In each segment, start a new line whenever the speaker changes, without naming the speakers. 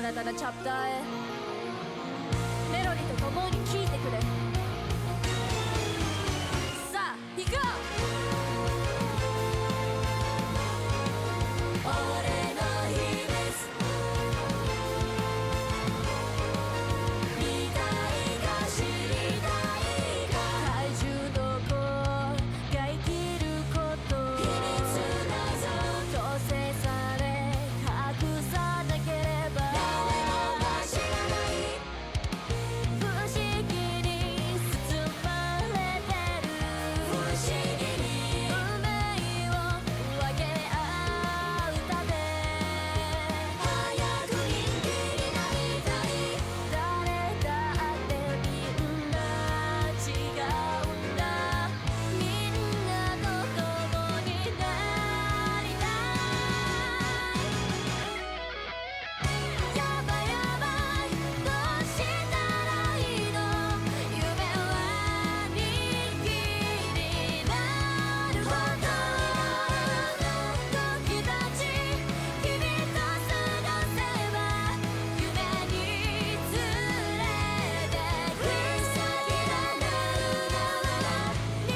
新たなチャプターへメロディと共に聴いてくれ。さあ行こう。俺の秘密見たいか知りたいか怪獣どこが生きること秘密だぞ強制され隠さなければ誰もが知らない不思議に包まれてる不思議に運命を分け合うため早く人気になりたい誰だってみんな違うんだみんなと共になりたいやばいやばいどうしたらいいの夢は人気になるほど時たち君と過ごせば夢に連れてく先がなるなら日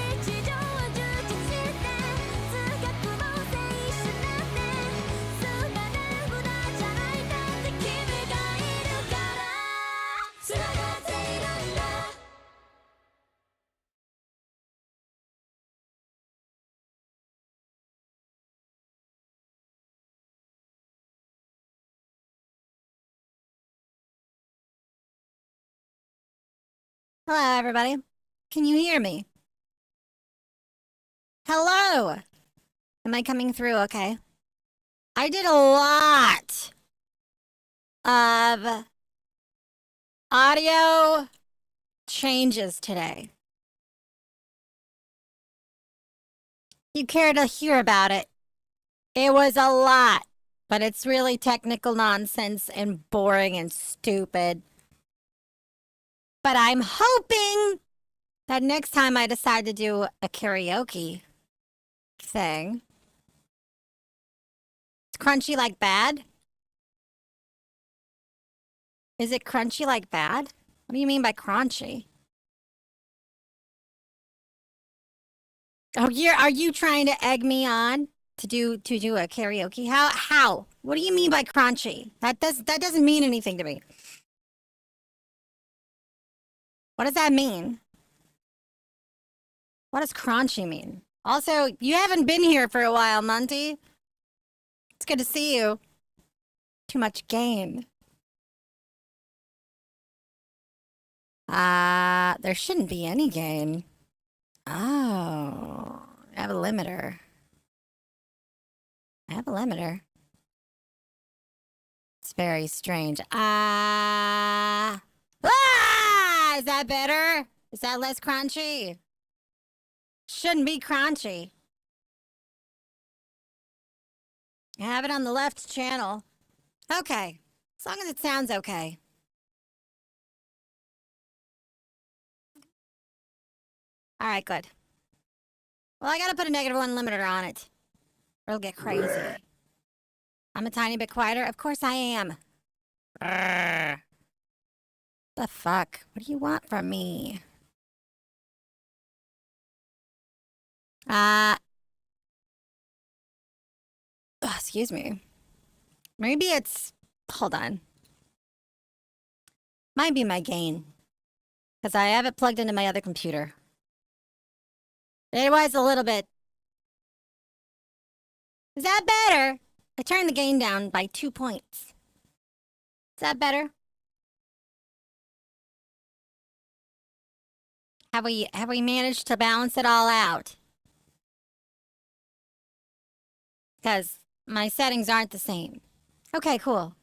常は充実して通学も青春なんてそんなね無駄じゃないだって君がいるから繋がっているんだ。
Hello, everybody. Can you hear me? Hello. Am I coming through okay? I did a lot of audio changes today. You care to hear about it? It was a lot, but it's really technical nonsense and boring and stupid. But I'm hoping that next time I decide to do a karaoke thing. It's crunchy like bad? Is it crunchy like bad? What do you mean by crunchy? Oh, are you trying to egg me on to do a karaoke? How? What do you mean by crunchy? That doesn't mean anything to me. What does that mean? What does crunchy mean? Also, you haven't been here for a while, Monty. It's good to see you. Too much gain. There shouldn't be any gain. Oh, I have a limiter. It's very strange. Is that better? Is that less crunchy? Shouldn't be crunchy. I have it on the left channel. Okay, as long as it sounds okay. All right, good. Well, I gotta put a -1 limiter on it, or it'll get crazy. I'm a tiny bit quieter. Of course I am. The fuck? What do you want from me? Excuse me. Maybe it's... Hold on. Might be my gain. Because I have it plugged into my other computer. It was a little bit... Is that better? I turned the gain down by 2 points. Is that better? Have we managed to balance it all out? Because my settings aren't the same. Okay, cool.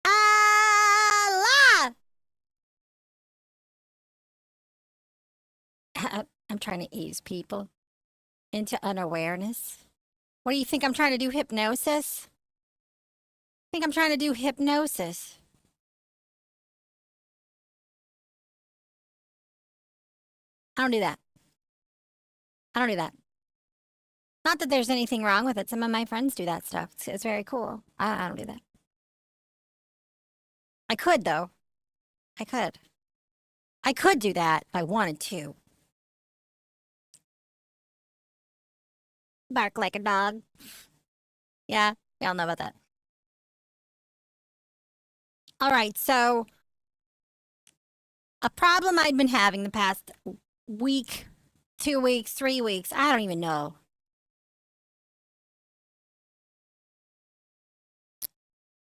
Allah! I'm trying to ease people into unawareness. What do you think I'm trying to do, hypnosis? I think I'm trying to do hypnosis. I don't do that. Not that there's anything wrong with it. Some of my friends do that stuff. It's very cool. I don't do that. I could, though. I could. I could do that if I wanted to. Bark like a dog. Yeah, we all know about that. All right, so a problem I'd been having the past week, 2 weeks, 3 weeks, I don't even know,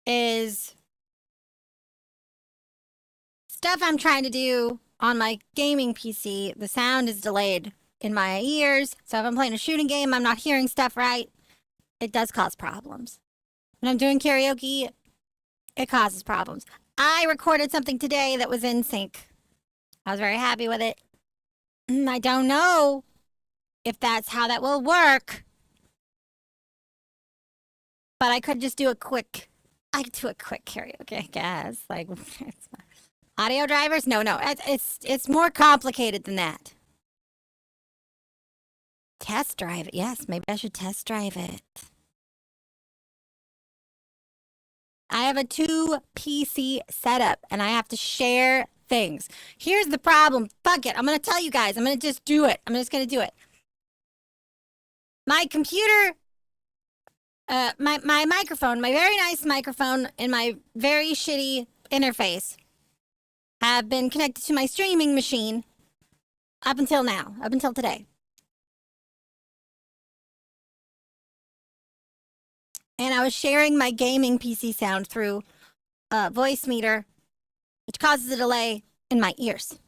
is stuff I'm trying to do on my gaming PC. The sound is delayed in my ears, so if I'm playing a shooting game, I'm not hearing stuff right. It does cause problems. When I'm doing karaoke, it causes problems. I recorded something today that was in sync. I was very happy with it. I don't know if that's how that will work, but I could just do a quick. I could do a quick karaoke, I guess. Like audio drivers? No, no. It's more complicated than that. Test drive it. Yes, maybe I should test drive it. I have a 2 PC setup and I have to share things. Here's the problem. Fuck it. I'm going to tell you guys. I'm going to just do it. I'm just going to do it. My computer, my microphone, my very nice microphone and my very shitty interface have been connected to my streaming machine up until now, up until today. And I was sharing my gaming PC sound through a voice meter, which causes a delay in my ears.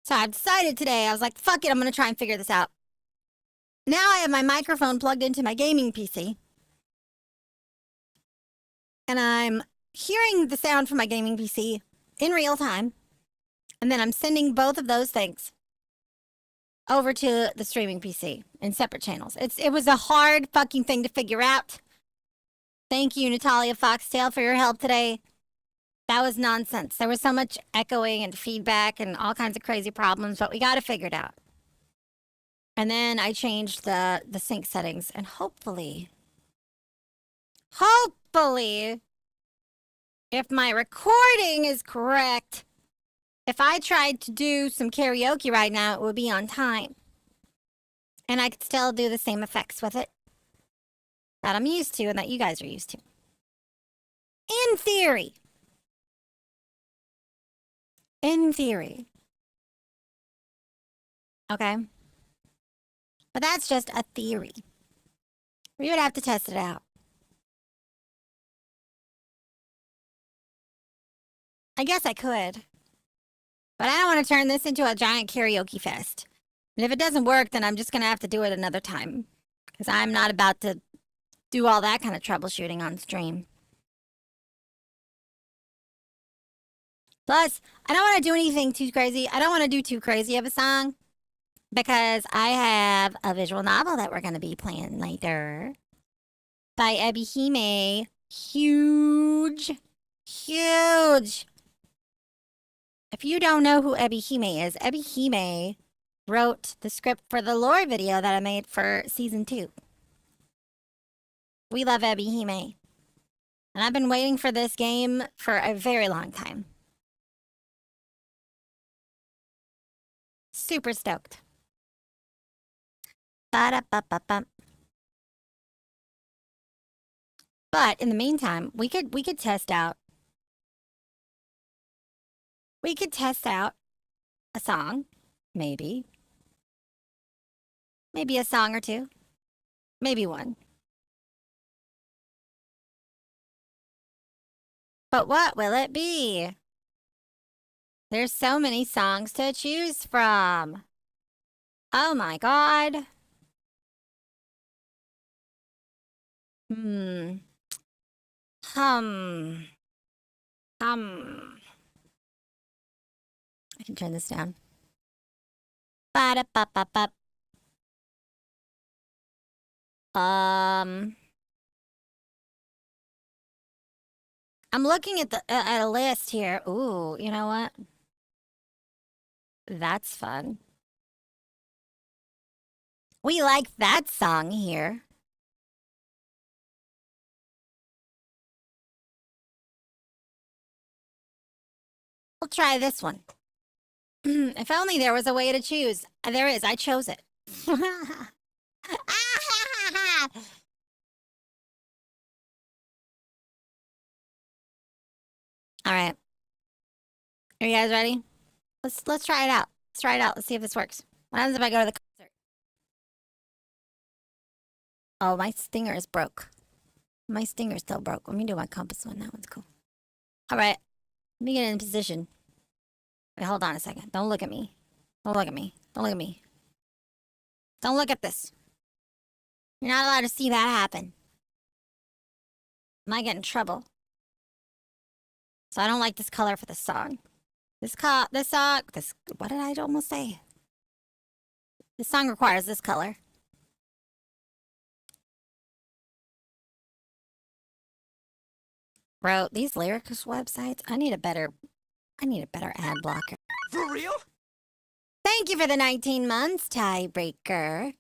So I've decided today, I was like, fuck it, I'm going to try and figure this out. Now I have my microphone plugged into my gaming PC. And I'm hearing the sound from my gaming PC in real time. And then I'm sending both of those things over to the streaming PC in separate channels. It was a hard fucking thing to figure out. Thank you, Natalia Foxtail, for your help today. That was nonsense. There was so much echoing and feedback and all kinds of crazy problems, but we got it figured out. And then I changed the sync settings, and hopefully, if my recording is correct, if I tried to do some karaoke right now, it would be on time. And I could still do the same effects with it that I'm used to and that you guys are used to. In theory. In theory. Okay? But that's just a theory. We would have to test it out. I guess I could. But I don't want to turn this into a giant karaoke fest. And if it doesn't work, then I'm just going to have to do it another time. Because I'm not about to do all that kind of troubleshooting on stream. Plus, I don't want to do anything too crazy. I don't want to do too crazy of a song. Because I have a visual novel that we're going to be playing later. By ebihime. Huge. Huge. If you don't know who ebihime is, ebihime wrote the script for the lore video that I made for season 2. We love ebihime. And I've been waiting for this game for a very long time. Super stoked. Ba-da-ba-ba-bum. But in the meantime, we could test out. We could test out a song, maybe. Maybe a song or two. Maybe one. But what will it be? There's so many songs to choose from. Oh my god. Hmm. Hum. Hum. I can turn this down. Ba-da-ba-ba-ba. I'm looking at a list here. Ooh, you know what? That's fun. We like that song here. We'll try this one. If only there was a way to choose. There is. I chose it. All right. Are you guys ready? Let's try it out. Let's try it out. Let's see if this works. What happens if I go to the concert? Oh, my stinger is broke. My stinger's still broke. Let me do my compass one. That one's cool. All right. Let me get in position. Wait, hold on a second. Don't look at me. Don't look at me. Don't look at me. Don't look at this. You're not allowed to see that happen. I might get in trouble. So I don't like this color for this song. What did I almost say? This song requires this color. Bro, these lyrics websites, I need a better ad blocker.
For real?
Thank you for the 19 months, tiebreaker.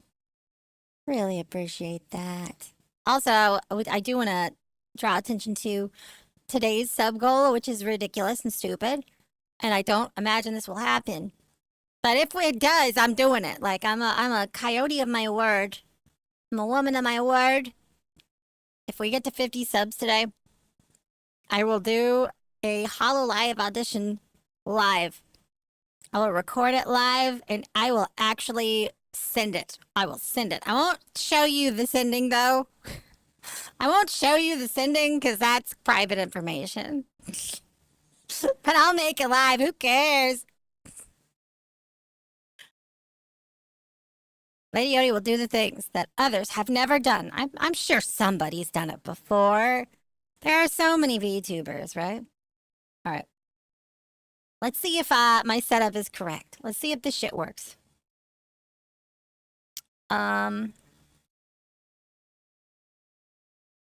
Really appreciate that. Also, I do want to draw attention to today's sub goal, which is ridiculous and stupid. And I don't imagine this will happen. But if it does, I'm doing it. Like, I'm a coyote of my word. I'm a woman of my word. If we get to 50 subs today, I will do a HoloLive audition live. I will record it live, and I will actually send it. I will send it. I won't show you the sending, though. I won't show you the sending, because that's private information. But I'll make it live. Who cares? Lady Yodi will do the things that others have never done. I'm sure somebody's done it before. There are so many VTubers, right? All right. Let's see if my setup is correct. Let's see if this shit works. All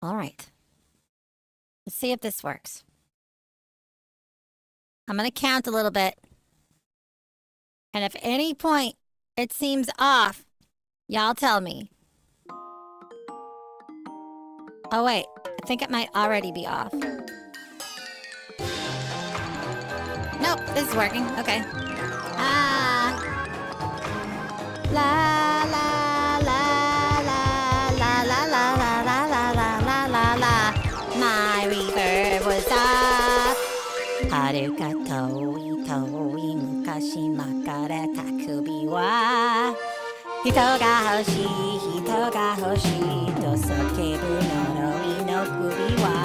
right. Let's see if this works. I'm going to count a little bit. And if any point it seems off, y'all tell me. Oh, wait. I think it might already be off. Nope, this is working. Okay. La la la la la la la la la la la la la la. My reverb was off. Haruka toi toi mukashima kara takubi wa hito ga hoshii hito ga hoshii to sokebu noroi no kubi wa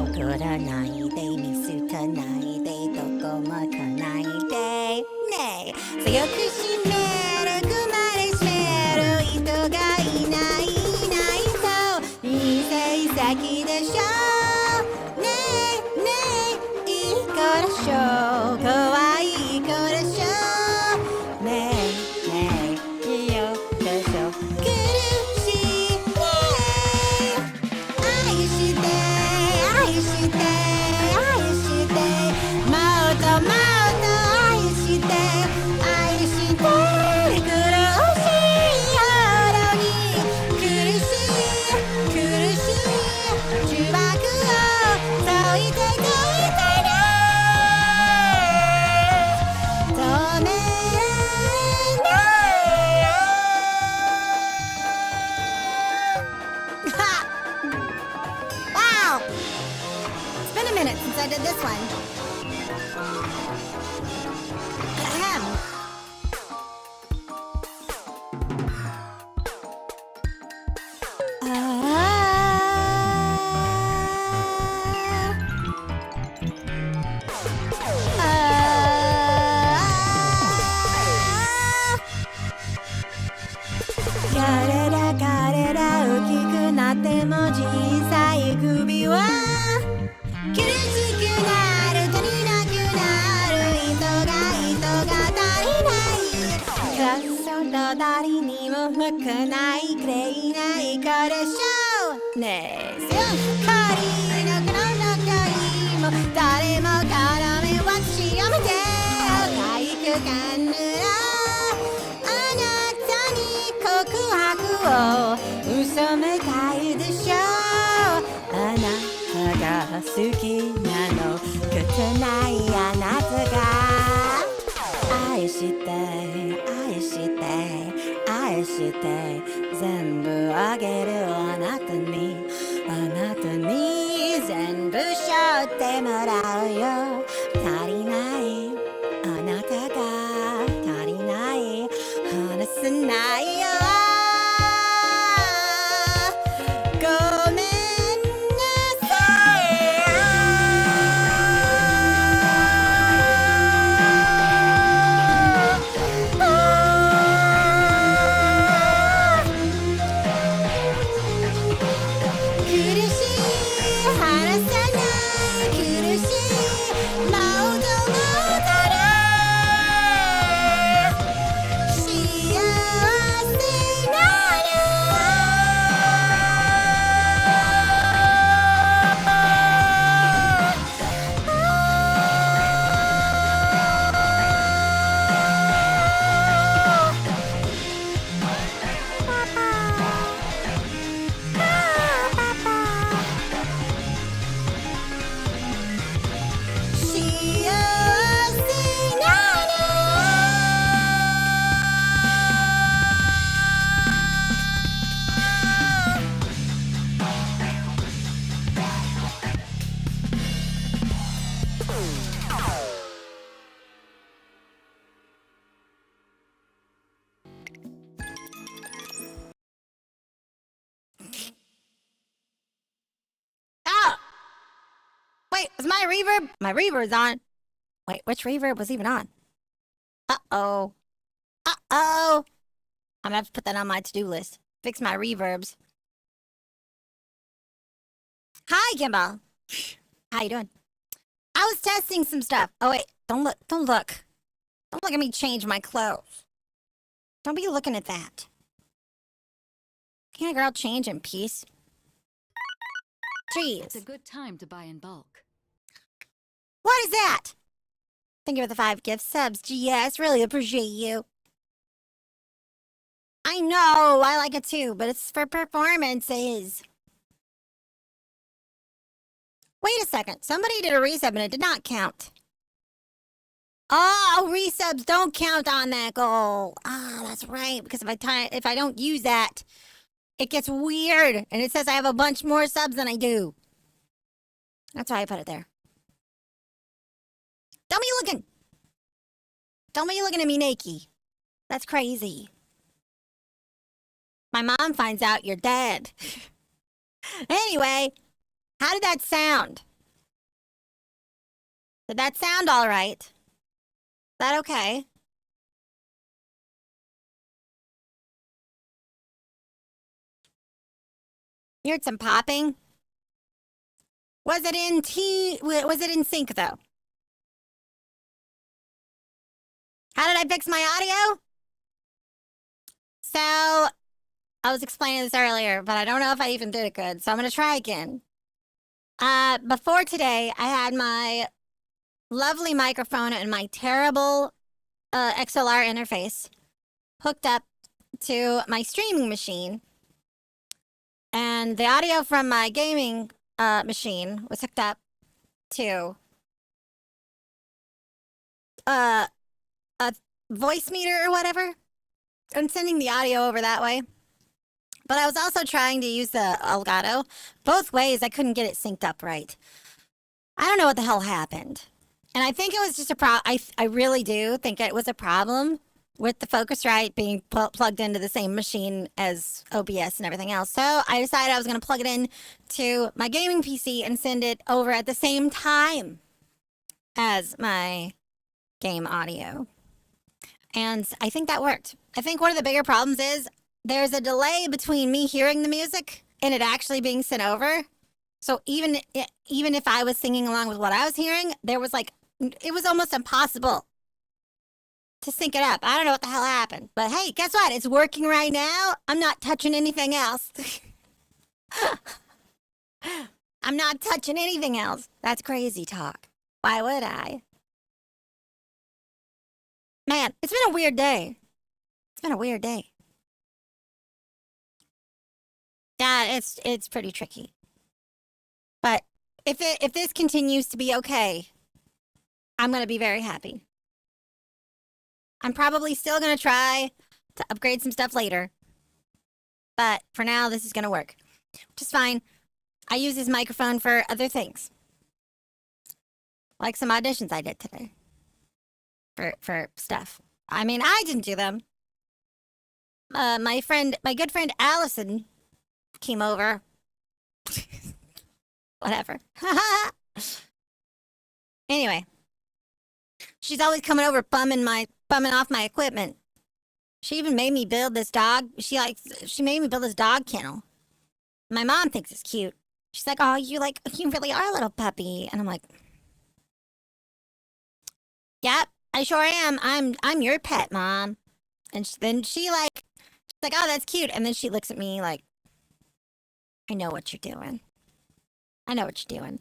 okoranai de misutanai de doko mo kanai de ne tsuyoku shimeru kumare shimeru hito ga inai inai to isei saki desho ne ne iko desho kawaii iko desho ne ne iyo desho kurushii ne aishite aishite aishite maoto maoto aishite aishite kurushii horo ni kurushii kurushii chubaku o toite toite ne Wow! It's been a minute since I did this one. Ahem. Karera karera 大きくなっても小さい首は苦しくなる足りなくなる人が足りないそと誰にも向かないくれいない子でしょうねえすっかりなくなったりも誰も絡め私を見て体育館ぬらあなたに告白を嘘みたいでしょあなたが好きなのくないあなたが愛して愛して愛して全部あげるあなたに全部背負ってもらうよ足りないあなたが足りない話せないよごめんなさい苦しい話さない苦しいモードから幸せなOh! Wait, is my reverb? My reverb's on. Wait, which reverb was even on? Uh-oh. Uh-oh. I'm gonna have to put that on my to-do list. Fix my reverbs. Hi, Gimbal. How you doing? I was testing some stuff. Oh, wait. Don't look. Don't look. Don't look at me change my clothes. Don't be looking at that. Can't a girl change in peace?
It's a
Jeez.
good time to buy in bulk.
What is that? Thank you for the 5 gift subs. GS, really appreciate you. I know, I like it too, but it's for performances. Wait a second. Somebody did a resub and it did not count. Oh, resubs don't count on that goal. Ah, that's right. Because if I don't use that, it gets weird. And it says I have a bunch more subs than I do. That's why I put it there. Don't be looking. Don't be looking at me naked. That's crazy. My mom finds out you're dead. Anyway, how did that sound? Did that sound all right? Is that okay? You heard some popping? Was it in sync though? How did I fix my audio? So, I was explaining this earlier, but I don't know if I even did it good, so I'm gonna try again. Before today, I had my lovely microphone and my terrible XLR interface hooked up to my streaming machine. And the audio from my gaming machine was hooked up to a voice meter or whatever. I'm sending the audio over that way. But I was also trying to use the Elgato. Both ways, I couldn't get it synced up right. I don't know what the hell happened. And I think it was just a I really do think it was a problem with the Focusrite being plugged into the same machine as OBS and everything else. So I decided I was going to plug it in to my gaming PC and send it over at the same time as my game audio. And I think that worked. I think one of the bigger problems is there's a delay between me hearing the music and it actually being sent over. So even if I was singing along with what I was hearing, it was almost impossible to sync it up. I don't know what the hell happened. But hey, guess what? It's working right now. I'm not touching anything else. I'm not touching anything else. That's crazy talk. Why would I? Man, it's been a weird day. It's been a weird day. Yeah, it's pretty tricky. But if this continues to be okay, I'm going to be very happy. I'm probably still going to try to upgrade some stuff later. But for now, this is going to work. Which is fine. I use this microphone for other things. Like some auditions I did today. For stuff. I mean, I didn't do them. My good friend Allison came over. Whatever. Anyway. She's always coming over bumming off my equipment. She even made me build this dog. She made me build this dog kennel. My mom thinks it's cute. She's like, "Oh, you really are a little puppy." And I'm like, "Yep, I sure am. I'm your pet, Mom." And then she's like, "Oh, that's cute." And then she looks at me like, "I know what you're doing. I know what you're doing."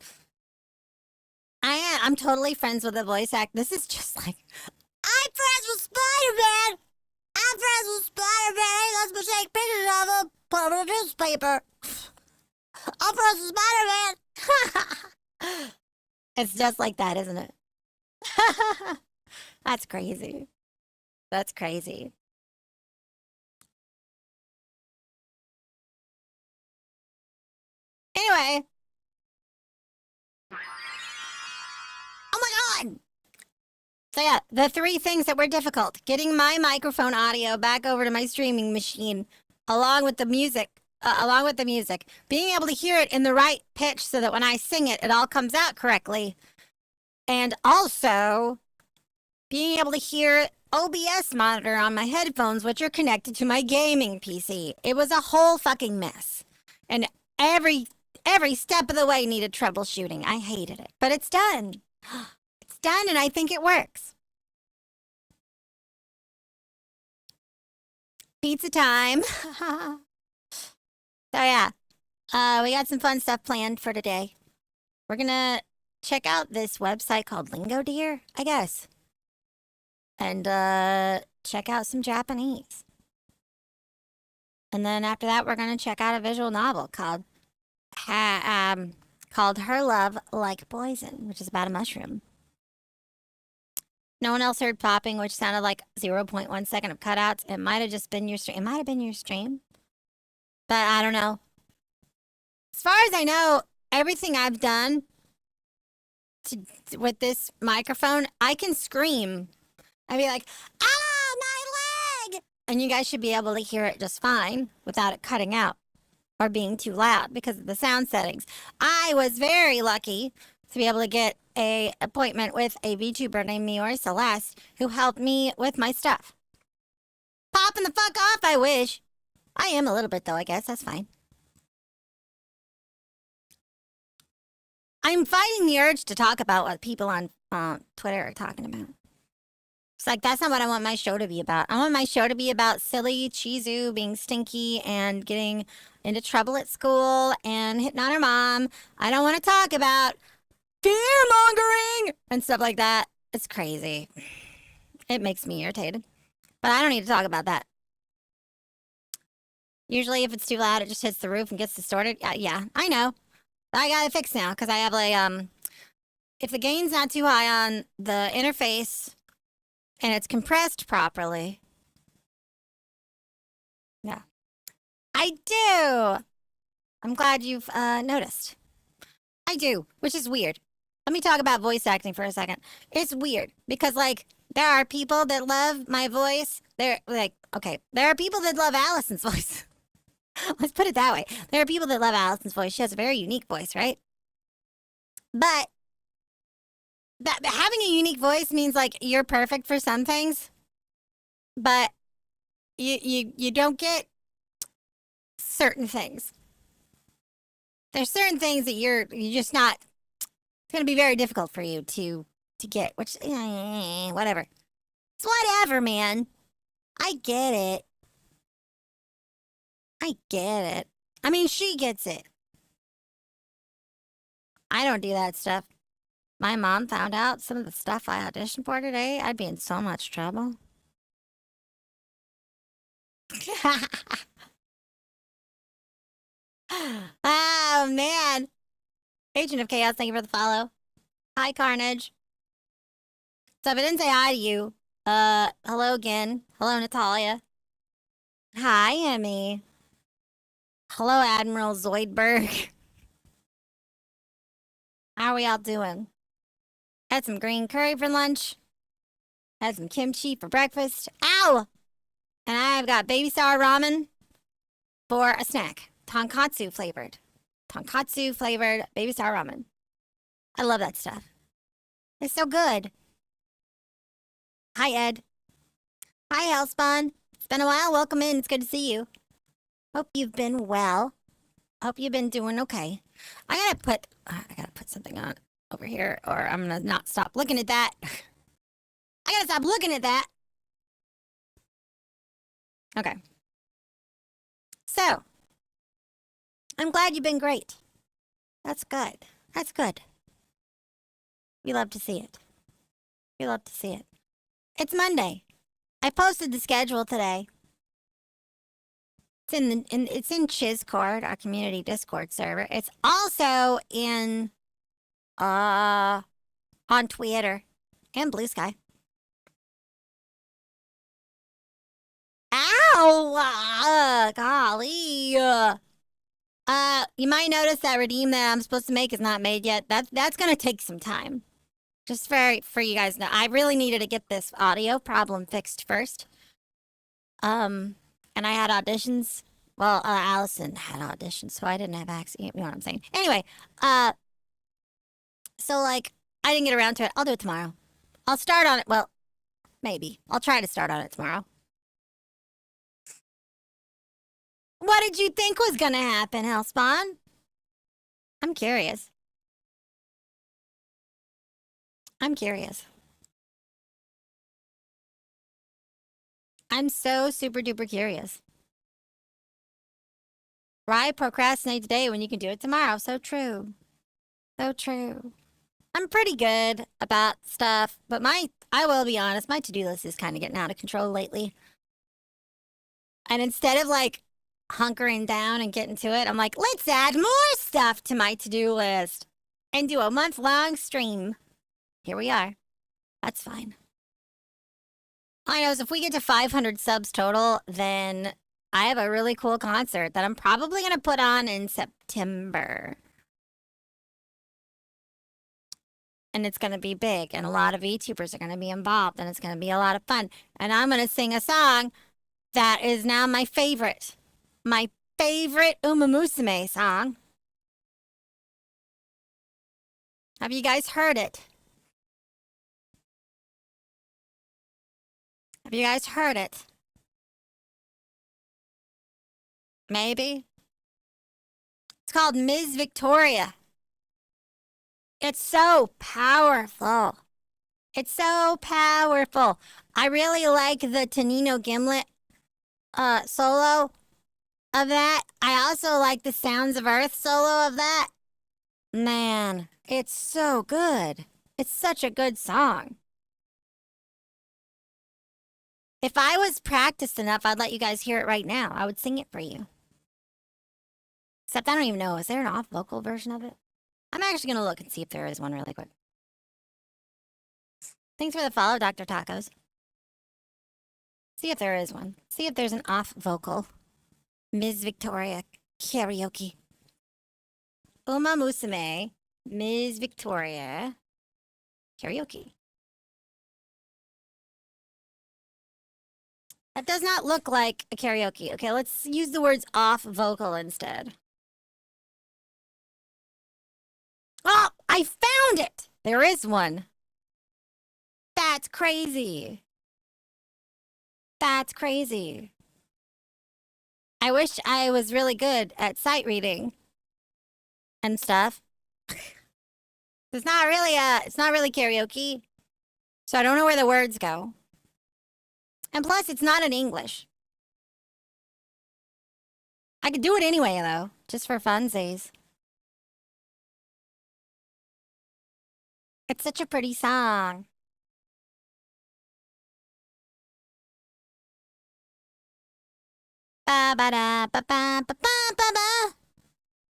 I'm totally friends with the voice act. This is just like, I'm friends with Spider-Man. I'm friends with Spider-Man. He lets me take pictures of him, put them in a newspaper. I'm friends with Spider-Man. It's just like that, isn't it? That's crazy. That's crazy. Anyway. Oh my god! So yeah, the three things that were difficult. Getting my microphone audio back over to my streaming machine, along with the music. Being able to hear it in the right pitch so that when I sing it, it all comes out correctly. And also, being able to hear OBS monitor on my headphones, which are connected to my gaming PC. It was a whole fucking mess. And every step of the way needed troubleshooting. I hated it. But it's done. It's done, and I think it works. Pizza time. So yeah, we got some fun stuff planned for today. We're gonna check out this website called Lingo Deer, I guess. And check out some Japanese. And then after that, we're gonna check out a visual novel called Her Love Like Poison, which is about a mushroom. No one else heard popping, which sounded like 0.1 second of cutouts. It might have just been your stream. It might have been your stream. But I don't know. As far as I know, everything I've done with this microphone, I can scream. I'd be like, "Ah, my leg!" And you guys should be able to hear it just fine without it cutting out or being too loud because of the sound settings. I was very lucky to be able to get an appointment with a VTuber named Miori Celeste who helped me with my stuff. Popping the fuck off, I wish. I am a little bit, though, I guess. That's fine. I'm fighting the urge to talk about what people on Twitter are talking about. It's like, that's not what I want my show to be about. I want my show to be about silly Chizu being stinky and getting into trouble at school and hitting on her mom. I don't want to talk about fear-mongering and stuff like that. It's crazy. It makes me irritated. But I don't need to talk about that. Usually if it's too loud, it just hits the roof and gets distorted. Yeah, I know. I got it fixed now because I have if the gain's not too high on the interface and it's compressed properly. Yeah. I do. I'm glad you've noticed. I do, which is weird. Let me talk about voice acting for a second. It's weird because, like, there are people that love my voice. There are people that love Allison's voice. Let's put it that way. There are people that love Allison's voice. She has a very unique voice, right? But having a unique voice means, like, you're perfect for some things, but you don't get certain things. There's certain things that you're just not. It's gonna be very difficult for you to get, which whatever. It's whatever, man. I get it. I get it. I mean, she gets it. I don't do that stuff. My mom found out some of the stuff I auditioned for today, I'd be in so much trouble. Oh, man. Agent of Chaos, thank you for the follow. Hi, Carnage. So if I didn't say hi to you, hello again. Hello, Natalia. Hi, Emmy. Hello, Admiral Zoidberg. How are we all doing? Had some green curry for lunch. Had some kimchi for breakfast. Ow! And I've got baby sour ramen for a snack. Tonkatsu flavored. Tonkatsu flavored baby sour ramen. I love that stuff. It's so good. Hi, Ed. Hi, Hellspawn. It's been a while. Welcome in. It's good to see you. Hope you've been well. Hope you've been doing okay. I gotta put something on over here, or I'm gonna not stop looking at that. I gotta stop looking at that. Okay. So, I'm glad you've been great. That's good. That's good. We love to see it. We love to see it. It's Monday. I posted the schedule today. It's in Chizcord, our community Discord server. It's also in on Twitter and Blue Sky. Ow! Golly. You might notice that redeem that I'm supposed to make is not made yet. That's gonna take some time. Just for you guys to know, I really needed to get this audio problem fixed first. And I had auditions. Well, Allison had auditions, so I didn't have access. You know what I'm saying? Anyway, so like I didn't get around to it. I'll do it tomorrow. I'll start on it. Well, maybe I'll try to start on it tomorrow. What did you think was gonna happen, Hellspawn? I'm curious. I'm curious. I'm so super duper curious. Why procrastinate today when you can do it tomorrow? So true. So true. I'm pretty good about stuff, but I will be honest, my to-do list is kind of getting out of control lately. And instead of like hunkering down and getting to it, I'm like, let's add more stuff to my to-do list and do a month-long stream. Here we are. That's fine. All I know is if we get to 500 subs total, then I have a really cool concert that I'm probably going to put on in September. And it's going to be big, and a lot of VTubers are going to be involved, and it's going to be a lot of fun. And I'm going to sing a song that is now my favorite. My favorite Uma Musume song. Have you guys heard it? Have you guys heard it? Maybe? It's called Ms. Victoria. It's so powerful. It's so powerful. I really like the Tonino Gimlet solo of that. I also like the Sounds of Earth solo of that. Man, it's so good. It's such a good song. If I was practiced enough, I'd let you guys hear it right now. I would sing it for you. Except I don't even know. Is there an off vocal version of it? I'm actually going to look and see if there is one really quick. Thanks for the follow, Dr. Tacos. See if there is one. See if there's an off vocal. Ms. Victoria karaoke. Uma Musume, Ms. Victoria karaoke. That does not look like a karaoke. Okay, let's use the words off vocal instead. Oh, I found it! There is one. That's crazy. That's crazy. I wish I was really good at sight reading and stuff. It's not really karaoke. So I don't know where the words go. And plus, it's not in English. I could do it anyway, though, just for funsies. It's such a pretty song. Ba ba da ba ba ba ba ba ba.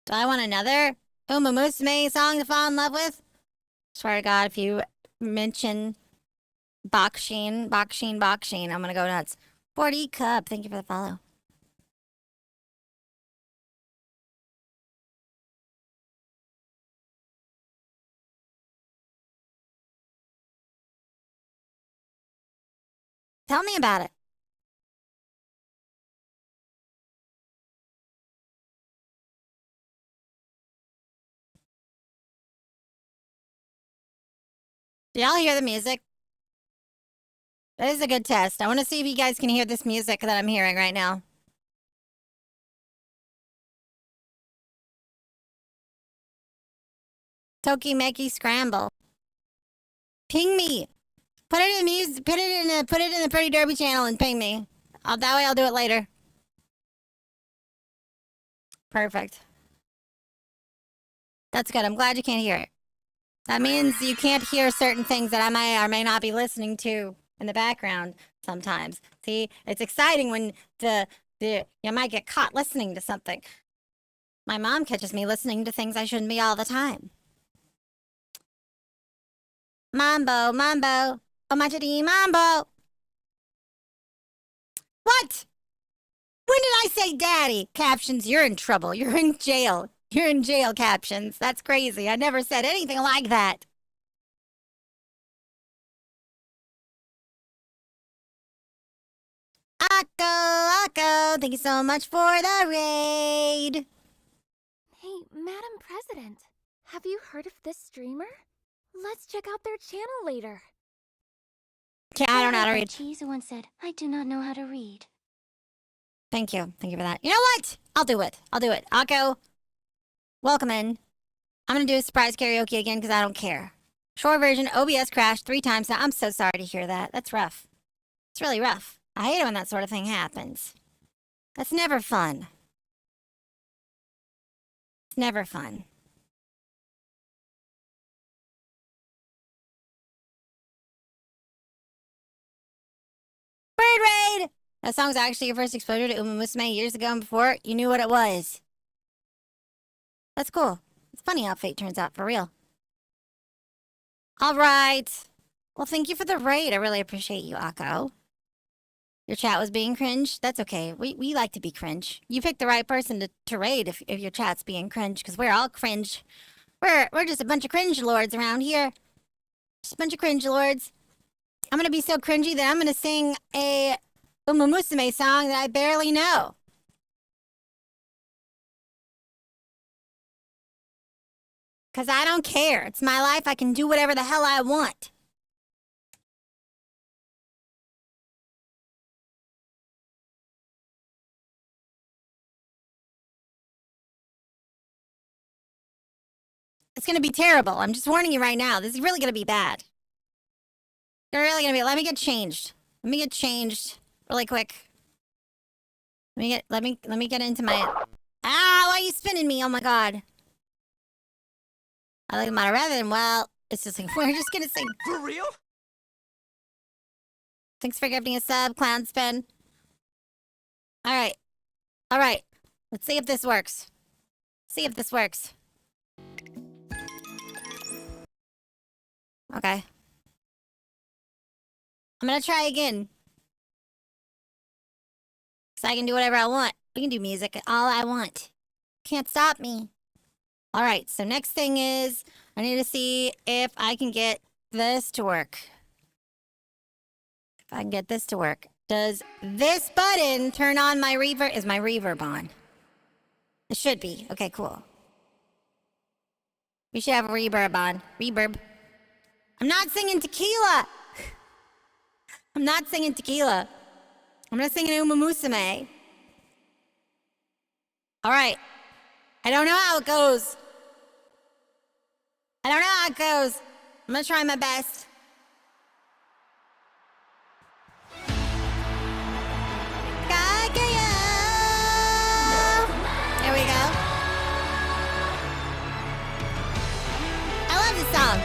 Do I want another Uma Musume song to fall in love with? Swear to God, if you mention Bakshin. I'm gonna go nuts. 40 Cup, thank you for the follow. Tell me about it. Do y'all hear the music? That is a good test. I want to see if you guys can hear this music that I'm hearing right now. Tokimeki Scramble. Ping me. Put it in music. Put it in the Pretty Derby channel and ping me. That way I'll do it later. Perfect. That's good. I'm glad you can't hear it. That means you can't hear certain things that I may or may not be listening to in the background sometimes. See, it's exciting when you might get caught listening to something. My mom catches me listening to things I shouldn't be all the time. Mambo, mambo, omachiri mambo. What? When did I say daddy? Captions, you're in trouble. You're in jail. You're in jail, captions. That's crazy. I never said anything like that. Akko, thank you so much for the raid.
Hey, Madam President, have you heard of this streamer? Let's check out their channel later.
I don't know how to read.
Chizu once said, I do not know how to read.
Thank you. Thank you for that. You know what? I'll do it. Akko, welcome in. I'm going to do a surprise karaoke again because I don't care. Short version, OBS crashed 3 times now. I'm so sorry to hear that. That's rough. It's really rough. I hate it when that sort of thing happens. That's never fun. It's never fun. Bird Raid! That song's actually your first exposure to Uma Musume years ago, and before you knew what it was. That's cool. It's funny how fate turns out, for real. All right. Well, thank you for the raid. I really appreciate you, Akko. Your chat was being cringe. That's okay. We like to be cringe. You picked the right person to raid if your chat's being cringe, because we're all cringe. We're just a bunch of cringe lords around here. Just a bunch of cringe lords. I'm gonna be so cringy that I'm gonna sing a Uma Musume song that I barely know. Because I don't care. It's my life. I can do whatever the hell I want. It's going to be terrible. I'm just warning you right now. This is really going to be bad. You're really going to be... Let me get changed. Let me get changed really quick. Let me get into my... Ah, why are you spinning me? Oh my god. I like them out rather than, well, it's just like, we're just gonna sing.
For real?
Thanks for gifting a sub, Clown Spin. Alright. Alright. Let's see if this works. See if this works. Okay. I'm gonna try again. So I can do whatever I want. We can do music all I want. Can't stop me. Alright, so next thing is, I need to see if I can get this to work. If I can get this to work. Does this button turn on my reverb? Is my reverb on? It should be. Okay, cool. We should have a reverb on. Reverb. I'm not singing tequila! I'm not singing tequila. I'm gonna sing an Uma Musume. Alright. I don't know how it goes. I don't know how it goes. I'm gonna try my best. There we go. I love this song.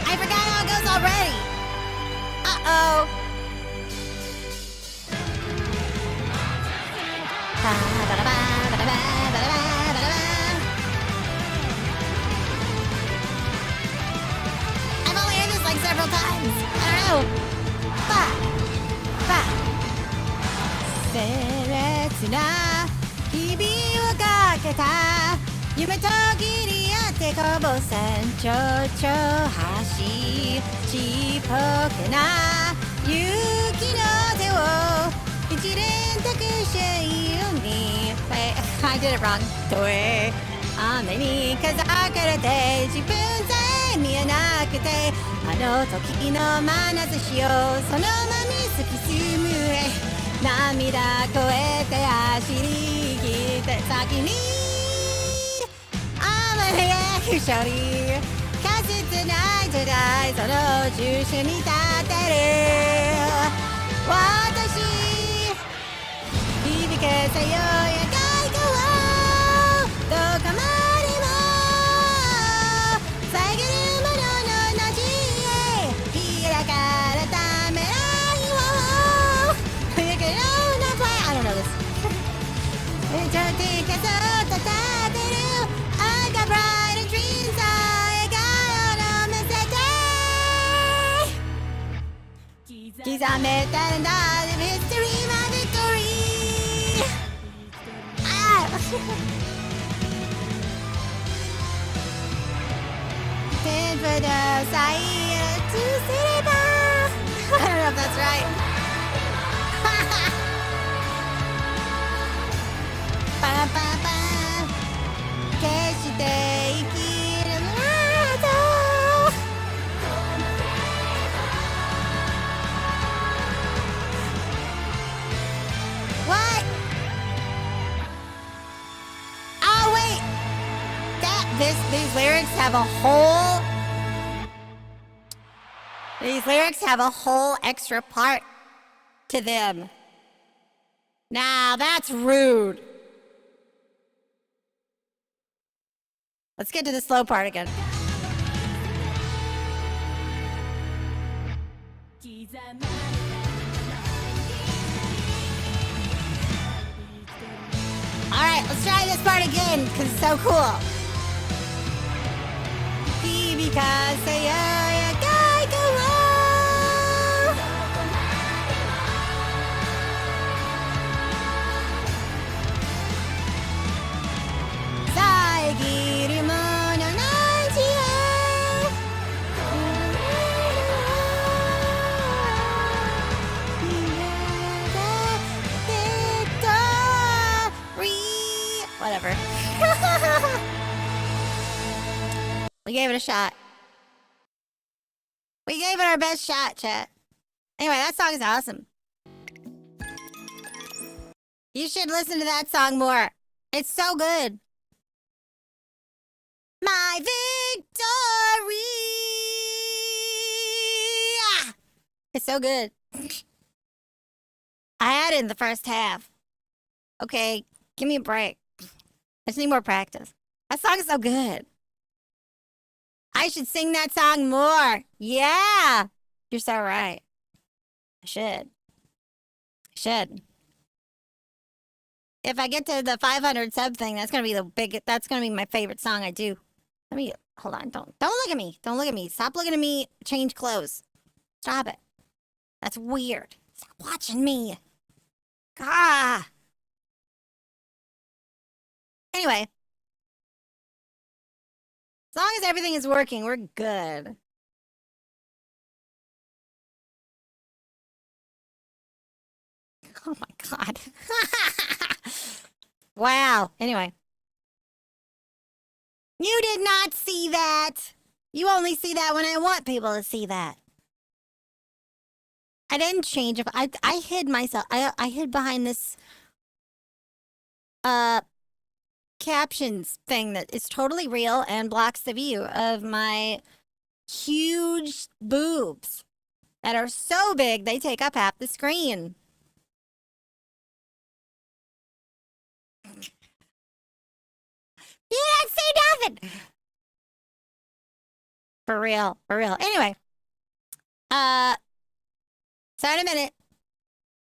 I forgot how it goes already. Uh-oh. several times. I don't know. Ba, ba. 鮮烈な日々をかけた夢と切り合ってこぼさんちょちょ走ちっぽけな勇気の手を一連託しているように I did it wrong 遠い雨に風かれて自分さえ見えなくてあの時の眼差しをそのまま突き進む涙越えて走り切って先に雨の焼く勝利かつてない時代その中心に立ってる私響かせようや外交をどこまでも遮るものの後へ開かれた未来を I don't know this ちょっと手数を立てる赤 bright dreams を笑顔の見せて刻めたんだ The mystery my victory あ天賦のサインとすれば I don't know if that's right パンパンパン決して生きるのだ What? Oh wait these lyrics have a whole extra part to them. Now that's rude. Let's get to the slow part again. Alright, let's try this part again, because it's so cool. Whatever. We gave it a shot. We gave it our best shot, chat. Anyway, that song is awesome. You should listen to that song more. It's so good. My victory! Ah! It's so good. I had it in the first half. Okay, give me a break. I just need more practice. That song is so good. I should sing that song more. Yeah. You're so right. I should. If I get to the 500 sub thing, that's gonna be my favorite song I do. Hold on. Don't look at me. Don't look at me. Stop looking at me. Change clothes. Stop it. That's weird. Stop watching me. Ah. Anyway. As long as everything is working, we're good. Oh my god. Wow. Anyway. You did not see that. You only see that when I want people to see that. I didn't change it. I hid myself. I hid behind this captions thing that is totally real and blocks the view of my huge boobs that are so big they take up half the screen. You didn't see nothing. For real. Anyway, so in a minute,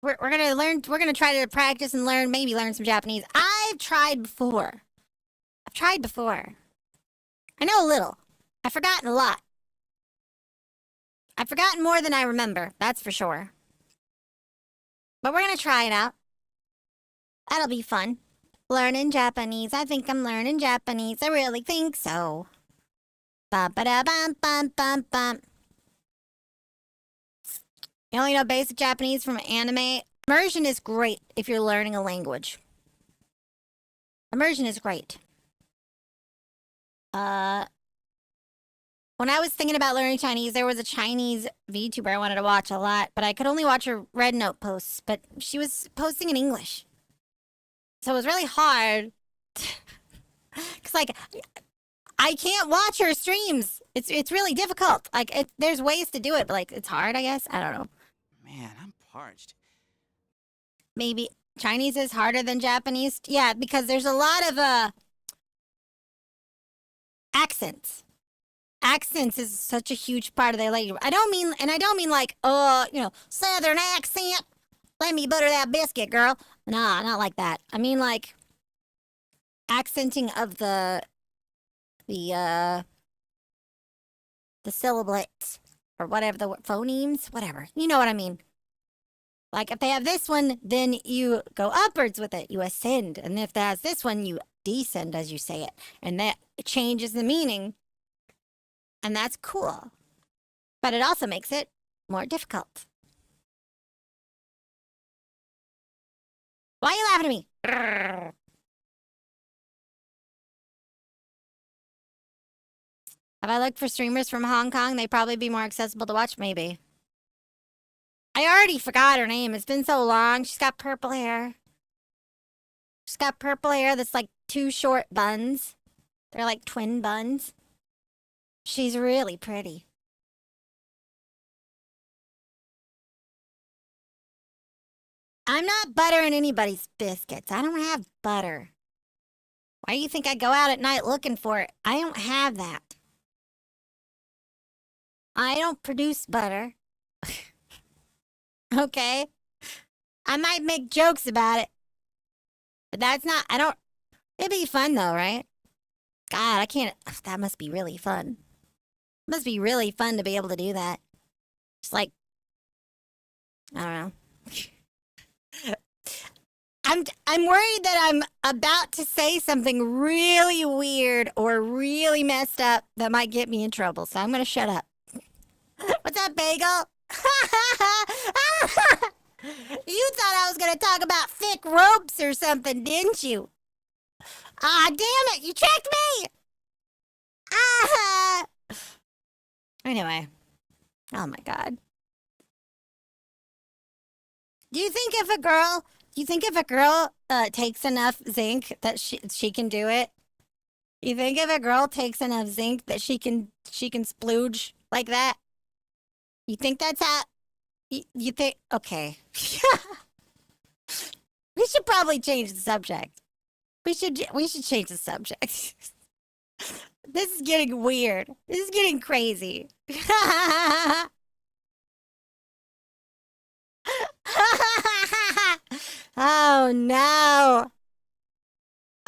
we're gonna learn. We're gonna try to practice and maybe learn some Japanese. I've tried before. I know a little. I've forgotten a lot. I've forgotten more than I remember, that's for sure. But we're gonna try it out. That'll be fun. Learning Japanese. I think I'm learning Japanese. I really think so. Bum ba da bum bum bum bum. You only know basic Japanese from anime. Immersion is great if you're learning a language. Immersion is great. When I was thinking about learning Chinese, there was a Chinese VTuber I wanted to watch a lot, but I could only watch her Red Note posts, but she was posting in English. So it was really hard. Cause like I can't watch her streams. It's really difficult. Like there's ways to do it, but like it's hard, I guess. I don't know.
Man, I'm parched.
Maybe Chinese is harder than Japanese. Yeah, because there's a lot of accents. Accents is such a huge part of their language. I don't mean like, Southern accent. Let me butter that biscuit, girl. Nah, not like that. I mean like accenting of the syllables or whatever, the phonemes, whatever. You know what I mean. Like if they have this one, then you go upwards with it. You ascend. And if that has this one, you descend as you say it. And that changes the meaning. And that's cool. But it also makes it more difficult. Why are you laughing at me? Grrr. Have I looked for streamers from Hong Kong? They'd probably be more accessible to watch, maybe. I already forgot her name. It's been so long. She's got purple hair. She's got purple hair that's like 2 short buns. They're like twin buns. She's really pretty. I'm not buttering anybody's biscuits. I don't have butter. Why do you think I go out at night looking for it? I don't have that. I don't produce butter. Okay? I might make jokes about it. But that's not, it'd be fun though, right? God, I can't, that must be really fun. It must be really fun to be able to do that. Just like, I don't know. I'm worried that I'm about to say something really weird or really messed up that might get me in trouble, so I'm gonna shut up. What's up, Bagel? You thought I was gonna talk about thick ropes or something, didn't you? Ah, damn it! You tricked me! Ah! Anyway. Oh my god. Do you think if a girl takes enough zinc that she can do it? You think if a girl takes enough zinc that she can splooge like that? You think that's how you think? Okay. We should probably change the subject. We should change the subject. This is getting weird. This is getting crazy. Oh no.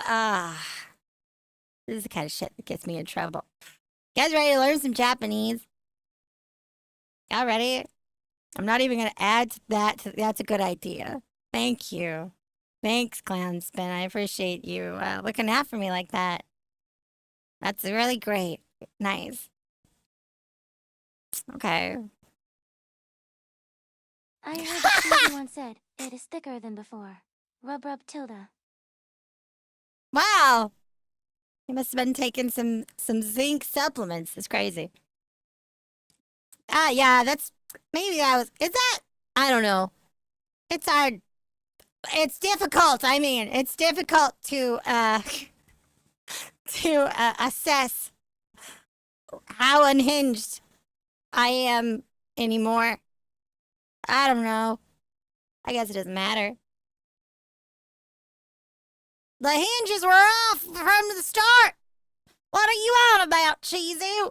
Ah. This is the kind of shit that gets me in trouble. You guys ready to learn some Japanese? Y'all ready? I'm not even gonna add to that. That's a good idea. Thank you. Thanks, Clownspin. I appreciate you looking out for me like that. That's really great. Nice. Okay.
I heard that Chizu once said, it is thicker than before. Rub rub tilde.
Wow. He must have been taking some zinc supplements. It's crazy. Yeah, maybe that was, is that, I don't know. It's hard. It's difficult. I mean, it's difficult to assess how unhinged I am anymore. I don't know. I guess it doesn't matter. The hinges were off from the start. What are you on about, Chizu?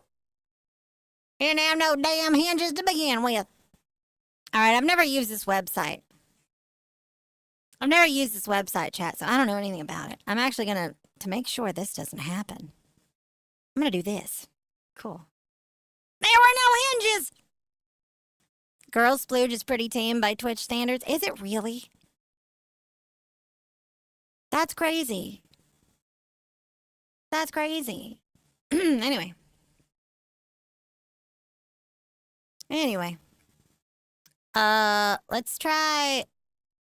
You didn't have no damn hinges to begin with. Alright, I've never used this website. I've never used this website, chat, so I don't know anything about it. I'm actually gonna, to make sure this doesn't happen, I'm gonna do this. Cool. There were no hinges! Girls Splooge is pretty tame by Twitch standards. Is it really? That's crazy. That's crazy. Anyway. Let's try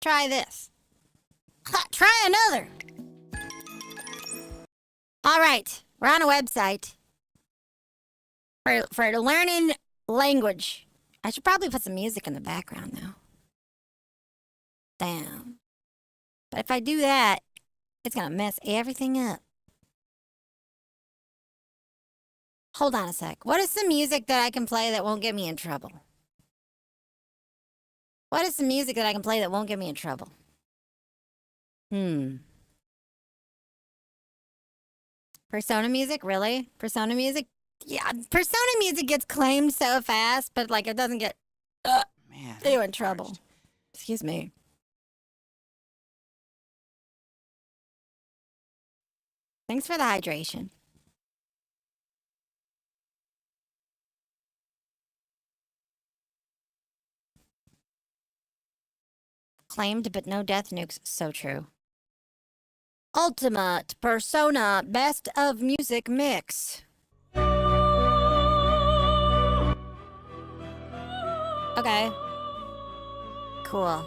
this. Ha, try another. All right, we're on a website for learning language. I should probably put some music in the background though. Damn. But if I do that, it's gonna mess everything up. Hold on a sec. What is some music that I can play that won't get me in trouble? What is some music that I can play that won't get me in trouble? Persona music? Really? Persona music? Yeah, Persona music gets claimed so fast, but like it doesn't get
Man,
you
I'm
in trouble.
parched.
Excuse me. Thanks for the hydration. Claimed, but no death nukes. So true. Ultimate Persona Best of Music Mix. Okay. Cool.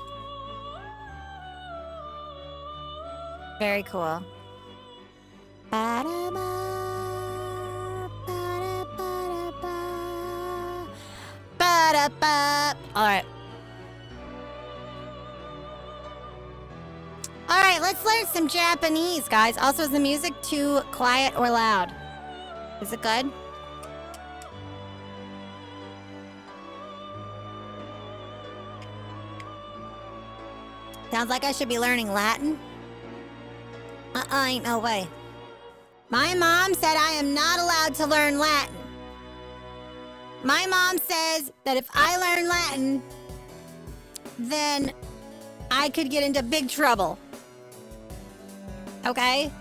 Very cool. Ba-da-ba, ba-da-ba-da-ba, ba-da-ba. All right. All right, let's learn some Japanese, guys. Also, is the music too quiet or loud? Is it good? Sounds like I should be learning Latin. Ain't no way. My mom said I am not allowed to learn Latin. My mom says that if I learn Latin, then I could get into big trouble. Okay?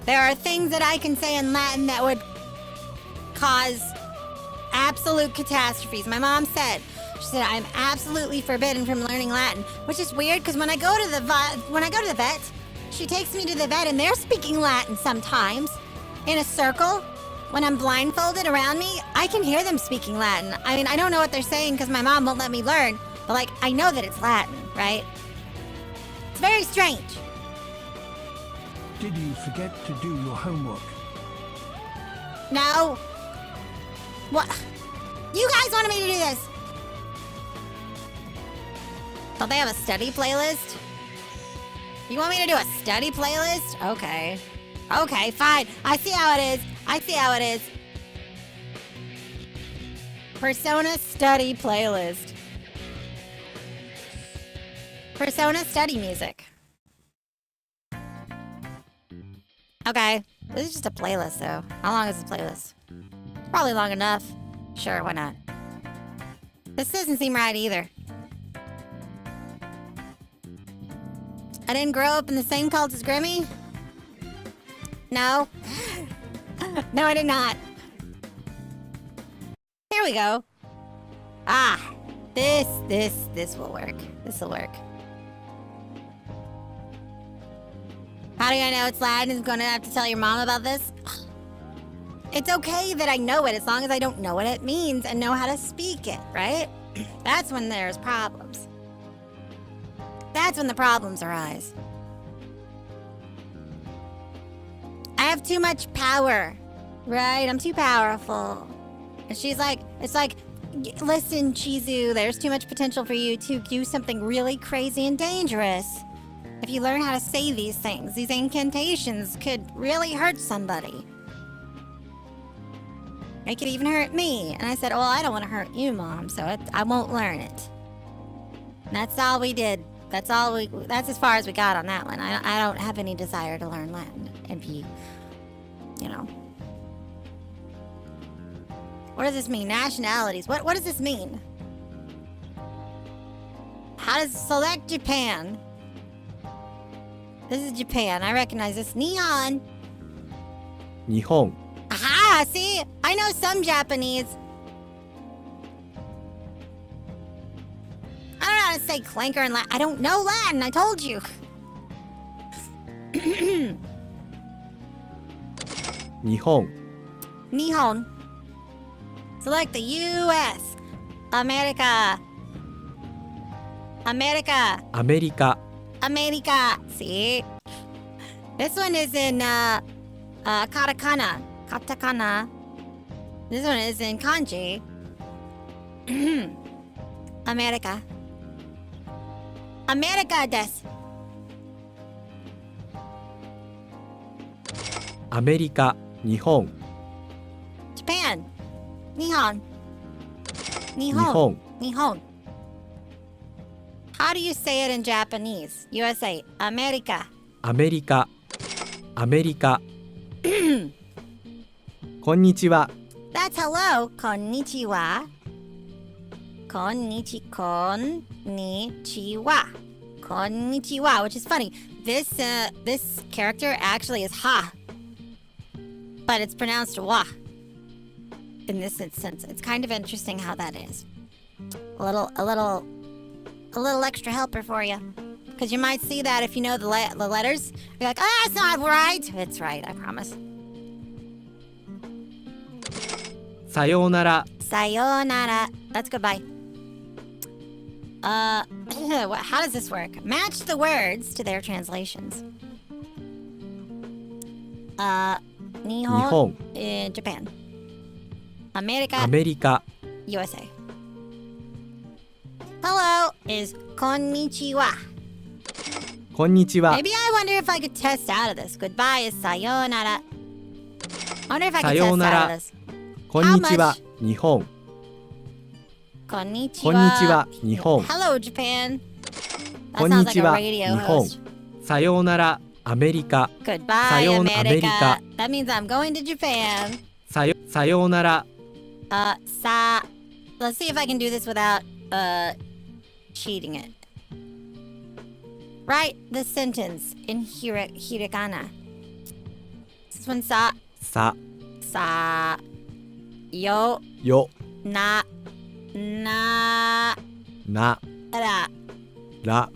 There are things that I can say in Latin that would cause absolute catastrophes. My mom said, she said I'm absolutely forbidden from learning Latin, which is weird because when I go to the vet, she takes me to the vet and they're speaking Latin sometimes in a circle. When I'm blindfolded around me, I can hear them speaking Latin. I mean, I don't know what they're saying because my mom won't let me learn, but like I know that it's Latin, right? It's very strange.
Did you forget to do your homework?
No. What? You guys wanted me to do this. Don't they have a study playlist? You want me to do a study playlist? Okay. Okay, fine. I see how it is. I see how it is. Persona study playlist. Persona study music. Okay. This is just a playlist, though. How long is this playlist? Probably long enough. Sure, why not? This doesn't seem right either. I didn't grow up in the same cult as Grimmy? No. No, I did not. Here we go. Ah. This will work. This will work. How do I know it's Latin? I'm gonna have to tell your mom about this? It's okay that I know it as long as I don't know what it means and know how to speak it, right? That's when there's problems. That's when the problems arise. I have too much power, right? I'm too powerful. And she's like, it's like, listen, Chizu, there's too much potential for you to do something really crazy and dangerous. If you learn how to say these things, these incantations could really hurt somebody. It could even hurt me. And I said, well, I don't want to hurt you, Mom, so I won't learn it. And that's all we did. That's as far as we got on that one. I don't have any desire to learn Latin and be, you know. What does this mean? Nationalities. What does this mean? How does select Japan? This is Japan. I recognize this. Nihon.
日本
Aha! See? I know some Japanese. say clanker in Latin? I don't know Latin, I told you.
日本
Nihon. Select the U.S. America. America.
アメリカ
America. See? This one is in katakana. Katakana. This one is in kanji. America. America desu.
アメリカ日本
Japan. Nihon.
日
Nihon.
本
Nihon. How do you say it in Japanese? USA. America.
アメリカアメリカこんにちは
That's hello. Konnichiwa. Konnichiwa. Konnichiwa, which is funny. This character actually is ha, but it's pronounced wa. In this instance, it's kind of interesting how that is. A little extra helper for you, because you might see that if you know the letters. You're like, oh, that's not right. It's right, I promise.
さようなら
Sayonara. That's goodbye. How does this work? Match the words to their translations. Nihon,
日本
in Japan. America,
アメリカ
USA. Hello is konnichiwa.
こんにちは
Maybe I wonder if I could test out of this. Goodbye is sayonara. I wonder if I could test out
Sayonara.
of this.
こんにちは日本
Konnichiwa.
こんにちは日本
Hello, Japan. That
こん
sounds
に
like
ち
a
は
radio
日本
host.
さようならアメリカ
Goodbye,
Sayonara,
America.
America.
That means I'm going to Japan.
さようなら
Let's see if I can do this without, cheating it. Write the sentence in hiragana. This one sa,
さ
yo,
よ
na,
な
ra.
ら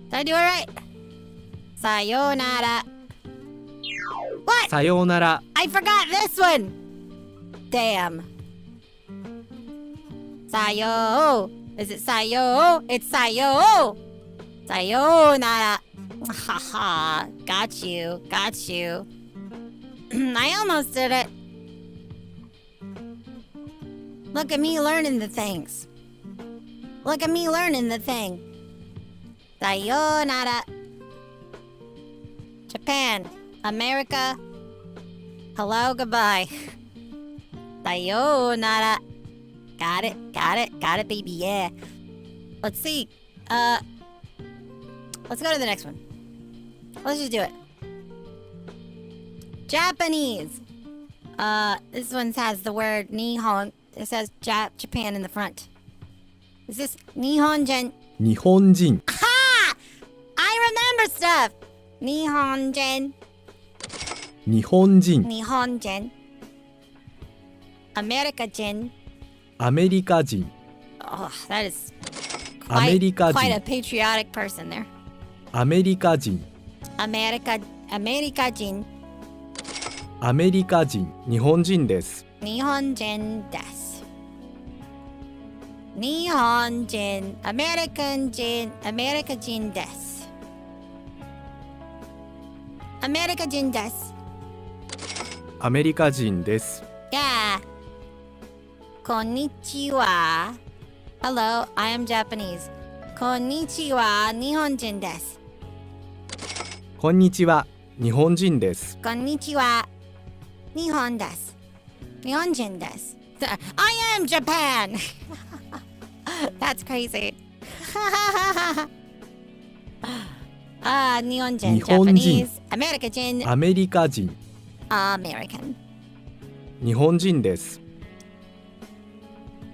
Did I do it right? Sayonara. What?
さようなら
I forgot this one. Damn. Sayo. Is it sayo? It's sayo. Sayonara. Haha. Got you. Got you. I almost did it. Look at me learning the things. Look at me learning the thing. Sayonara. Japan. America. Hello, goodbye. Sayonara. Got it, got it, got it, baby, yeah. Let's see. Let's go to the next one. Let's just do it. Japanese. This one has the word Nihon. It says Japan in the front. Is this Nihonjen?
日本人
Ha! I remember stuff. Nihonjen.
日本人
Nihonjen. America-jin.
アメリカ人
Oh, that is
アメ
quite,
リカ
quite a
人
patriotic person there.
アメリカ人
America-jin.
アメリカ人日本人です
Nihonjin desu. Nihonjin. American-jin. America-jin desu. America-jin desu.
アメリカ人です
Yeah. Konnichiwa. Hello, I am Japanese. Konnichiwa, Nihonjin desu.
こんにちは日本人です
Konnichiwa, Nihon desu. Nihonjin desu. I am Japan. That's crazy. Nihonjin,
Nihonjin.
Japanese. America-jin,
アメリカ人
American.
日本人です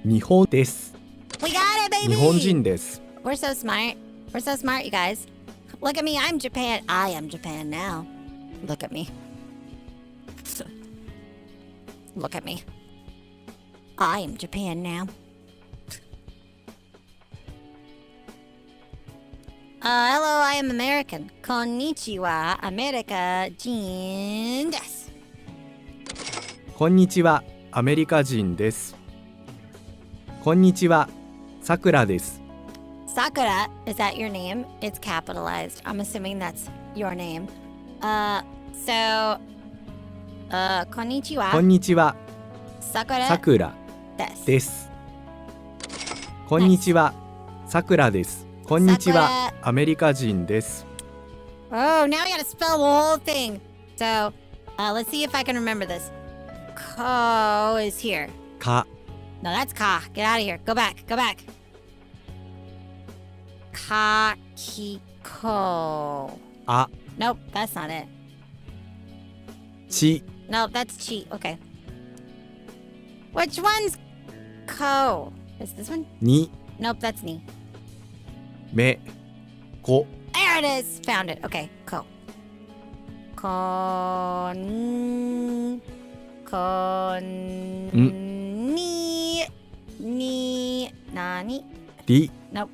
日本です
We got it, baby.
日本人です
We're so smart. We're so smart, you guys. Look at me. I'm Japan. I am Japan now. Look at me. Look at me. I am Japan now. Hello, I am American. Konnichiwa, America人です。
こんにちは、アメリカ人です。こんにちは、さくらです。
Sakura, is that your name? It's capitalized. I'm assuming that's your name. Konnichiwa.
こんにちは、
Sakura
さくら
です。
です。こんにちは、さくらです。こんにちは、アメリカ人です。
Oh, now I gotta spell the whole thing. So, let's see if I can remember this. Ko is here.
か、
No, that's ka. Get out of here. Go back. Go back. Kakiko.
あ、
Nope, that's not it.
ち、
Nope, that's chi. Okay. Which one's ko? Is this one?
に、
Nope, that's ni.
め、こ、
There it is. Found it. Okay, ko. Nani?
り、
Nope.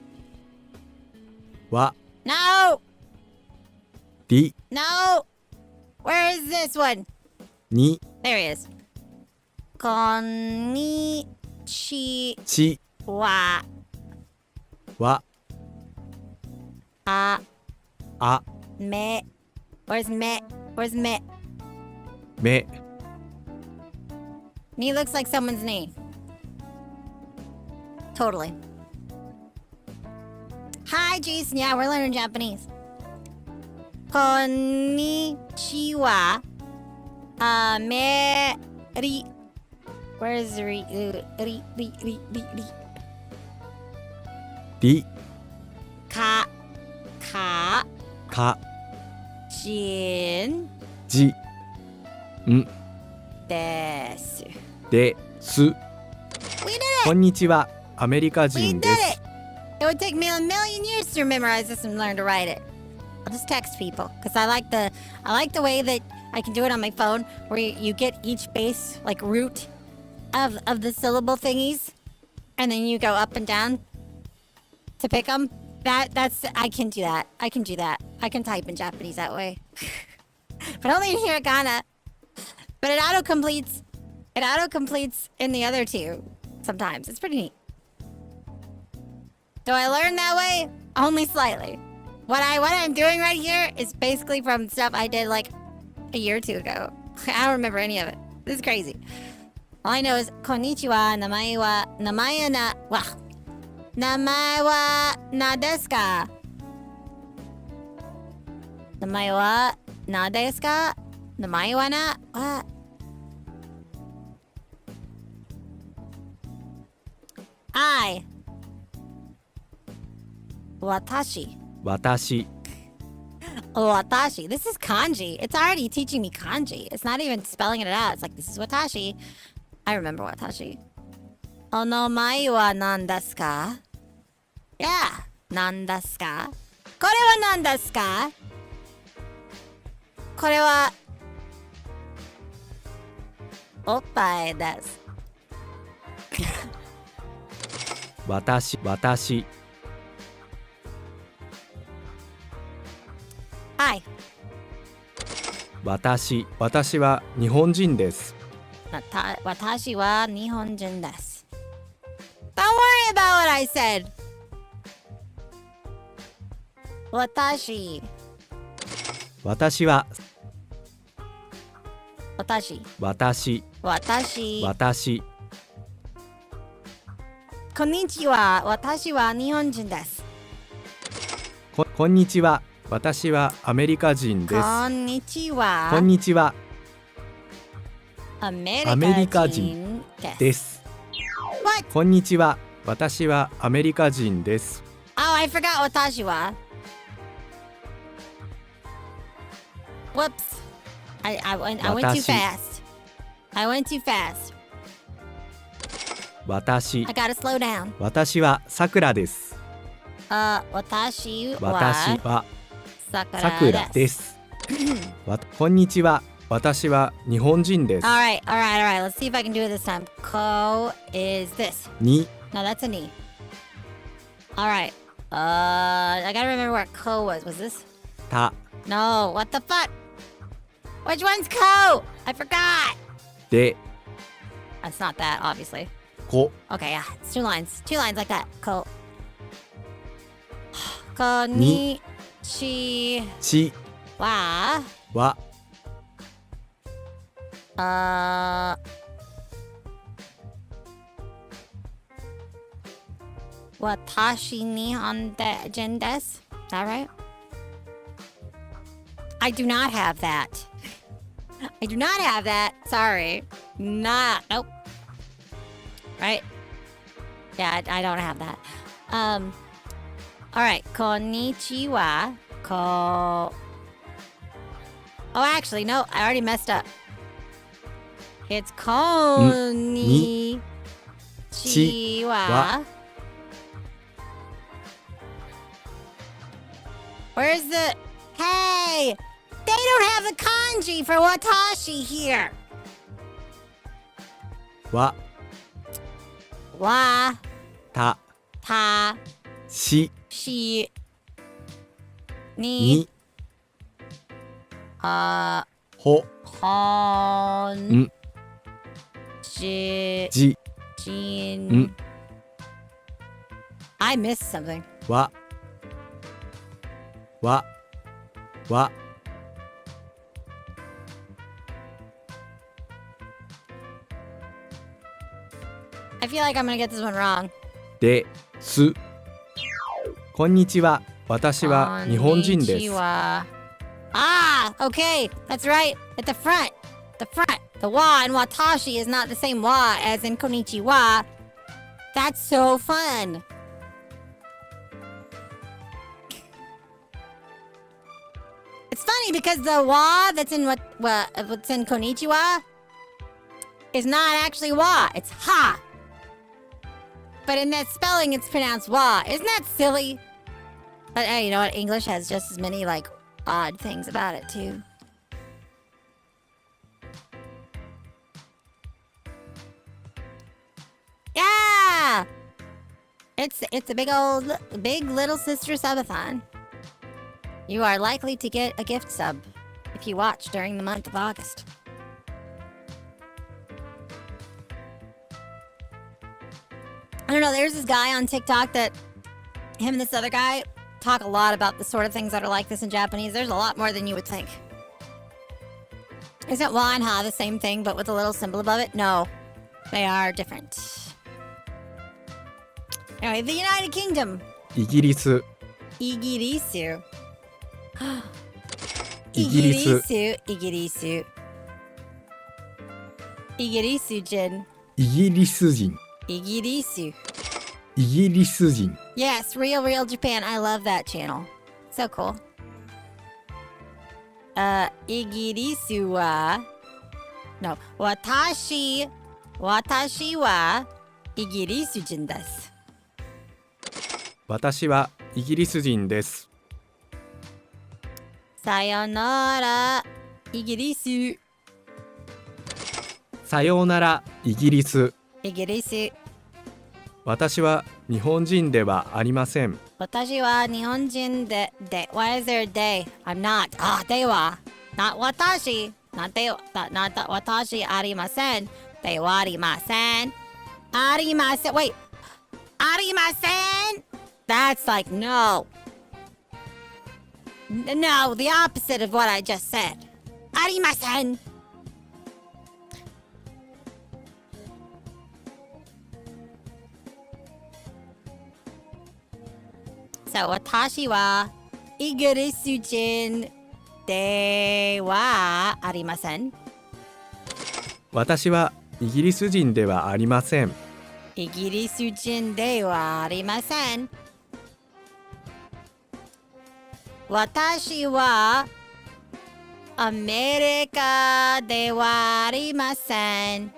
わ、
No!
り、
No! Where is this one?
に、
There he is. Konnichiwa.
ち、わ、あ、
Me. Where's me? Where's me?
め、
Knee looks like someone's knee. Totally. Hi, Jason. Yeah, we're learning Japanese. Konnichiwa. Where's ri? Ri.
り、
Ka.
か、
Jin.
じ、ん、
Desu.
です。
We did
こ
it!
んにちは、アメリカ
We
人
did
です。
it! It would take me a million years to memorize this and learn to write it. I'll just text people because I like the way that I can do it on my phone, where you get each base like root of the syllable thingies, and then you go up and down to pick them. That's I can do that. I can do that. I can type in Japanese that way, but only in hiragana. But it auto completes. It auto completes in the other two sometimes. It's pretty neat. Do I learn that way? Only slightly. What I'm doing right here is basically from stuff I did like a year or two ago. I don't remember any of it. This is crazy. All I know is konnichiwa, namae wa na desu ka? Namae wa na desu ka? Namae wa na what? I. Watashi.
私、
Watashi. This is kanji. It's already teaching me kanji. It's not even spelling it out. It's like, this is watashi. I remember watashi. Onomai wa nan desu ka? Yeah. Nan desu ka? Kore wa nan desu ka? Kore wa oppai desu.
私、
Hi.
私は日本人です。
Watashi wa nihonjin desu. Don't worry about what I said. Watashi.
私は、
Watashi.
私、
Watashi.
私、
Konnichiwa. Watashi wa nihonjin desu.
こんにちは。私はアメリカ人です。
Konnichiwa.
こんにちは。 アメリカ
America
人
desu.
です。
What?
こんにちは。私はアメリカ人です。
Oh, I forgot watashi wa. Whoops. I went too
Watashi.
fast. I went too fast.
私、
I gotta slow down.
私はさくらです。
Watashi
私
wa
はさくら
sakura
で
desu.
す。こんにちは。私は日本人です。
Alright. Let's see if I can do it this time. Ko is this.
に、
No, that's a knee. Alright. I gotta remember where ko was. Was this?
た
No, what the fuck? Which one's ko? I forgot.
で
That's not that, obviously.
こ
Okay, yeah, it's 2 lines. 2 lines like that. Ko. Konnichiwa.
ちは
Watashi nihon desu. Is that right? I do not have that. I do not have that. Sorry. Nope. Right? Yeah, I don't have that. Alright. Konnichiwa. Oh, actually, no. I already messed up. It's konnichiwa. Where's the... Hey! They don't have the kanji for watashi here.
わ
Wa,
た
ta,
し
shi, ni,
に ほ
hon,
ん
ji,
じ
jin.
ん
I missed something.
わわ
I feel like I'm gonna get this one wrong.
ですこんにちは私は日本人です
Konnichiwa. Ah, okay. That's right. At the front. The front. The wa in watashi is not the same wa as in konnichiwa. That's so fun. It's funny because the wa that's in what's in konnichiwa is not actually wa. It's ha. But in that spelling, it's pronounced wa. Isn't that silly? But hey, you know what? English has just as many, like, odd things about it, too. Yeah! It's a big little sister subathon. You are likely to get a gift sub if you watch during the month of August. I don't know, there's this guy on TikTok that him and this other guy talk a lot about the sort of things that are like this in Japanese. There's a lot more than you would think. Isn't wa and ha the same thing but with a little symbol above it? No, they are different. Anyway, the United Kingdom.
イギリス
Igirisu.
イギリス
Igirisu. Igirisu Jin.
イギリス人
Igirisu.
イギリス人
Yes, Real Japan. I love that channel. So cool. Igirisu wa... No. Watashi wa igirisu jin desu.
私はイギリス人です
Sayonara, Igirisu.
さようならイギリス
Igirisu.
私は日本人ではありません
Watashi wa nihonjin de. Why is there a de? I'm not. Ah, de wa. Not watashi. Not de. Not watashi arimasen. De wa arimasen. Arimasen. Wait. Arimasen? That's like no. No, the opposite of what I just said. Arimasen. So, watashi wa igirisu jin de wa arimasen.
私はイギリス人ではありません
Igirisu jin de wa arimasen. Watashi wa America de wa arimasen.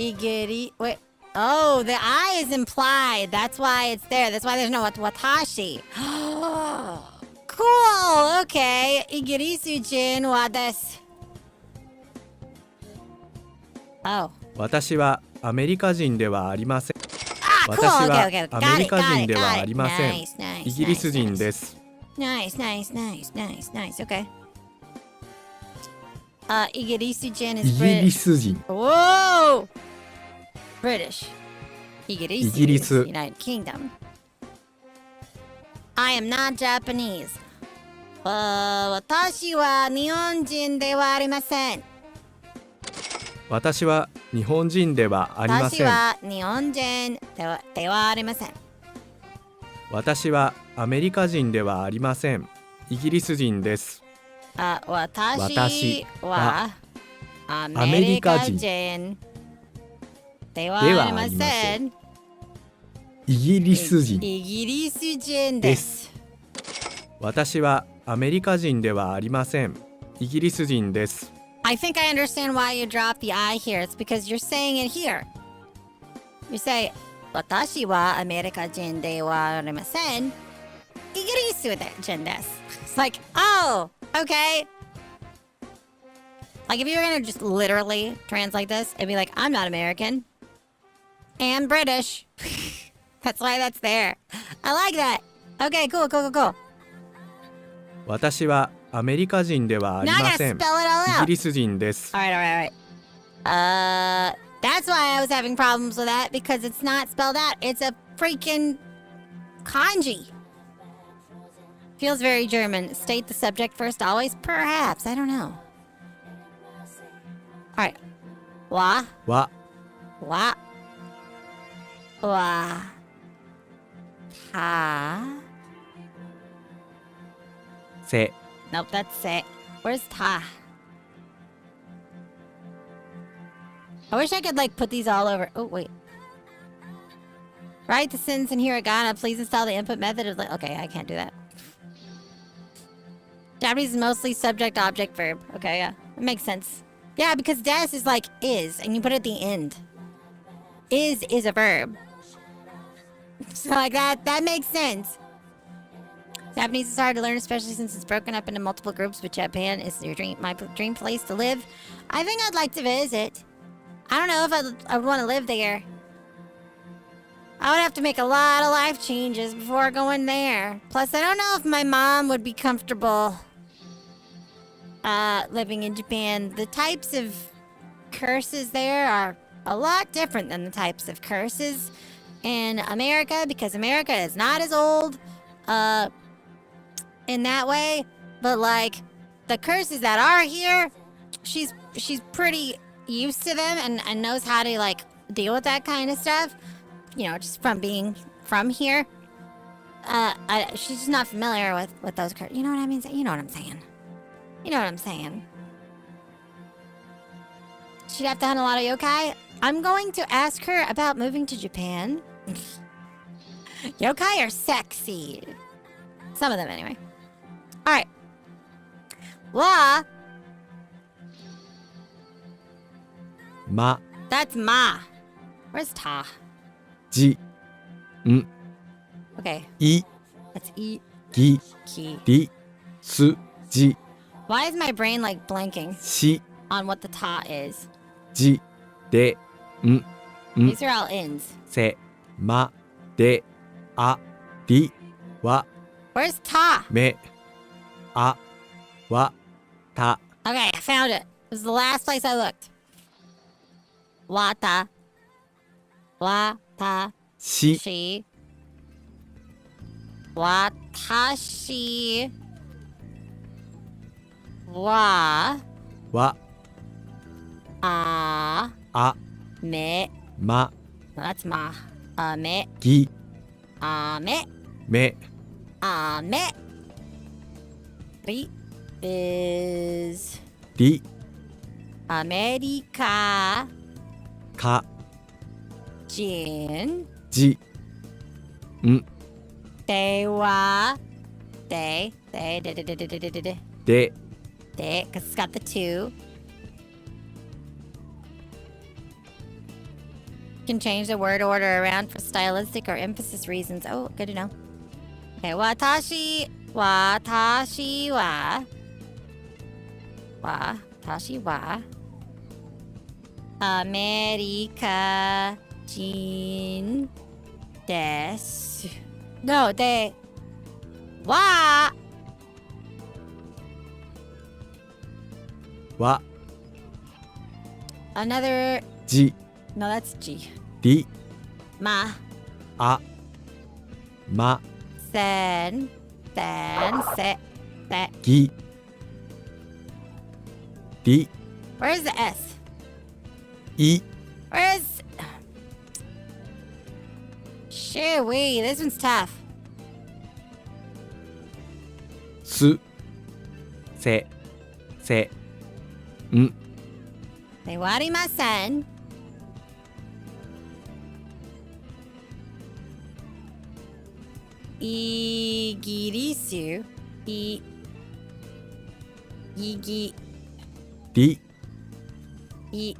Wait. Oh, the I is implied. That's why it's there. That's why there's no watashi. Cool. Okay. Igirisu jin wa desu. Oh.
私はアメリカ人ではありません。
Ah, cool.
私は
Okay, okay.
ア
Got
メリ
it,
カ
got
人
it,
では
got
あ
it.
りません。
Nice, nice,
イギリス
nice,
人
nice.
です。
Nice, nice, nice, nice, nice. Okay. Igirisu-jin
イ
is
ギリ
British.
ス人。
Whoa! British. Igirisu
イギリ
is
ス。
United Kingdom. I am not Japanese. 私は日本人ではありません。
私は日本人ではありま
私
せん。
は日本人ではありません。
私はアメリカ人ではありません。イギリス人です。
私はア
メ
メリカ
リカ人
人ではありません。
イギリス人
イギリス人です。
私はアメリカ人ではありません。イギリス人です。
I think I understand why you dropped the I here. It's because you're saying it here. You say, 私はアメリカ人ではありません。イギリス人です。It's like, oh, okay. Like if you were gonna just literally translate this, it'd be like, I'm not American. And British. That's why that's there. I like that. Okay, cool, cool, cool, cool.
私はアメリカ人ではあり
Now I
ま
gotta
せ
spell
ん。
it all
イ
out.
ギリス人です。
Alright, alright, alright. That's why I was having problems with that because it's not spelled out. It's a freaking kanji. Feels very German. State the subject first always? Perhaps. I don't know. Alright. Wa.
は
Wa. Wa. Ta.
せ
Nope, that's it. Where's ta? I wish I could like put these all over. Oh, wait. Write the sentence in hiragana. Please install the input method of the... Okay, I can't do that. Japanese is mostly subject, object, verb. Okay, yeah. It makes sense. Yeah, because des is like is, and you put it at the end. Is a verb. So like that makes sense. Japanese is hard to learn, especially since it's broken up into multiple groups, but Japan is my dream place to live. I think I'd like to visit. I don't know if I would want to live there. I would have to make a lot of life changes before going there. Plus, I don't know if my mom would be comfortable living in Japan. The types of curses there are a lot different than the types of curses in America, because America is not as old in that way. But like the curses that are here, she's pretty used to them and knows how to like deal with that kind of stuff, you know, just from being from here. She's just not familiar with those curses. You know what I mean? You know what I'm saying. You know what I'm saying. She'd have to hunt a lot of yokai. I'm going to ask her about moving to Japan. Yokai are sexy. Some of them anyway. Alright. Wa.
ま
That's ma. Where's ta?
じ
Okay.
い
That's e.
ぎ
Ki.
りすじ
Why is my brain like blanking
し
on what the ta is?
じで
These are all ins.
せまでありわ
Where's ta?
めあわた
Okay, I found it. It was the last place I looked. Wata. Wata.
し
She. Watashi. Wa.
わ
A.
あ
Me.
ま
No, that's ma. Me.
ぎ
Me.
め
Me. Ri is
り
America.
か
Jin.
じ
They wa. They.
で
They. Because it's got the two. Can change the word order around for stylistic or emphasis reasons. Oh, good to know. Okay, watashi wa. Watashi wa. アメリカ人です。No, they は
は
another
じ
no that's G
り
ま
あま
せんせ
ぎり
Where's the S?
い
Where's Shoo-wee, this one's tough.
すせん
ではありません。イギリスイギ
り
い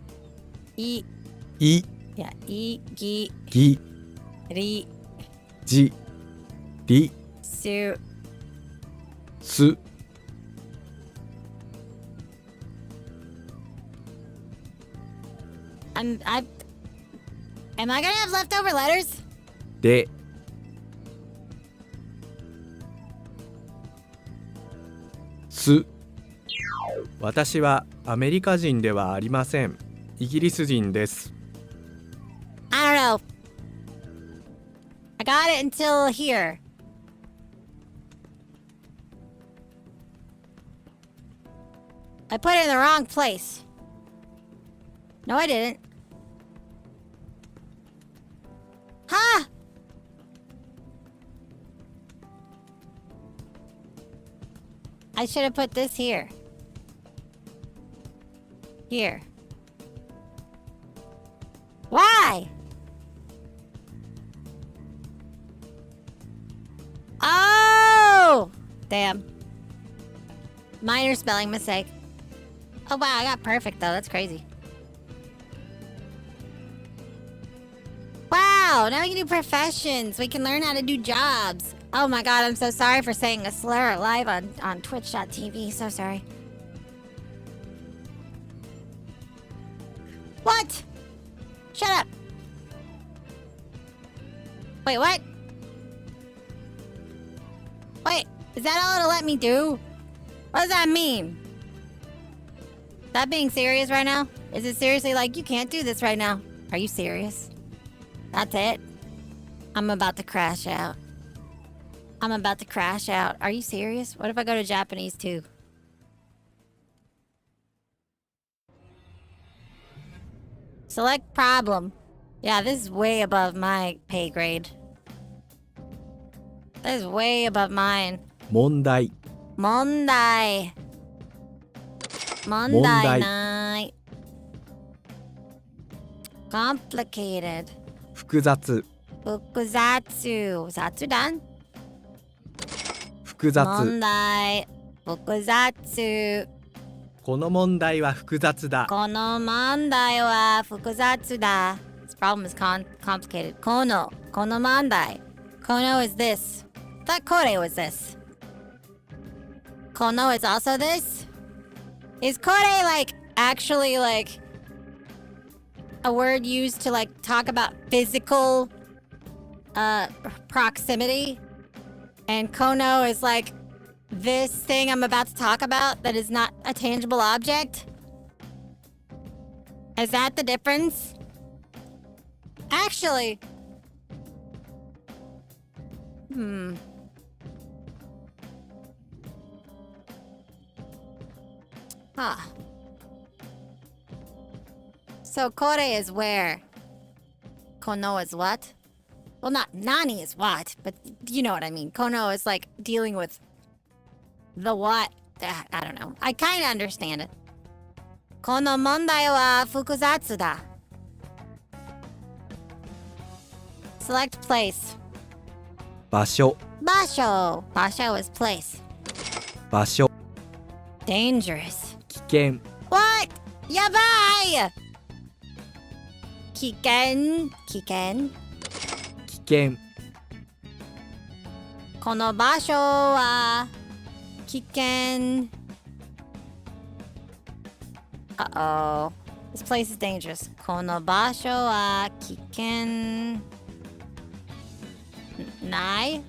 い
やイギ
ぎ
リ
じり
ス
す
am I gonna have leftover letters?
で私はアメリカ人ではありません。イギリス人です。
I don't know. I got it until here. I put it in the wrong place. No, I didn't. Huh? I should have put this here. Here. Why? Oh! Damn. Minor spelling mistake. Oh wow, I got perfect though. That's crazy. Wow, now we can do professions. We can learn how to do jobs. Oh my god, I'm so sorry for saying a slur live on twitch.tv. So sorry. What? Shut up. Wait, what? Wait, is that all it'll let me do? What does that mean? Is that being serious right now? Is it seriously like, you can't do this right now? Are you serious? That's it? I'm about to crash out. I'm about to crash out. Are you serious? What if I go to Japanese too? Select problem. Yeah, this is way above my pay grade. This is way above mine.
問題
問題ない。Complicated.
複雑
複雑。雑談
複雑
問題。複雑。
この問題は複雑だ。
この問題は複雑だ。This problem is complicated. この問題。この is this. I thought これ was this. この is also this? Is これ like actually like a word used to like talk about physical proximity? And kono is like this thing I'm about to talk about that is not a tangible object? Is that the difference? Actually, Huh. So kore is where? Kono is what? Well, not nani is what, but you know what I mean. Kono is like dealing with the what? I don't know. I kind of understand it. この問題は複雑だ. Select place.
場所
場所 is place.
場所
Dangerous.
危険
What? やばい危険
危険
この場所は危険。Uh-oh. This place is dangerous. この場所は危険ない?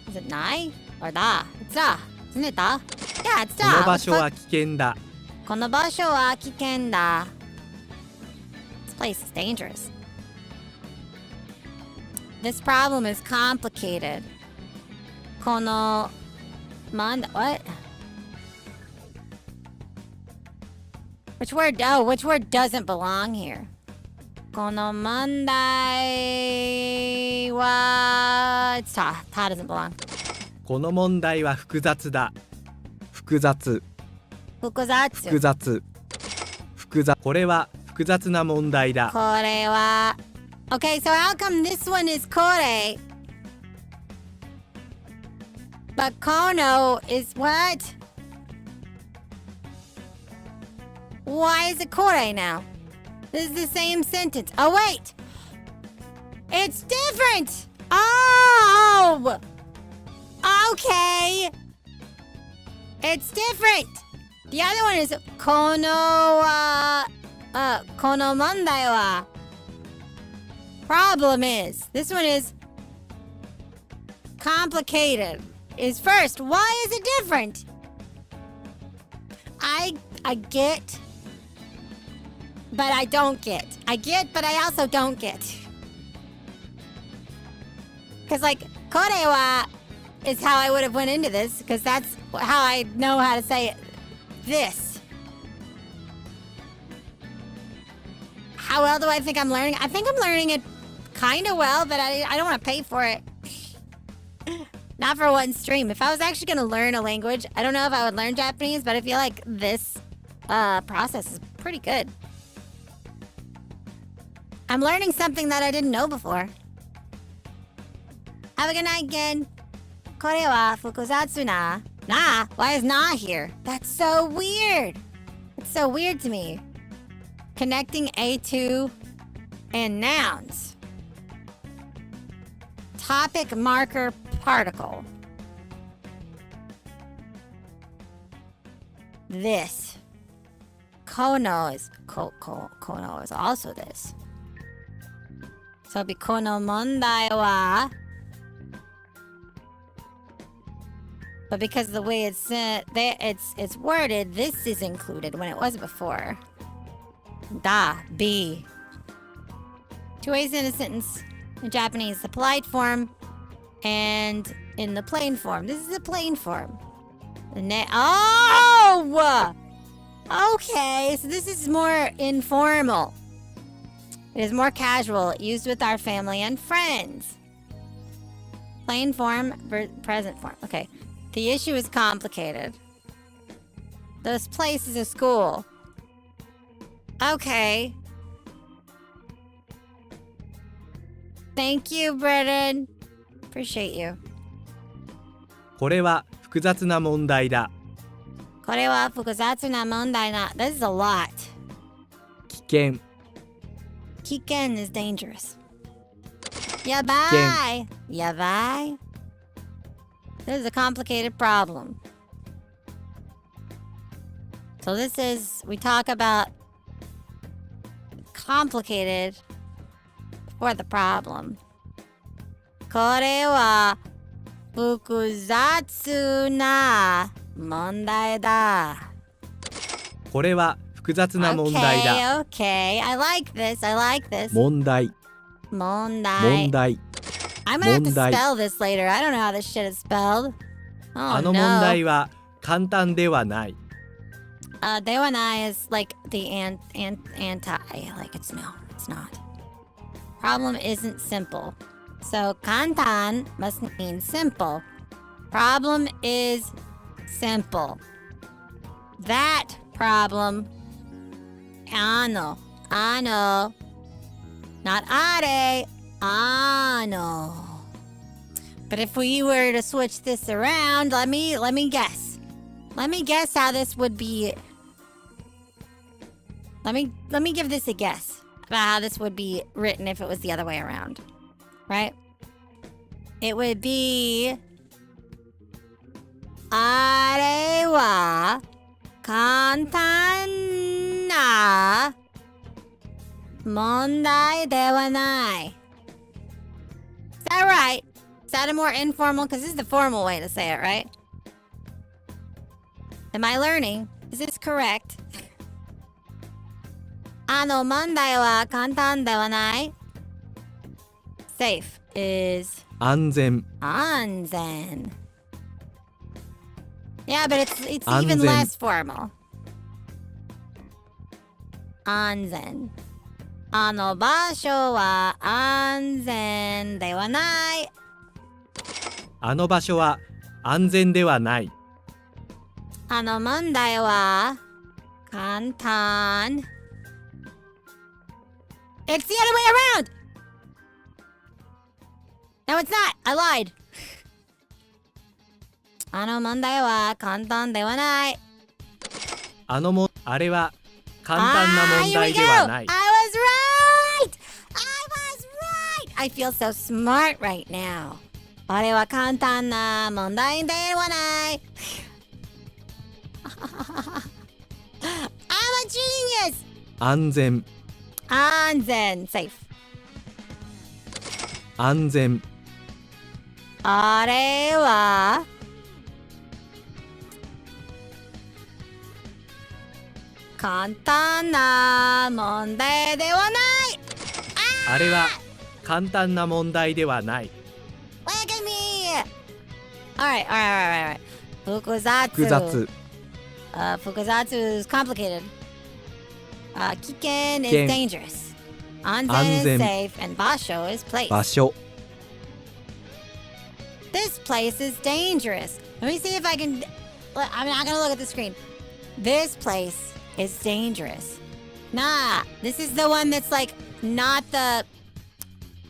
Is it ない or だ? It's だ. Isn't it だ? Yeah, it's だ.
この場所は危険だ。
この場所は危険だ. This place is dangerous. This problem is complicated. このwhat? Which word? Oh, which word doesn't belong here? この問題は it's た doesn't belong.
この問題は複雑だ。複雑。
複雑。
複雑。複雑。これは複雑な問題だ。
これは Okay, so how come this one is kore? But kono is what? Why is it kore now? This is the same sentence. Oh, wait! It's different! Oh! Okay! It's different! The other one is kono mondai wa. Problem is, this one is complicated. Is first, why is it different? I get, but I don't get. I get, but I also don't get. Because like, kore wa is how I would have went into this, because that's how I know how to say it. This. How well do I think I'm learning? I think I'm learning it kind of well, but I don't want to pay for it. Not for one stream. If I was actually going to learn a language, I don't know if I would learn Japanese, but I feel like this process is pretty good. I'm learning something that I didn't know before. Have a good night again. これは複雑な. Nah, why is na here? That's so weird. It's so weird to me. Connecting A2 and nouns. Topic marker particle. This. Kono is kono is also this. So it'll be kono mondai wa. But because of the way it's worded, this is included when it wasn't before. Da, be. Two ways in a sentence. In Japanese, the polite form and in the plain form. This is the plain form. Oh! Okay, so this is more informal. It is more casual, used with our family and friends. Plain form, present form. Okay, the issue is complicated. This place is a school. Okay. Thank you, Brennan. Appreciate you.
これは複雑な問題だ。
これは複雑な問題だ. This is a lot.
危険。
危険 is dangerous. やばい. やばい. This is a complicated problem. So this is, we talk about complicated for the problem. これは複雑な問題だ。
これは複雑な問題だ。
Okay, I like this. I like this.
問題。
問題。
問題。
I'm gonna have to spell this later. I don't know how this shit is spelled. Oh,
あの問題は簡単ではない。
ではない is like the anti. Like it's not. Problem isn't simple. So 簡単 must mean simple. Problem is simple. That problem. あの not あれ no. But if we were to switch this around, let me guess. Let me guess how this would be. Let me give this a guess about how this would be written if it was the other way around. Right? It would be あれは簡単な問題ではない。Is that right? Is that a more informal? Because this is the formal way to say it, right? Am I learning? Is this correct? 問題は簡単ではない。Safe is
安全。
安全。Yeah, but it's
安
even
全。
less formal. 安全。場所は安全ではない。
場所は安全ではない。
問題は簡単。It's the other way around! No, it's not! I lied! 問題は簡単ではない。
あれは簡単な問題ではない。
I was right! I feel so smart right now. あれは簡単な問題ではない。I'm a genius!
安全。
安全 safe
安全。
あれは簡単な問題ではない。
あれは簡単な問題ではない。
Look at me! Alright. 複雑。
複雑。
複雑 is complicated. 危険 is
危険
dangerous. 安全 is
安全。
safe. And 場所 is place.
場所。
This place is dangerous. Let me see if I can. I'm not gonna look at the screen. This place is dangerous. Nah, this is the one that's like not the.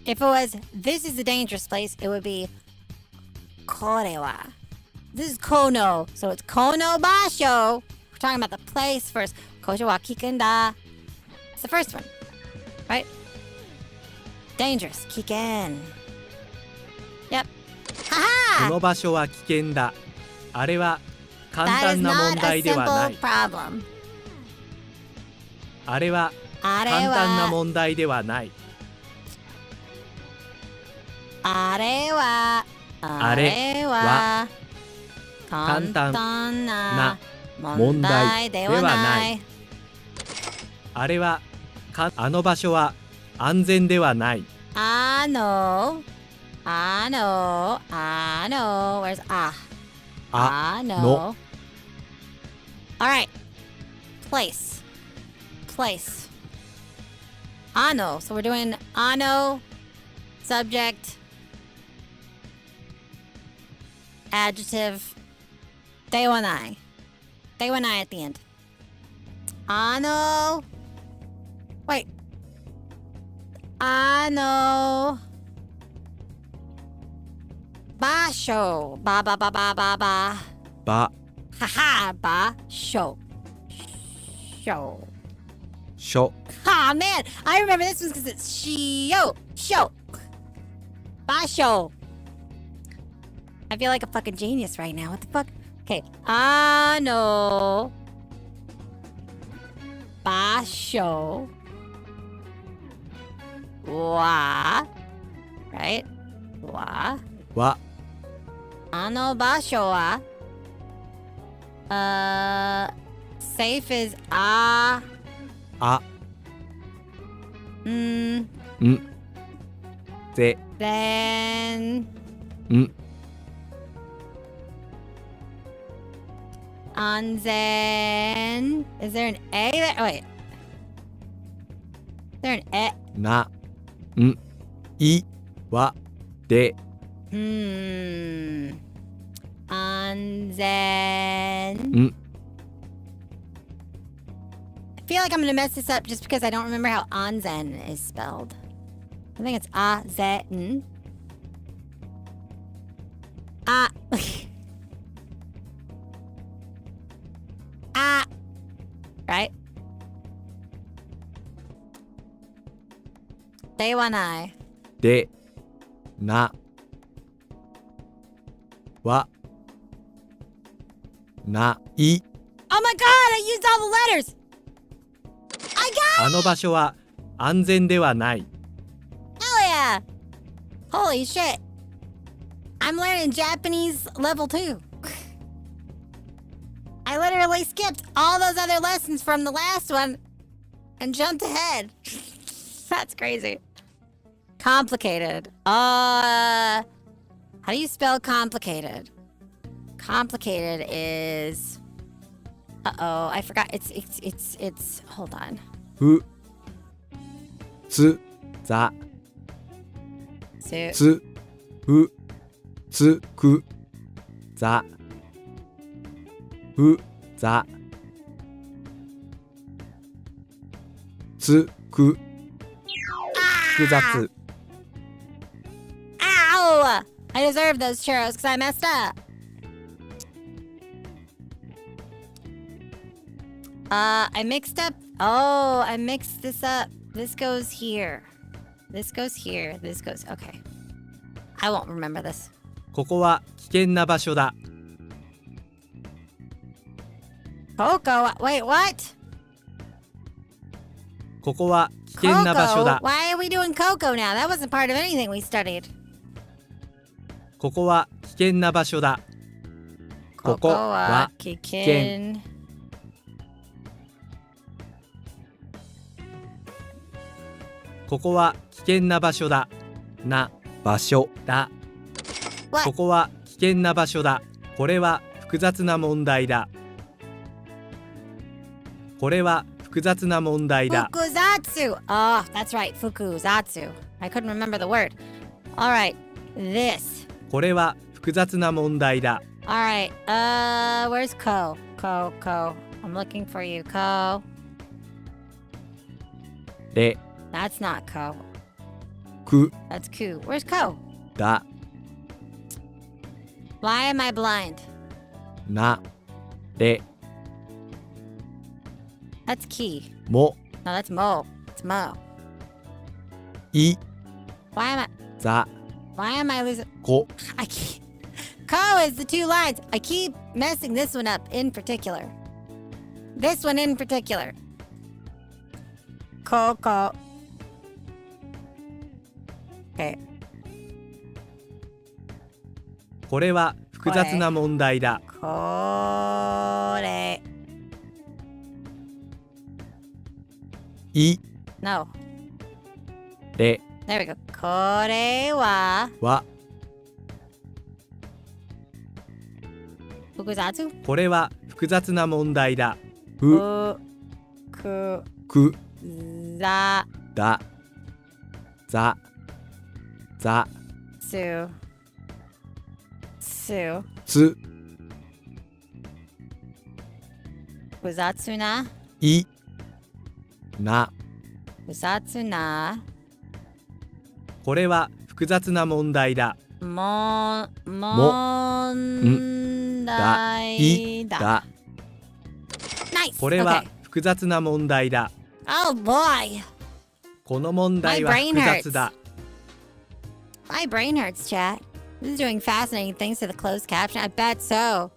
If it was this is a dangerous place, it would be これは. This is kono, so it's kono basho. We're talking about the place first. Kojo wa kikenda. It's the first one, right? Dangerous, kiken. Yep.
こ
Haha!
の場所は危険だ。あれは簡
That
単
is
な
not
問
a
題ではな
simple
い。
problem.
あれは
あれ
簡単な
は、
問題ではない。
あれは、
あれは
簡単な問
問
題では
題では
な。
ないい。あれはあの場所は安全ではない。
Where's ah?
あ
No.
の
All right. Place. Ano. So we're doing ano, subject, adjective, dewanai. Dewanai at the end. Ano. Wait. Ano. Basho. Ba.
ば
Haha. Ba. Show. Show.
しょ
Ah, man. I remember this one because it's shio. Show. Basho. I feel like a fucking genius right now. What the fuck? Okay. Ano. Basho. Wa. Right? Wa.
は
Basho wa. Safe is ah.
あ
Mm.
んぜ
Then.
ん
Anzen. Is there an A there? Oh, wait. Is there an E?
な んいわで
Anzen.
ん
I feel like I'm gonna mess this up just because I don't remember how Anzen is spelled. I think it's A-Z-N. Ah. Ah. Right? Dewanai.
でなわない
Oh my god, I used all the letters! I got
あの場所は安全ではない。
Hell yeah! Holy shit! I'm learning Japanese level 2. I literally skipped all those other lessons from the last one and jumped ahead. That's crazy. Complicated. How do you spell complicated? Complicated is... Uh-oh, I forgot. It's... Hold on.
ふつざ
So,
つふつくざふざつく複雑
Ow! I deserve those churros because I messed up. I mixed up. Oh, I mixed this up. This goes here. This goes here. This goes. Okay. I won't remember this.
ここは危険な場所だ。
Coco. Wait, what?
ここは危険な場所
Coco?
だ。
Why are we doing Coco now? That wasn't part of anything we studied.
ここは危険な場所だ。ここは
危険。
ここは危険な場所だ。な場所だ。
What?
ここは危険な場所だ。これは複雑な問題だ。これは複雑な問題だ。
Fukuzatsu. Oh, that's right. Fukuzatsu. I couldn't remember the word. All right. This.
これは複雑な問題だ。
All right. Where's Ko? Ko. I'm looking for you, Ko.
れ
That's not Ko.
く
That's Ku. Where's Ko?
だ
Why am I blind?
なれ
That's Ki.
も
No, that's Mo. It's Mo.
い
Why
ざ
am I losing?
こ
I can't. Ko is the two lines. I keep messing this one up in particular. This one in particular. Ko. Okay.
これは複雑な問題だ。
Kore.
い
No.
れ
There we go. Kore wa
は
fukuzatsu?
これは複雑な問題だ。ふ
Ku
く
za
だざざ
su. Su.
つ
Fukuzatsu na.
いな
Fukuzatsu na.
これは複雑な問題だ。
問
だい
題だ。
だ
Nice.
これは
Okay.
複雑な問題だ。
Oh boy.
この問題は
My brain
複雑だ。
My brain hurts, chat. This is doing fascinating things to the closed caption. I bet so.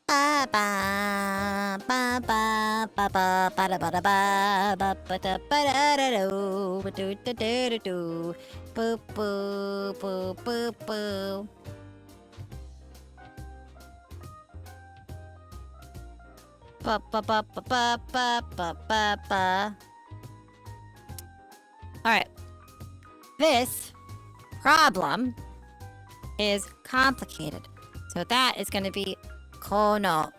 Ba ba ba ba ba ba ba da ba da ba ba ba da ba da da do ba do da da da do boo boo boo boo boo. Ba ba ba ba ba ba ba ba ba. All right. This problem is complicated. So that is going to be kono.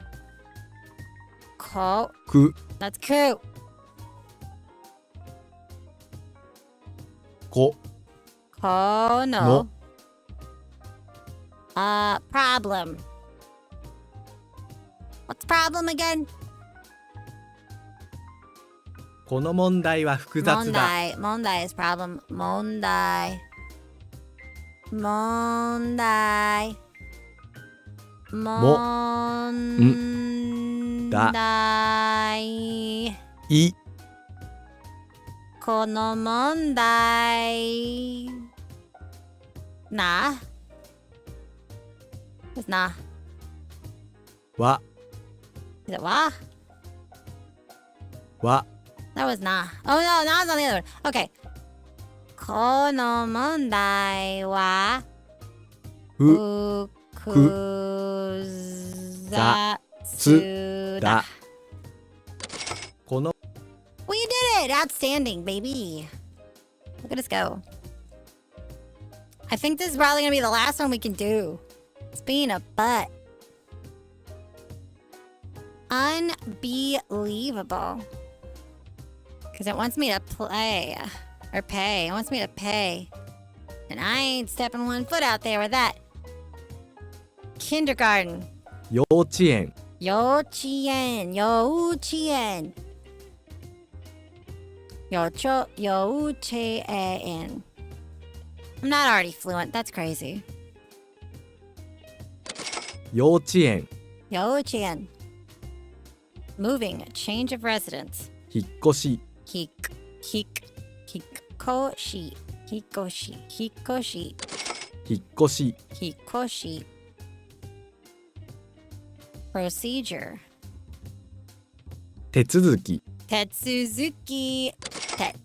Ko.
く
That's ku.
こ
Kono.
No.
Problem. What's problem again?
この問題は複雑だ。
Mondai is problem. Mondai. Mondai. Mondai.
い
この問題な is な
は
Is it wa?
は
That was na. Oh no, na's on the other one. Okay. この問題は
う
複雑だ。
この
Well, you did it! Outstanding, baby. Look at us go. I think this is probably gonna be the last one we can do. It's being a butt. Unbelievable. Because it wants me to play. Or pay. It wants me to pay. And I ain't stepping one foot out there with that. Kindergarten.
幼稚園
幼稚園。幼稚園。幼稚園. I'm not already fluent. That's crazy.
幼稚園
幼稚園. Moving. Change of residence.
引っ越し
引っ越し。引っ越し。引っ越し。
引っ越し
引っ越し。Procedure.
手続き
手続き。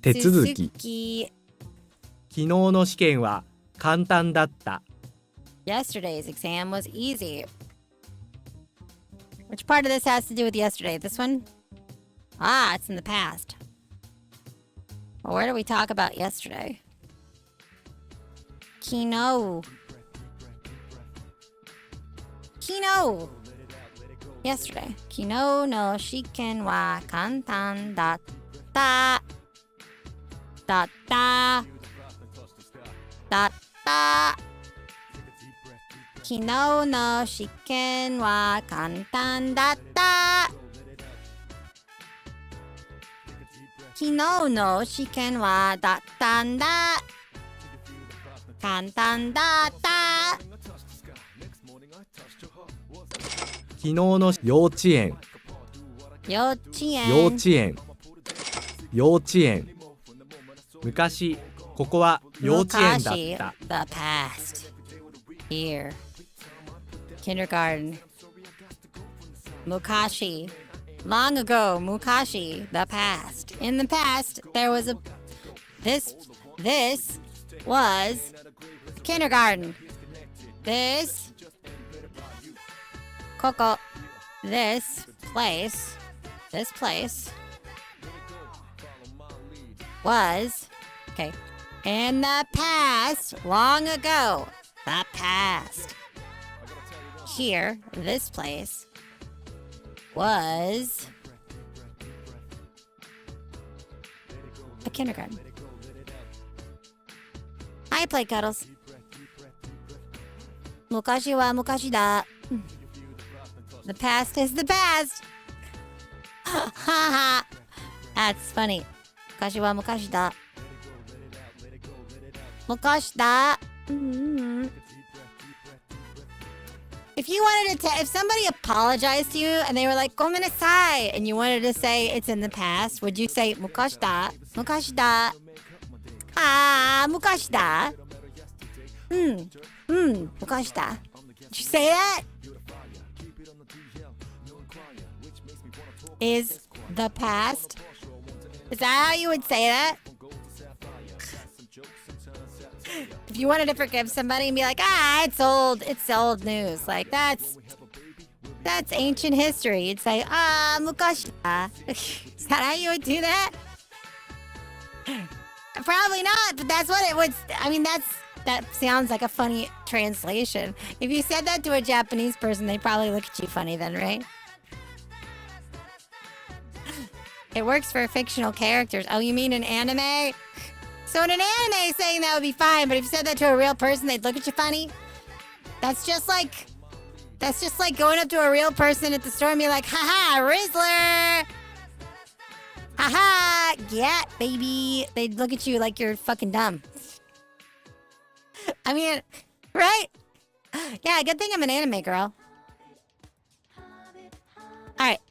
手続き昨日の試験は簡単だった
Yesterday's exam was easy. Which part of this has to do with yesterday? This one? Ah, it's in the past. Well, where do we talk about yesterday? Kino. Yesterday. Kino no shiken wa kantan datta. Datta. Datta. 昨日の試験は簡単だった。昨日の試験はだったんだ。簡単だった。
昨日の幼稚園
幼稚園。
幼稚園幼稚園昔ここは幼稚園だった
The past. Here. Kindergarten. Mukashi. Long ago, Mukashi. The past. In the past, there was a... This was kindergarten. This... Koko. This place was... Okay. In the past, long ago. The past. Here, this place was a kindergarten. Hi, Play Cuddles. Mukashi wa mukashi da. The past is the past. Ha ha. That's funny. Mukashi wa mukashi da. Mukashi da. If you wanted to, if somebody apologized to you and they were like "gomenasai" and you wanted to say it's in the past, would you say "mukashi da"? Mukashi da. Ah, mukashi da. Mukashi da. Did you say that? Is the past? Is that how you would say that? If you wanted to forgive somebody and be like, it's old news. Like, that's ancient history. You'd say, mukashi da. Is that how you would do that? Probably not, but that's what it would, I mean, that sounds like a funny translation. If you said that to a Japanese person, they'd probably look at you funny then, right? It works for fictional characters. Oh, you mean an anime? So in an anime, saying that would be fine, but if you said that to a real person, they'd look at you funny. That's just like going up to a real person at the store and be like, haha, Rizzler! Haha, yeah, baby. They'd look at you like you're fucking dumb. I mean, right? Yeah, good thing I'm an anime girl. Alright.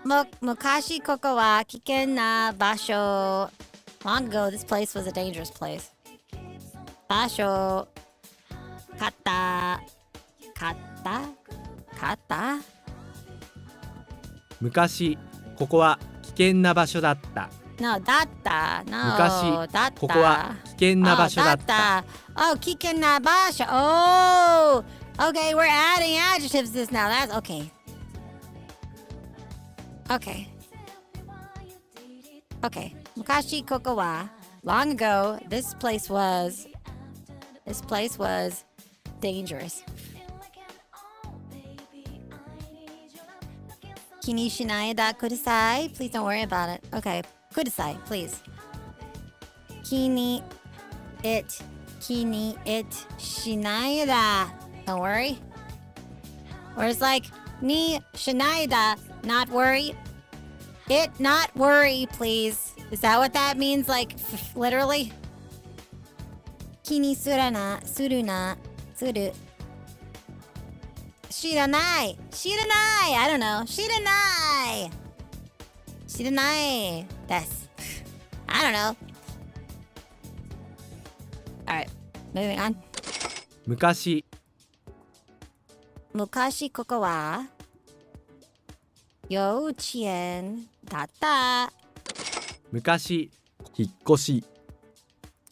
Mukashi koko wa kiken na basho. Long ago, this place was a dangerous place. Basho. Kata.
昔ここは危険な場所だった。
No, datta. No,
昔
datta.
ここは危険な場所だった。
Oh, kiken na basha. Oh, okay. We're adding adjectives to this now. That's okay. Okay. Okay. Mukashi koko wa. Long ago, this place was dangerous. Kini shinai da kudasai. Please don't worry about it. Okay. Kudasai, please. Kini it shinai da. Don't worry. Or it's like ni shinai da, not worry. It not worry, please. Is that what that means? Like literally? Kini surana, suruna, suru. Shiranai. Shiranai. I don't know. Shiranai. Shiranai. Des. I don't know. Alright. Moving on.
昔
Mukashi koko wa youchien datta.
昔引っ越し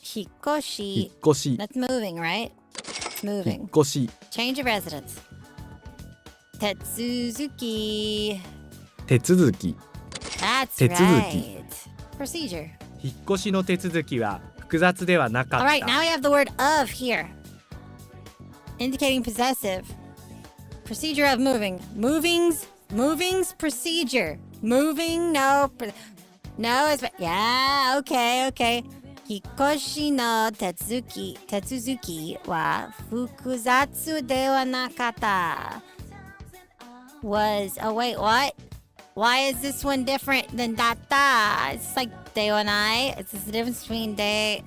Hikoshi.
引っ越し
That's moving, right? It's
引
moving.
っ越し
Change of residence. Tetsuzuki.
手続き
That's
手続き
right. Procedure.
引っ越しの手続きは複雑ではなかっ
All
た。
right, now we have the word of here, indicating possessive. Procedure of moving. Moving's procedure. Moving, no. No, it's... Yeah, okay. Hikoshi no tetsuzuki wa fukuzatsu de wa nakata. Was... Oh, wait, what? Why is this one different than datta? It's like de wa nai. It's the difference between de...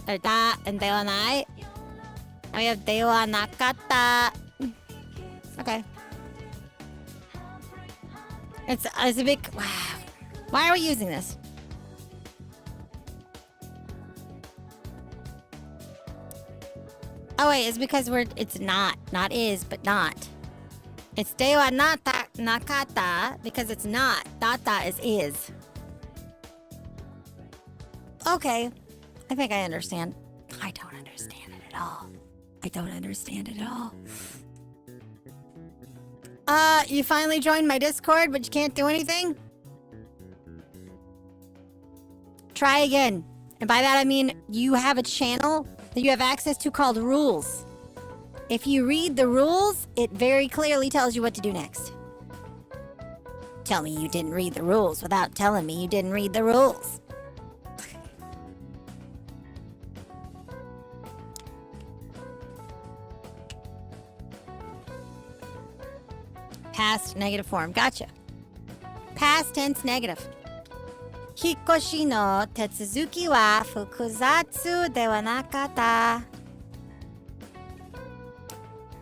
Or da and de wa nai. Now we have de wa nakata. Okay. It's a big... Wow. Why are we using this? Oh wait, it's because it's not is, but not. It's de wa nakata because it's not. Data is. Okay. I think I understand. I don't understand it at all. You finally joined my Discord, but you can't do anything? Try again. And by that I mean you have a channel that you have access to called Rules. If you read the rules, it very clearly tells you what to do next. Tell me you didn't read the rules without telling me you didn't read the rules. Past negative form. Gotcha. Past tense negative. Hikoshi no tetsuzuki wa fukuzatsu de wa nakata.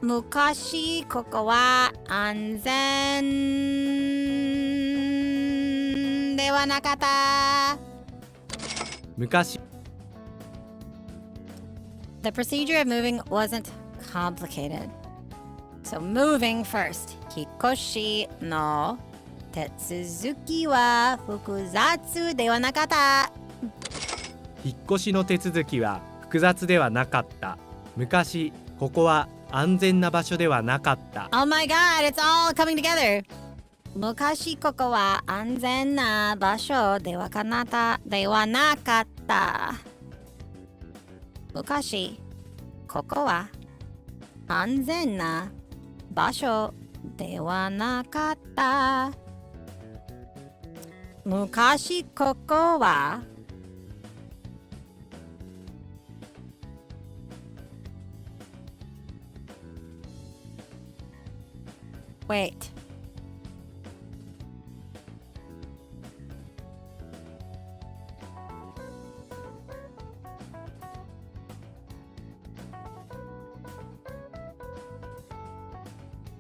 Mukashi koko wa anzen de wa nakata.
昔
The procedure of moving wasn't complicated. So moving first. Hikoshi no tetsuzuki wa fukuzatsu de wa nakata.
引っ越しの手続きは複雑ではなかった。昔ここは安全な場所ではなかった。
Oh my god, it's all coming together. Mukashi koko wa anzen na basho de wa nakata. Mukashi koko wa anzen na basho de wa nakata. Mukashi koko wa Wait.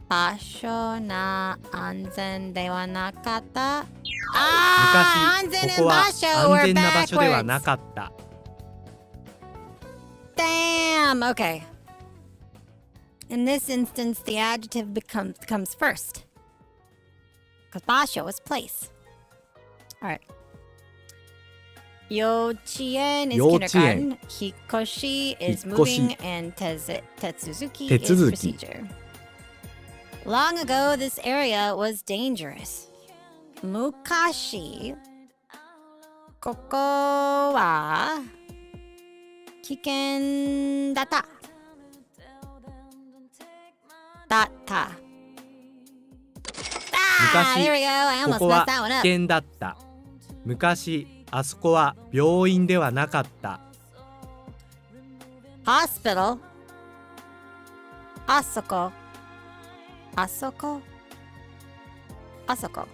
Basho na anzen de wa nakata.
昔ここは安全な場所ではなかった。
Damn. Okay. In this instance, the adjective comes first. Because basho is place. Alright. Yochien is kindergarten. Hikoshi is moving, and tetsuzuki is procedure. Long ago, this area was dangerous. Mukashi, koko wa kiken datta. Datta. Ah, there we go. I
こ
almost
こ
messed
は
that one
危
up.
険だった。昔あそこは病院ではなかった。
Hospital. Asoko. Asoko. Asoko.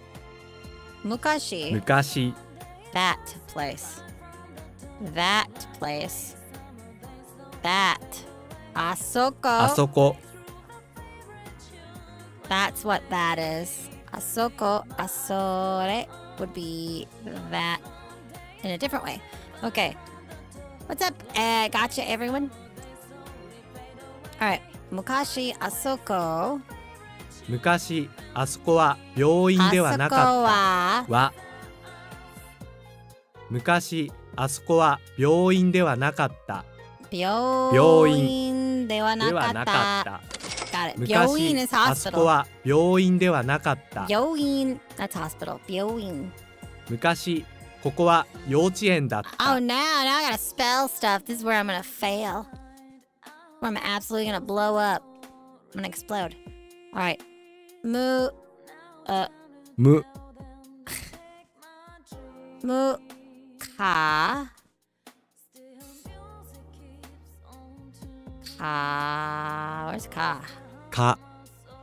Mukashi.
昔
That place. That place. That.
あ
Asoko.
そこ
That's what that is. Asoko. Asore would be that in a different way. Okay. What's up? Gotcha, everyone. Alright. Mukashi Asoko.
昔あそこは病院ではなかった。は昔あそこは病院ではなかった。
病院ではなかった。Got it. 病院
昔
is
あそこ
hospital.
は病院ではなかった。
病院 that's hospital. 病院。
昔ここは幼稚園だった。
Oh, now I gotta spell stuff. This is where I'm gonna fail. Where I'm absolutely gonna blow up. I'm gonna explode. Alright. Mu.
む
Mu. Ka. Ka. Where's ka?
か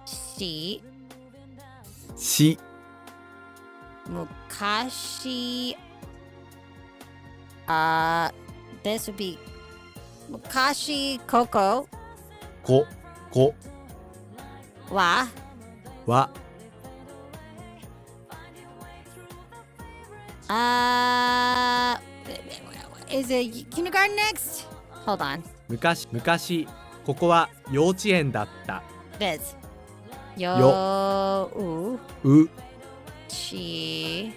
Shi.
し
Mukashi. This would be Mukashi Koko
ここ
wa
は
is it kindergarten next? Hold on.
昔ここは幼稚園だった。
It is. Yo. U.
う
Chi.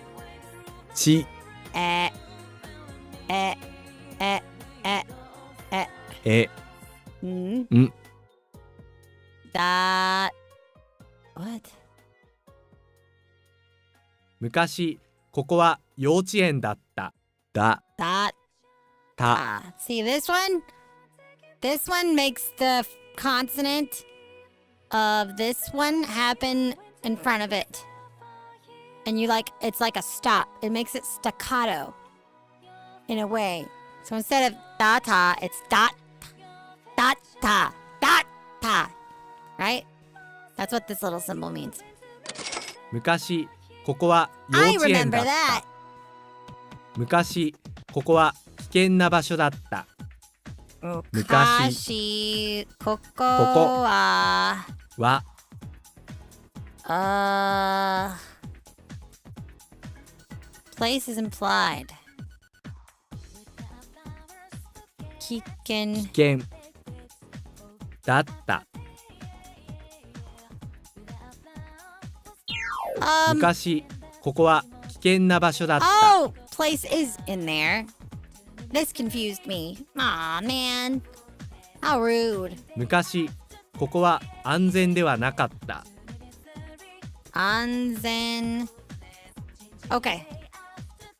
ち
E. E. E. E. E.
え
N.
ん
Da. What?
昔ここは幼稚園だった。だ
Da.
た
See this one? This one makes the consonant of this one happen in front of it. And it's like a stop. It makes it staccato in a way. So instead of data, it's dot, dot, ta, dot, ta. Right? That's what this little symbol means.
昔ここは幼
I
稚園
remember
だっ
that.
た。昔ここは危険な場所だった。
Mukashi, koko wa,
は
place is implied. 危険
危険だった。 昔ここは危険な場所だった。
Oh, place is in there. This confused me. Aw, man. How rude.
昔ここは安全ではなかった。
Anzen. Okay.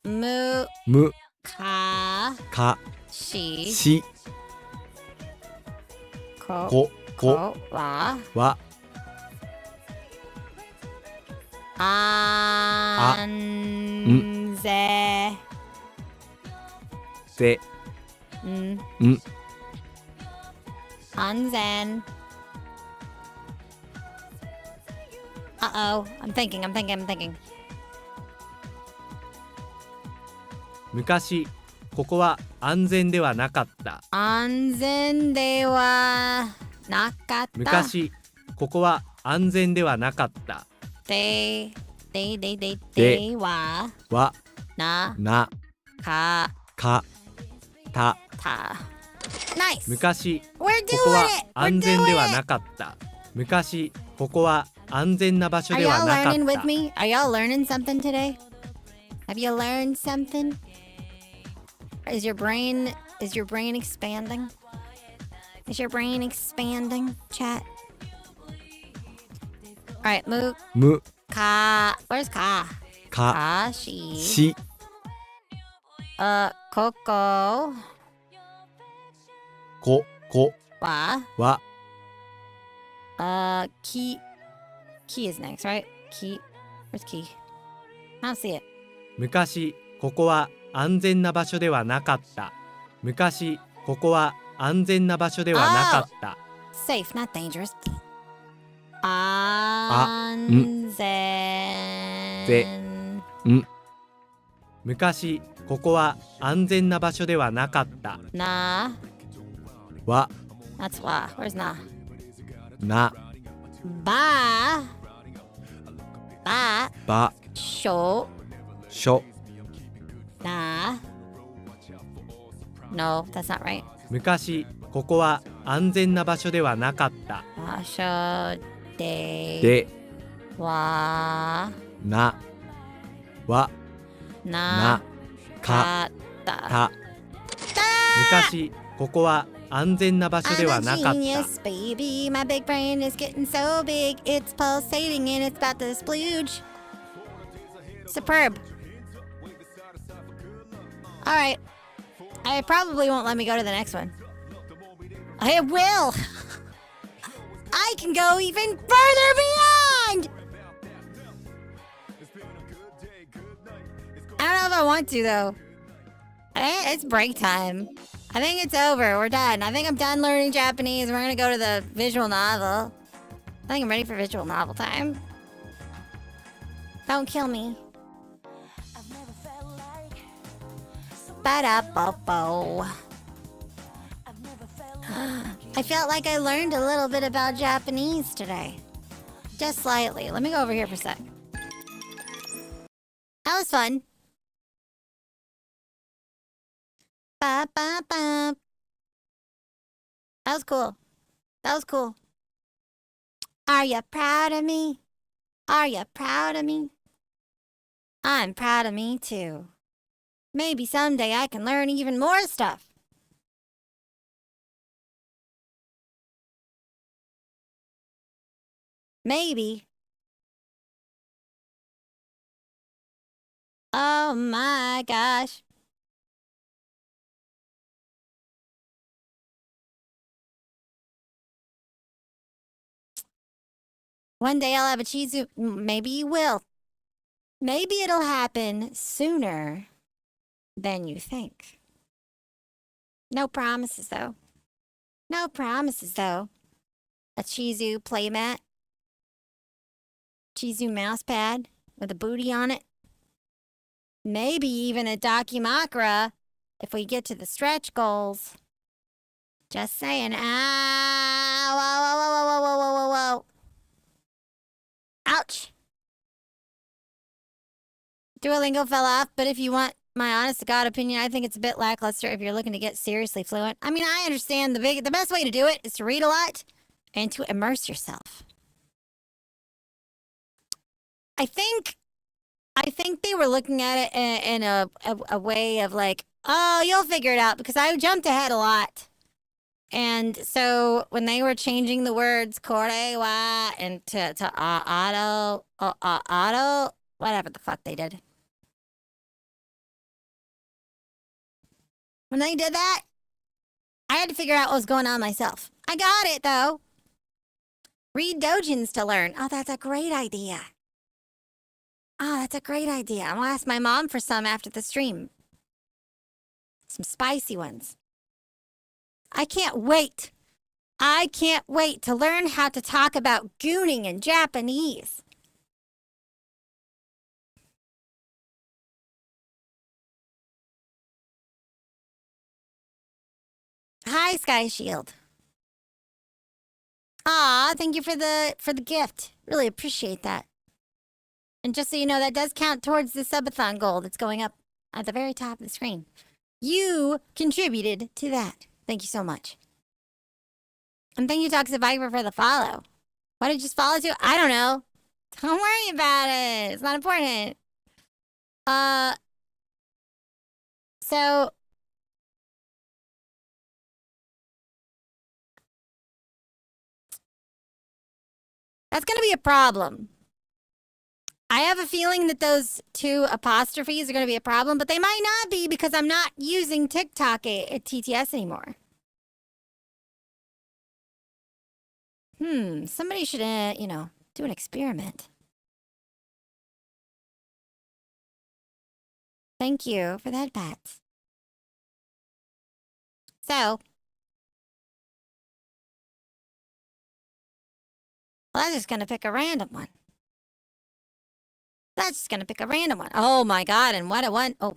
Mu
む
ka
か
shi
し
ko
ここ
wa
は
anze
ぜ
ん
ん
anzen. Uh-oh. I'm thinking.
昔ここは安全ではなかった。
安全ではなかった。
昔ここは安全ではなかった。
では
は
な
な
か
かた。
た。Nice.
昔
We're
ここ
doing
は
it.
安全ではなかった。昔ここは安全な場所
Are
では
y'all
なかっ
learning with
た。
me? Are y'all learning something today? Have you learned something? Is your brain expanding? Is your brain expanding, chat? Alright, move.
む
Ka. Where's Ka?
か
Kashi.
し
Koko.
ここ
Wa.
は
Ki. Ki is next, right? Ki. Where's Ki? I don't see it.
昔ここは安全な場所ではなかった。昔ここは安全な場所ではなかった。
Safe, not dangerous.
ん
安全。
昔ここは安全な場所ではなかった。
Na.
は
That's wa. Where's na?
な
Ba. Ba.
ば
Sho.
しょ
Na. No, that's not right.
昔ここは安全な場所ではなかった。
Basho de.
で
Wa.
なは
Na.
なか
Kata.
た。昔ここは安全な場所では
I'm
な
a
かった。
genius, baby. My big brain is getting so big. It's pulsating and it's about to splooge. Superb. Alright. It probably won't let me go to the next one. It will! I can go even further beyond! I don't know if I want to, though. It's break time. I think it's over. We're done. I think I'm done learning Japanese. We're gonna go to the visual novel. I think I'm ready for visual novel time. Don't kill me. Ba-da-bo-bo. I felt like I learned a little bit about Japanese today. Just slightly. Let me go over here for a sec. That was fun. Ba-ba-ba. That was cool. That was cool. Are you proud of me? Are you proud of me? I'm proud of me too. Maybe someday I can learn even more stuff. Maybe. Oh my gosh. One day I'll have a Chizu. Maybe you will. Maybe it'll happen sooner than you think. No promises, though. No promises, though. A Chizu playmat. Chizu mousepad with a booty on it. Maybe even a Dakimakura if we get to the stretch goals. Just saying. Ah! Whoa, whoa, whoa, whoa, whoa, whoa, whoa, whoa. Ouch! Duolingo fell off, but if you want my honest to God opinion, I think it's a bit lackluster if you're looking to get seriously fluent. I mean, I understand the best way to do it is to read a lot and to immerse yourself. I think they were looking at it in a way of like, oh, you'll figure it out, because I jumped ahead a lot. And so when they were changing the words kore wa and to auto, whatever the fuck they did. When they did that, I had to figure out what was going on myself. I got it, though. Read doujins to learn. Oh, that's a great idea. Oh, that's a great idea. I'm gonna ask my mom for some after the stream. Some spicy ones. I can't wait. I can't wait to learn how to talk about gooning in Japanese. Hi, Sky Shield. Aw, thank you for the gift. Really appreciate that. And just so you know, that does count towards the subathon goal that's going up at the very top of the screen. You contributed to that. Thank you so much. And thank you, Toxic Viper, for the follow. What did you just follow to? I don't know. Don't worry about it. It's not important. So that's gonna be a problem. I have a feeling that those two apostrophes are gonna be a problem, but they might not be because I'm not using TikTok at TTS anymore. Somebody should, do an experiment. Thank you for that, Pat. So, well, I'm just gonna pick a random one. That's just gonna pick a random one. Oh my god, and what a one. Oh,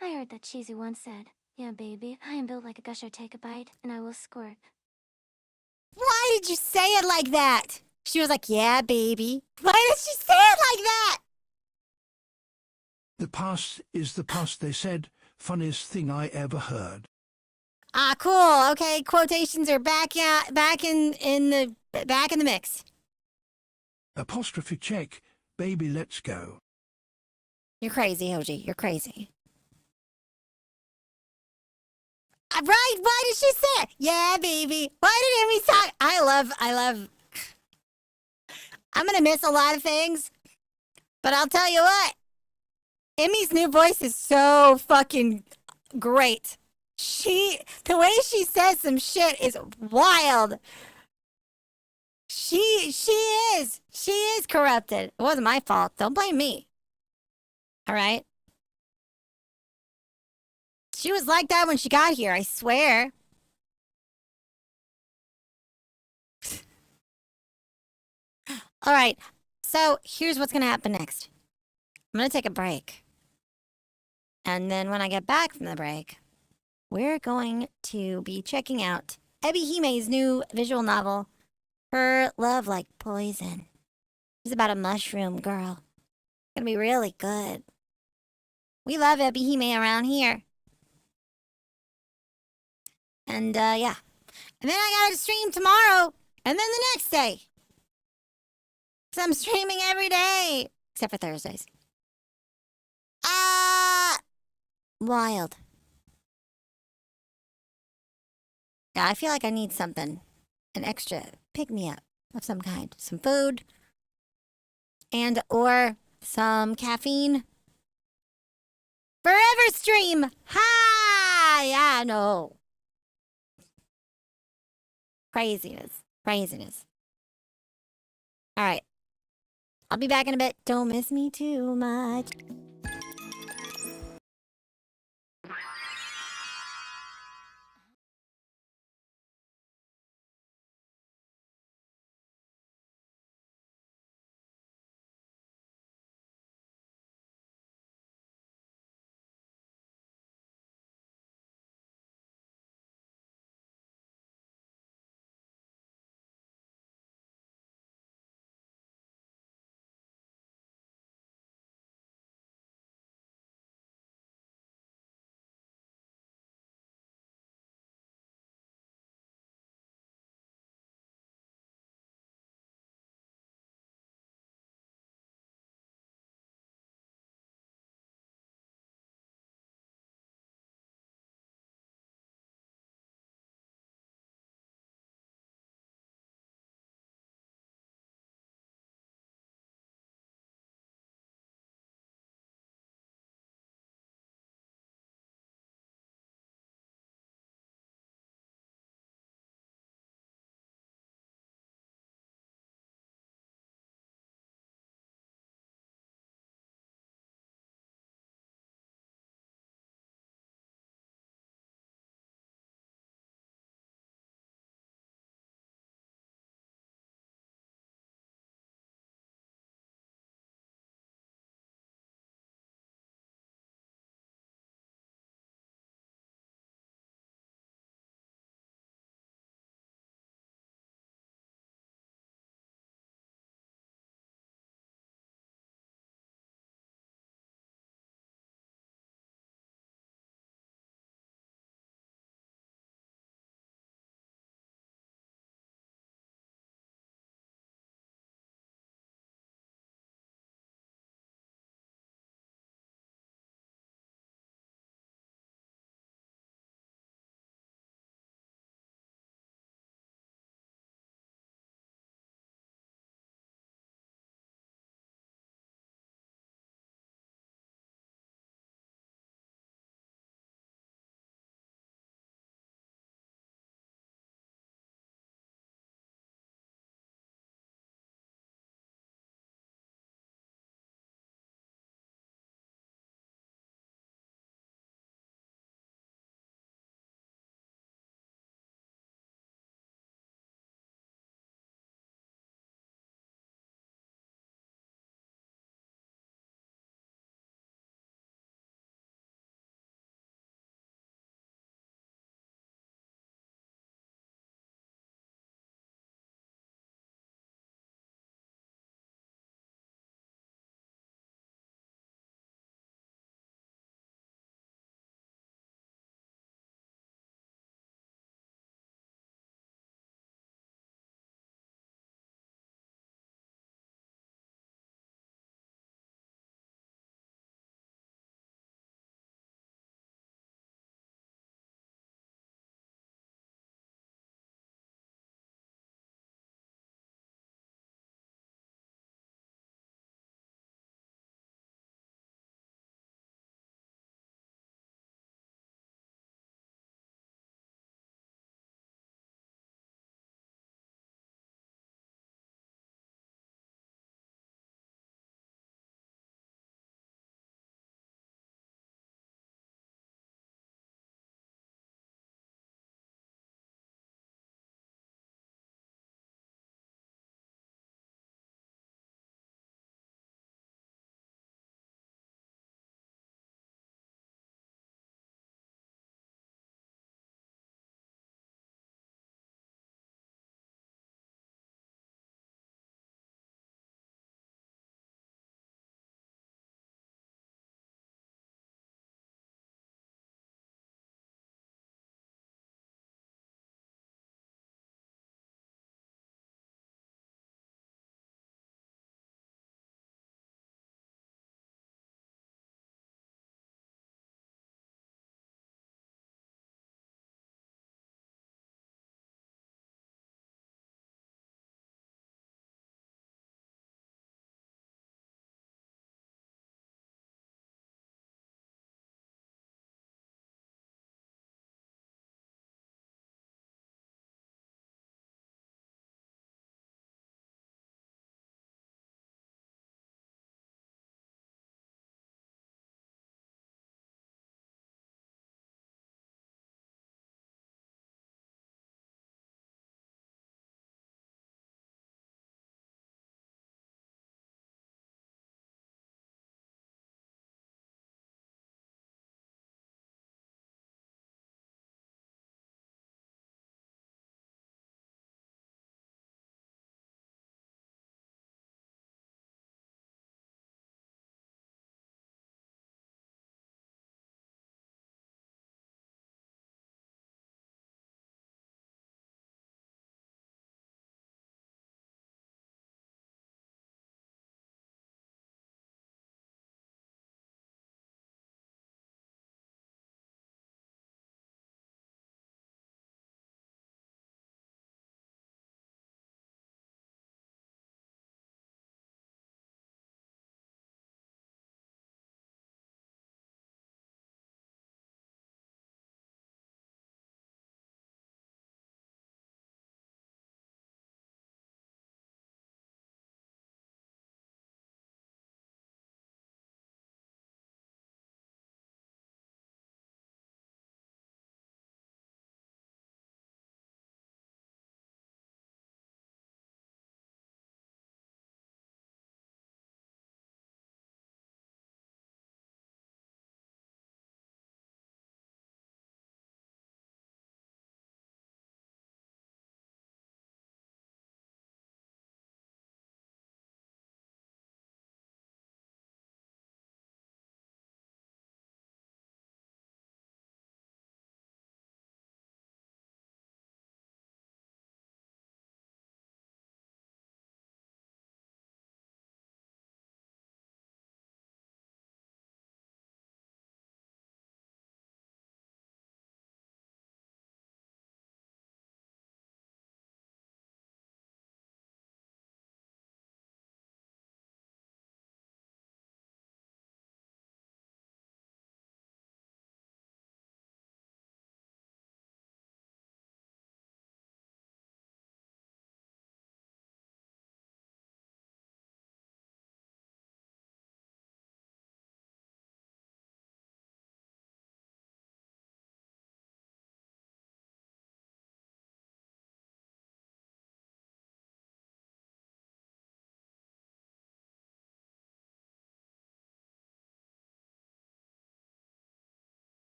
I heard that Chizu once said, "Yeah, baby, I am built like a gusher. Take a bite, and I will squirt."
why did you say it like that? She was like, yeah, baby. Why did she say it like that?
The past is the past, they said. Funniest thing I ever heard.
Ah, cool. Okay, quotations are back in the mix.
Apostrophe check. Baby, let's go.
You're crazy, Hoji. You're crazy. Right? Why did she say it? Yeah, baby. Why did Emmy talk? I love. I'm gonna miss a lot of things, but I'll tell you what. Emmy's new voice is so fucking great. The way she says some shit is wild. She is corrupted. It wasn't my fault. Don't blame me. All right. She was like that when she got here, I swear. All right. So here's what's going to happen next. I'm going to take a break. And then when I get back from the break, we're going to be checking out Ebihime's new visual novel, Her Love Like Poison. It's about a mushroom girl. It's going to be really good. We love Ebihime around here. And, yeah. And then I gotta stream tomorrow, and then the next day. So I'm streaming every day, except for Thursdays. Wild. Yeah, I feel like I need something. An extra pick-me-up of some kind. Some food. And or some caffeine. Forever stream! Hi! Yeah, no. Craziness. All right. I'll be back in a bit. Don't miss me too much.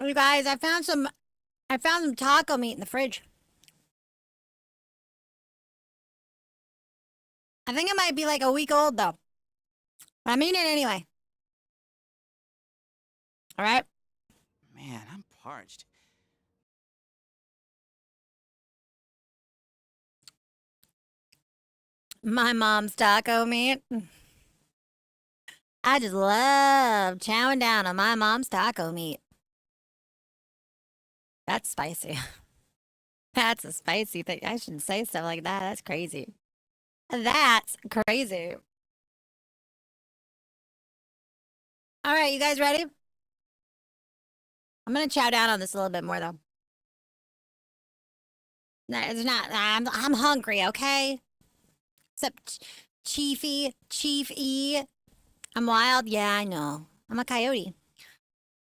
You guys, I found some taco meat in the fridge. I think it might be like a week old though. But I'm eating it anyway. All right.
Man, I'm parched.
My mom's taco meat. I just love chowing down on my mom's taco meat. That's spicy. That's a spicy thing. I shouldn't say stuff like that. That's crazy. That's crazy. All right, you guys ready? I'm gonna chow down on this a little bit more though. No, it's not. I'm hungry. Okay. Except Chief E. I'm wild. Yeah, I know. I'm a coyote.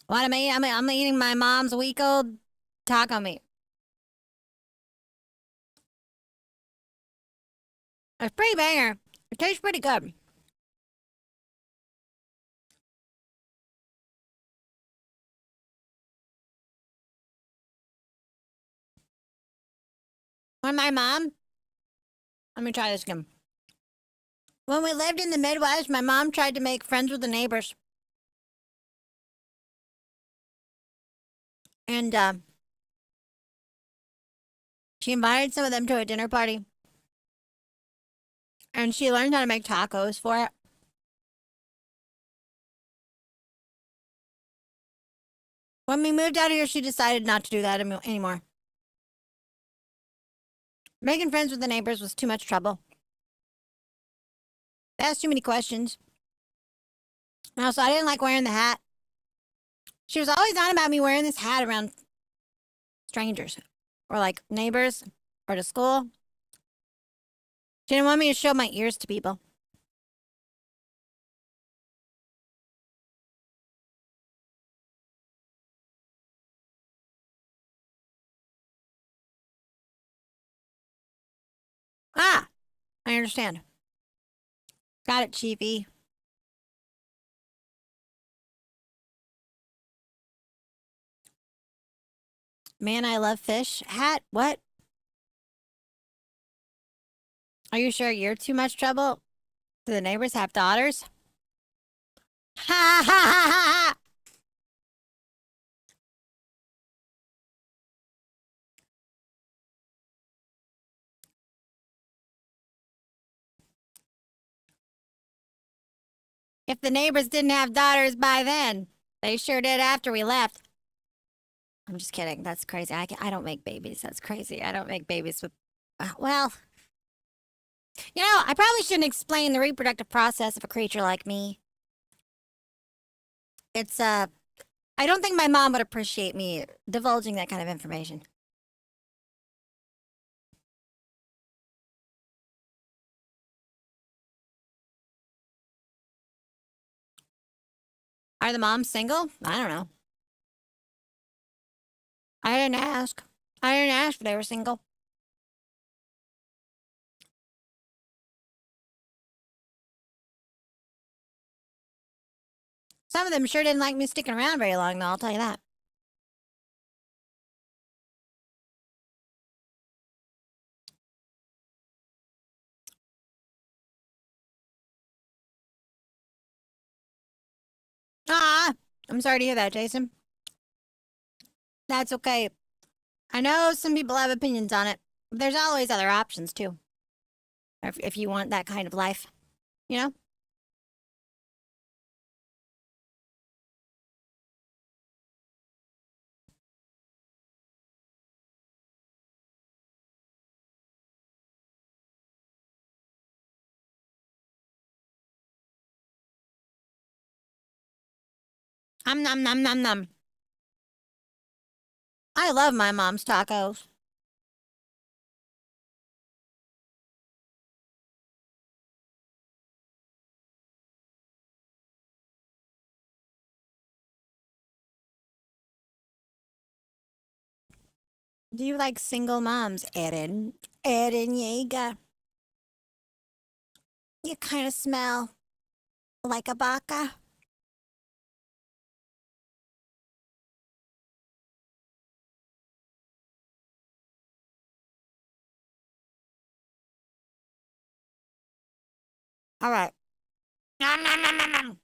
What am I eating? I'm eating my mom's week-old taco meat. It's pretty banger. It tastes pretty good. When my mom, let me try this again. When we lived in the Midwest, my mom tried to make friends with the neighbors. And she invited some of them to a dinner party. And she learned how to make tacos for it. When we moved out here, she decided not to do that anymore. Making friends with the neighbors was too much trouble. They asked too many questions. And also, I didn't like wearing the hat. She was always on about me wearing this hat around strangers or like neighbors or to school. She didn't want me to show my ears to people. Ah, I understand. Got it, Chiefy. Man, I love fish. Hat? What? Are you sure you're too much trouble? Do the neighbors have daughters? Ha ha ha ha ha! If the neighbors didn't have daughters by then, they sure did after we left. I'm just kidding. That's crazy. I don't make babies. That's crazy. I don't make babies with. Well, you know, I probably shouldn't explain the reproductive process of a creature like me. It's, I don't think my mom would appreciate me divulging that kind of information. Are the moms single? I don't know. I didn't ask. I didn't ask if they were single. Some of them sure didn't like me sticking around very long, though, I'll tell you that. Ah, I'm sorry to hear that, Jason. That's okay. I know some people have opinions on it. But there's always other options, too. If you want that kind of life, you know? Nom nom nom nom. I love my mom's tacos. Do you like single moms, Eren? Eren Yeager. You kind of smell like a baka. All right. Nom, nom, nom, nom, nom.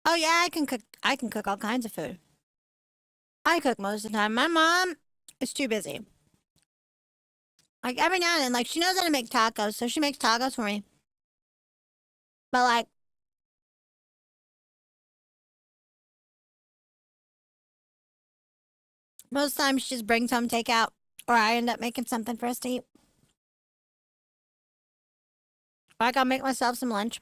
Oh yeah, I can cook. I can cook all kinds of food. I cook most of the time. My mom is too busy. Like every now and then, like she knows how to make tacos, so she makes tacos for me. But like most times, she just brings home takeout, or I end up making something for us to eat. Like I'll make myself some lunch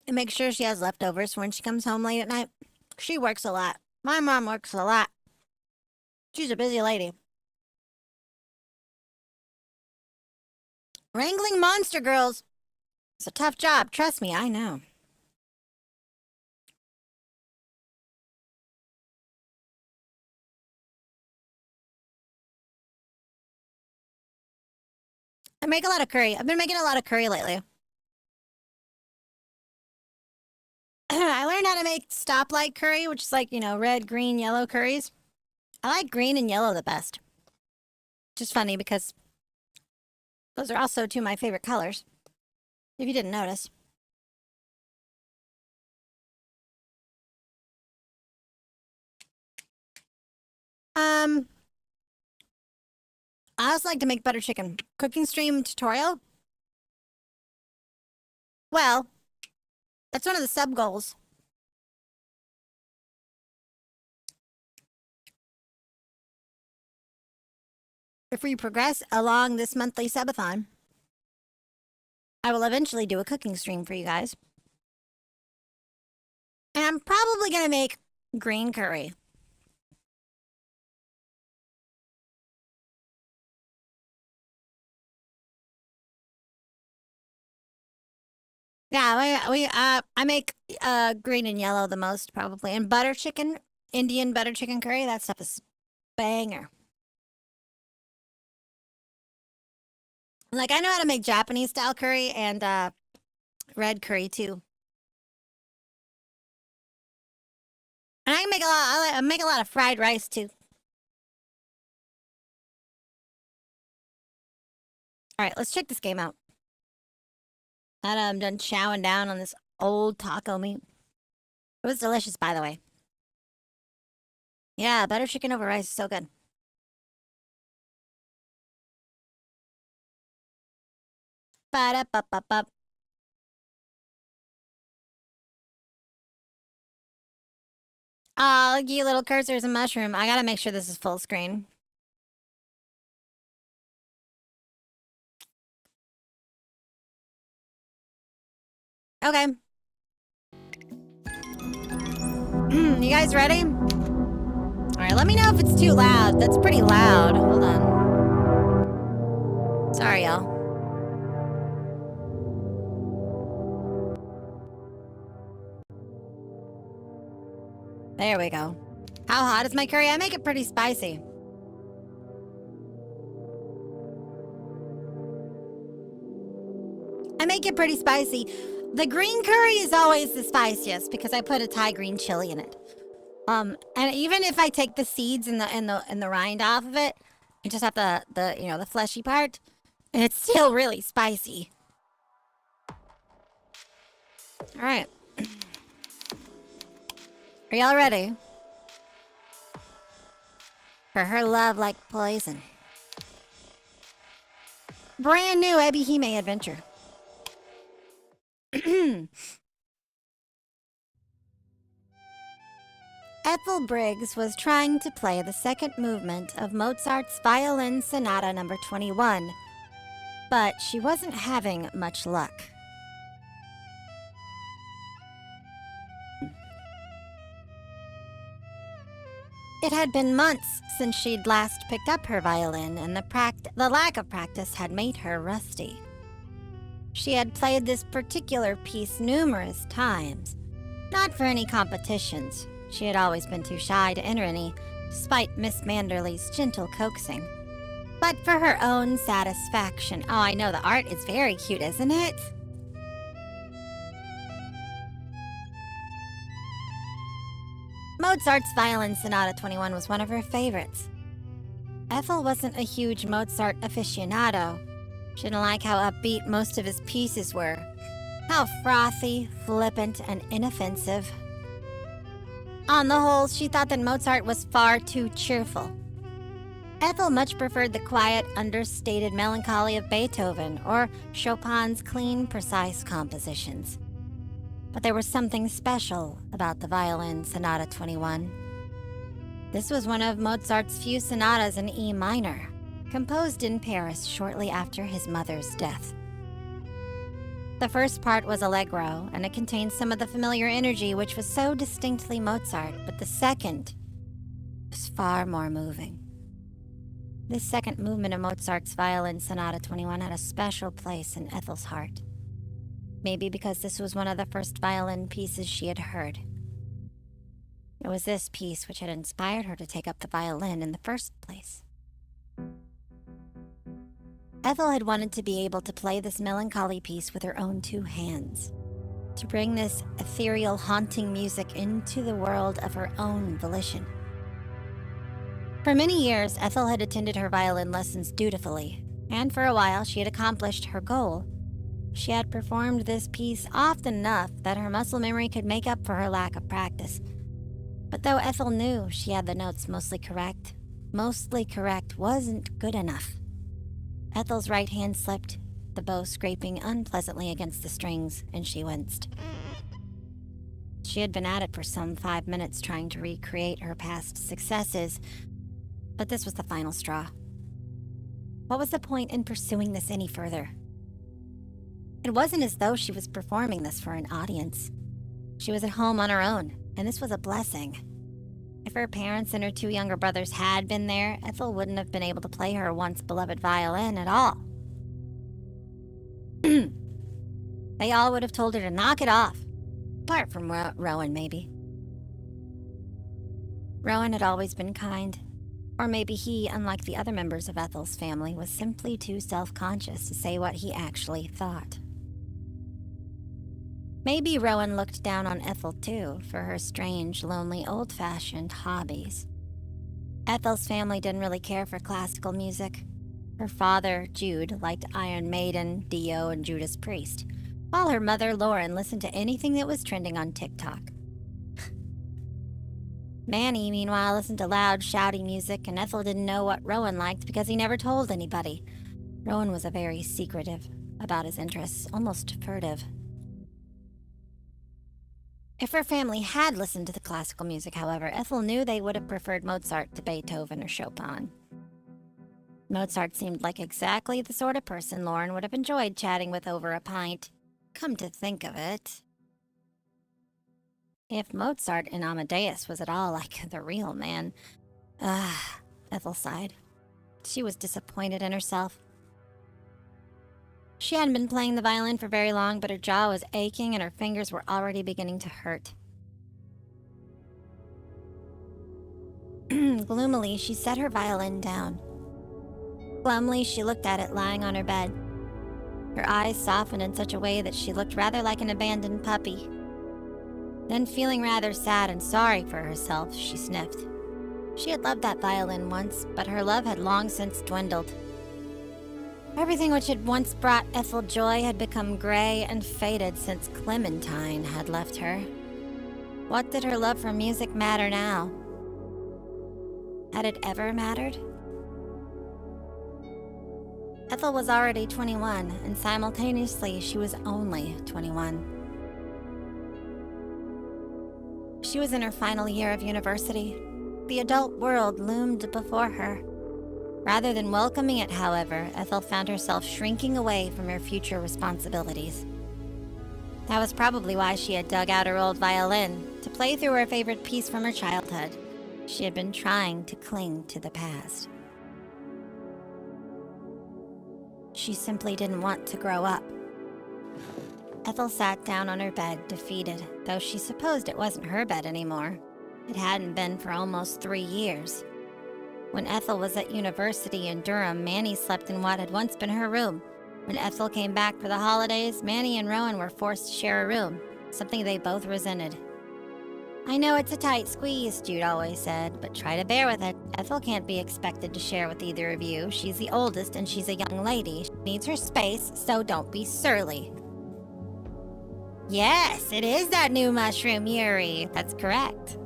and make sure she has leftovers for when she comes home late at night. She works a lot. My mom works a lot. She's a busy lady. Wrangling monster girls. It's a tough job. Trust me, I know. I make a lot of curry. I've been making a lot of curry lately. I learned how to make stoplight curry, which is like, red, green, yellow curries. I like green and yellow the best. Just funny because those are also two of my favorite colors. If you didn't notice. I also like to make butter chicken. Cooking stream tutorial? Well, that's one of the sub goals. If we progress along this monthly subathon, I will eventually do a cooking stream for you guys. And I'm probably going to make green curry. Yeah, I make green and yellow the most probably. And butter chicken, Indian butter chicken curry, that stuff is banger. Like I know how to make Japanese style curry and red curry too. And I can make I make a lot of fried rice too. All right, let's check this game out. Now that I'm done chowing down on this old taco meat. It was delicious, by the way. Yeah, butter chicken over rice is so good. Ba-da-ba-ba-ba. Oh, you little cursor's a mushroom. I gotta make sure this is full screen. Okay. You guys ready? Alright, let me know if it's too loud. That's pretty loud. Hold on. Sorry, y'all. There we go. How hot is my curry? I make it pretty spicy. I make it pretty spicy. The green curry is always the spiciest because I put a Thai green chili in it. And even if I take the seeds and the rind off of it, and just have the fleshy part, it's still really spicy. All right. Are y'all ready? For her love like poison. Brand new ebihime adventure. Ethel Briggs was trying to play the second movement of Mozart's Violin Sonata No. 21, but she wasn't having much luck. It had been months since she'd last picked up her violin, and the lack of practice had made her rusty. She had played this particular piece numerous times, not for any competitions. She had always been too shy to enter any, despite Miss Manderley's gentle coaxing. But for her own satisfaction. Oh, I know, the art is very cute, isn't it? Mozart's Violin Sonata 21 was one of her favorites. Ethel wasn't a huge Mozart aficionado. She didn't like how upbeat most of his pieces were, how frothy, flippant, and inoffensive. On the whole, she thought that Mozart was far too cheerful. Ethel much preferred the quiet, understated melancholy of Beethoven or Chopin's clean, precise compositions. But there was something special about the Violin Sonata 21. This was one of Mozart's few sonatas in E minor, composed in Paris shortly after his mother's death. The first part was allegro, and it contained some of the familiar energy which was so distinctly Mozart, but the second was far more moving. This second movement of Mozart's Violin Sonata 21 had a special place in Ethel's heart. Maybe because this was one of the first violin pieces she had heard. It was this piece which had inspired her to take up the violin in the first place. Ethel had wanted to be able to play this melancholy piece with her own two hands, to bring this ethereal, haunting music into the world of her own volition. For many years, Ethel had attended her violin lessons dutifully, and for a while she had accomplished her goal. She had performed this piece often enough that her muscle memory could make up for her lack of practice. But though Ethel knew she had the notes mostly correct wasn't good enough. Ethel's right hand slipped, the bow scraping unpleasantly against the strings, and she winced. She had been at it for some 5 minutes trying to recreate her past successes, but this was the final straw. What was the point in pursuing this any further? It wasn't as though she was performing this for an audience. She was at home on her own, and this was a blessing. If her parents and her two younger brothers had been there, Ethel wouldn't have been able to play her once beloved violin at all. They all would have told her to knock it off, apart from Rowan, maybe. Rowan had always been kind, or maybe he, unlike the other members of Ethel's family, was simply too self-conscious to say what he actually thought. Maybe Rowan looked down on Ethel too, for her strange, lonely, old-fashioned hobbies. Ethel's family didn't really care for classical music. Her father, Jude, liked Iron Maiden, Dio, and Judas Priest, while her mother, Lauren, listened to anything that was trending on TikTok. Manny, meanwhile, listened to loud, shouty music, and Ethel didn't know what Rowan liked because he never told anybody. Rowan was very secretive about his interests, almost furtive. If her family had listened to the classical music, however, Ethel knew they would have preferred Mozart to Beethoven or Chopin. Mozart seemed like exactly the sort of person Lauren would have enjoyed chatting with over a pint. Come to think of it, if Mozart in Amadeus was at all like the real man, Ethel sighed. She was disappointed in herself. She hadn't been playing the violin for very long, but her jaw was aching and her fingers were already beginning to hurt. Gloomily, she set her violin down. Glumly, she looked at it lying on her bed. Her eyes softened in such a way that she looked rather like an abandoned puppy. Then, feeling rather sad and sorry for herself, she sniffed. She had loved that violin once, but her love had long since dwindled. Everything which had once brought Ethel joy had become gray and faded since Clementine had left her. What did her love for music matter now? Had it ever mattered? Ethel was already 21, and simultaneously she was only 21. She was in her final year of university. The adult world loomed before her. Rather than welcoming it, however, Ethel found herself shrinking away from her future responsibilities. That was probably why she had dug out her old violin, to play through her favorite piece from her childhood. She had been trying to cling to the past. She simply didn't want to grow up. Ethel sat down on her bed, defeated, though she supposed it wasn't her bed anymore. It hadn't been for almost 3 years. When Ethel was at university in Durham, Manny slept in what had once been her room. When Ethel came back for the holidays, Manny and Rowan were forced to share a room, something they both resented. I know it's a tight squeeze, Jude always said, but try to bear with it. Ethel can't be expected to share with either of you. She's the oldest and she's a young lady. She needs her space, so don't be surly. Yes, it is that new mushroom, Yuri. That's correct.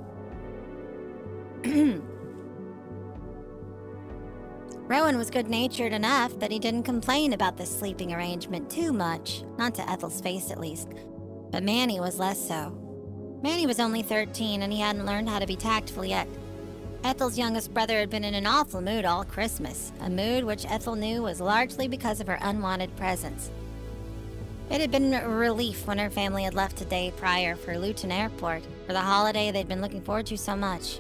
Rowan was good-natured enough that he didn't complain about the sleeping arrangement too much. Not to Ethel's face, at least. But Manny was less so. Manny was only 13 and he hadn't learned how to be tactful yet. Ethel's youngest brother had been in an awful mood all Christmas, a mood which Ethel knew was largely because of her unwanted presence. It had been a relief when her family had left a day prior for Luton Airport, for the holiday they'd been looking forward to so much.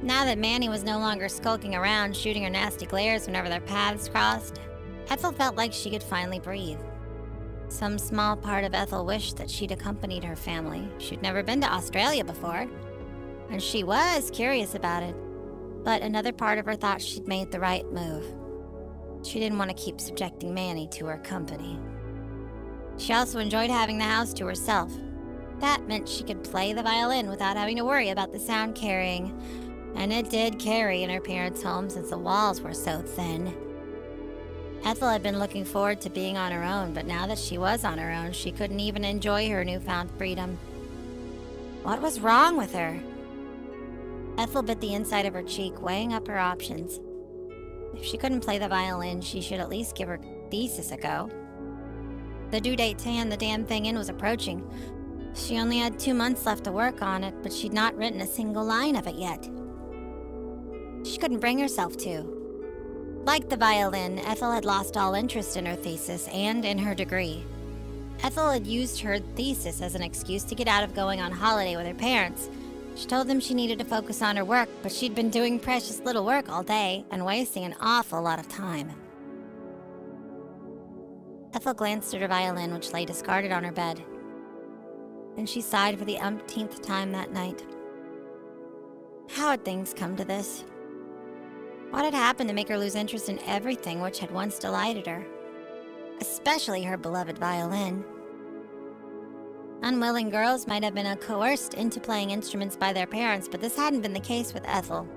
Now that Manny was no longer skulking around, shooting her nasty glares whenever their paths crossed, Ethel felt like she could finally breathe. Some small part of Ethel wished that she'd accompanied her family. She'd never been to Australia before, and she was curious about it. But another part of her thought she'd made the right move. She didn't want to keep subjecting Manny to her company. She also enjoyed having the house to herself. That meant she could play the violin without having to worry about the sound carrying. And it did carry in her parents' home since the walls were so thin. Ethel had been looking forward to being on her own, but now that she was on her own, she couldn't even enjoy her newfound freedom. What was wrong with her? Ethel bit the inside of her cheek, weighing up her options. If she couldn't play the violin, she should at least give her thesis a go. The due date to hand the damn thing in was approaching. She only had 2 months left to work on it, but she'd not written a single line of it yet. She couldn't bring herself to. Like the violin, Ethel had lost all interest in her thesis and in her degree. Ethel had used her thesis as an excuse to get out of going on holiday with her parents. She told them she needed to focus on her work, but she'd been doing precious little work all day and wasting an awful lot of time. Ethel glanced at her violin, which lay discarded on her bed. Then she sighed for the umpteenth time that night. How had things come to this? What had happened to make her lose interest in everything which had once delighted her? Especially her beloved violin. Unwilling girls might have been coerced into playing instruments by their parents, but this hadn't been the case with Ethel.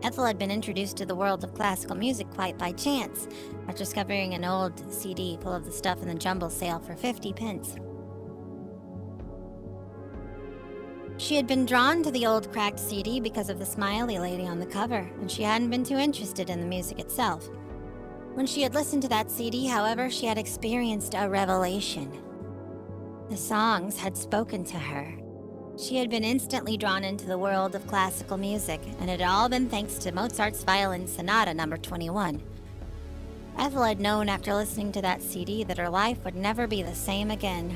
Ethel had been introduced to the world of classical music quite by chance, after discovering an old CD full of the stuff in the jumble sale for 50 pence. She had been drawn to the old cracked CD because of the smiley lady on the cover, and she hadn't been too interested in the music itself. When she had listened to that CD, however, she had experienced a revelation. The songs had spoken to her. She had been instantly drawn into the world of classical music, and it had all been thanks to Mozart's Violin Sonata No. 21. Ethel had known after listening to that CD that her life would never be the same again.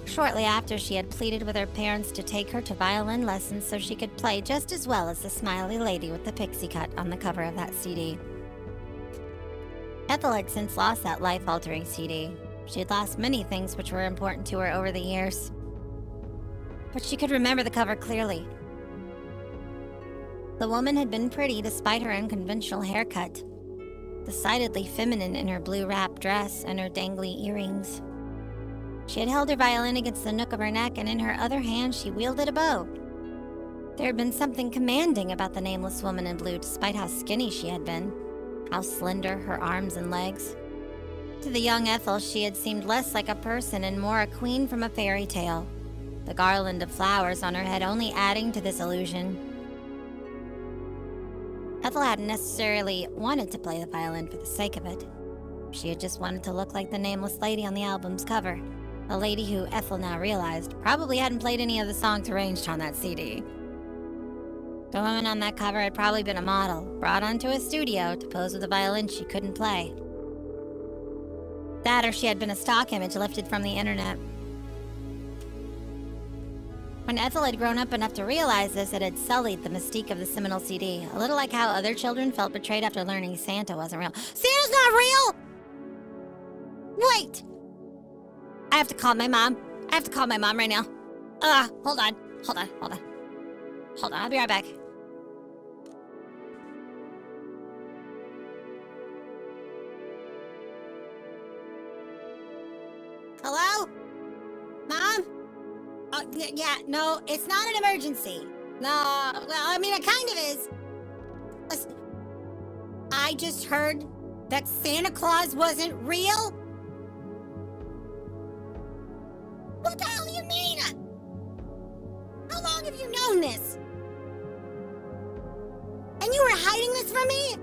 Shortly after, she had pleaded with her parents to take her to violin lessons so she could play just as well as the smiley lady with the pixie cut on the cover of that CD. Ethel had since lost that life-altering CD. She had lost many things which were important to her over the years. But she could remember the cover clearly. The woman had been pretty despite her unconventional haircut, decidedly feminine in her blue wrap dress and her dangly earrings. She had held her violin against the nook of her neck, and in her other hand she wielded a bow. There had been something commanding about the nameless woman in blue, despite how skinny she had been, how slender her arms and legs. To the young Ethel, she had seemed less like a person and more a queen from a fairy tale, the garland of flowers on her head only adding to this illusion. Ethel hadn't necessarily wanted to play the violin for the sake of it. She had just wanted to look like the nameless lady on the album's cover, a lady who, Ethel now realized, probably hadn't played any of the songs arranged on that CD. The woman on that cover had probably been a model, brought onto a studio to pose with a violin she couldn't play. That or she had been a stock image lifted from the internet. When Ethel had grown up enough to realize this, it had sullied the mystique of the seminal CD, a little like how other children felt betrayed after learning Santa wasn't real. Santa's not real! Wait! I have to call my mom. I have to call my mom right now. Hold on, I'll be right back. Hello? Mom? Yeah, no, it's not an emergency. No, well, I mean, it kind of is. Listen, I just heard that Santa Claus wasn't real. What the hell do you mean? How long have you known this? And you were hiding this from me?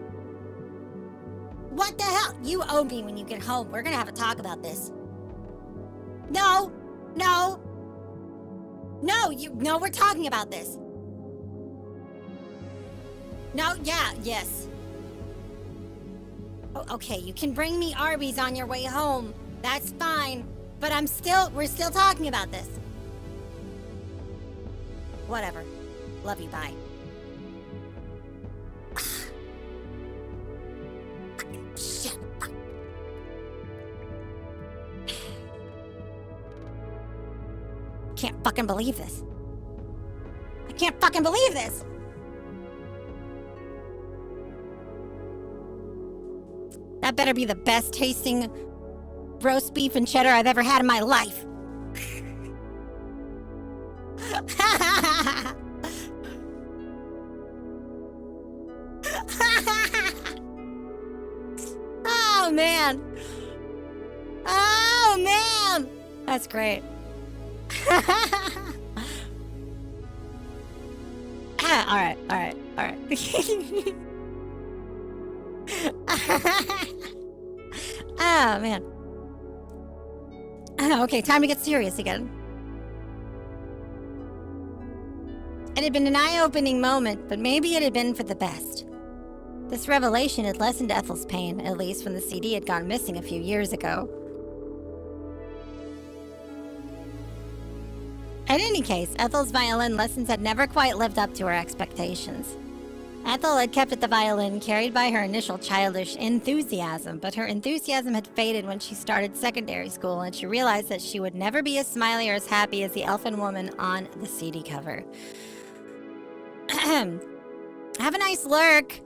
What the hell? You owe me when you get home. We're gonna have a talk about this. No, no. No, we're talking about this. No, yeah, yes. Oh, okay, you can bring me Arby's on your way home. That's fine. But we're still talking about this. Whatever. Love you, bye. Shit. Can't fucking believe this. I can't fucking believe this. That better be the best tasting roast beef and cheddar I've ever had in my life. Oh, man. Oh, man. That's great. All right. Oh, man. Okay, time to get serious again. It had been an eye-opening moment, but maybe it had been for the best. This revelation had lessened Ethel's pain, at least when the CD had gone missing a few years ago. In any case, Ethel's violin lessons had never quite lived up to her expectations. Ethel had kept at the violin, carried by her initial childish enthusiasm, but her enthusiasm had faded when she started secondary school, and she realized that she would never be as smiley or as happy as the elfin woman on the CD cover. Have a nice lurk.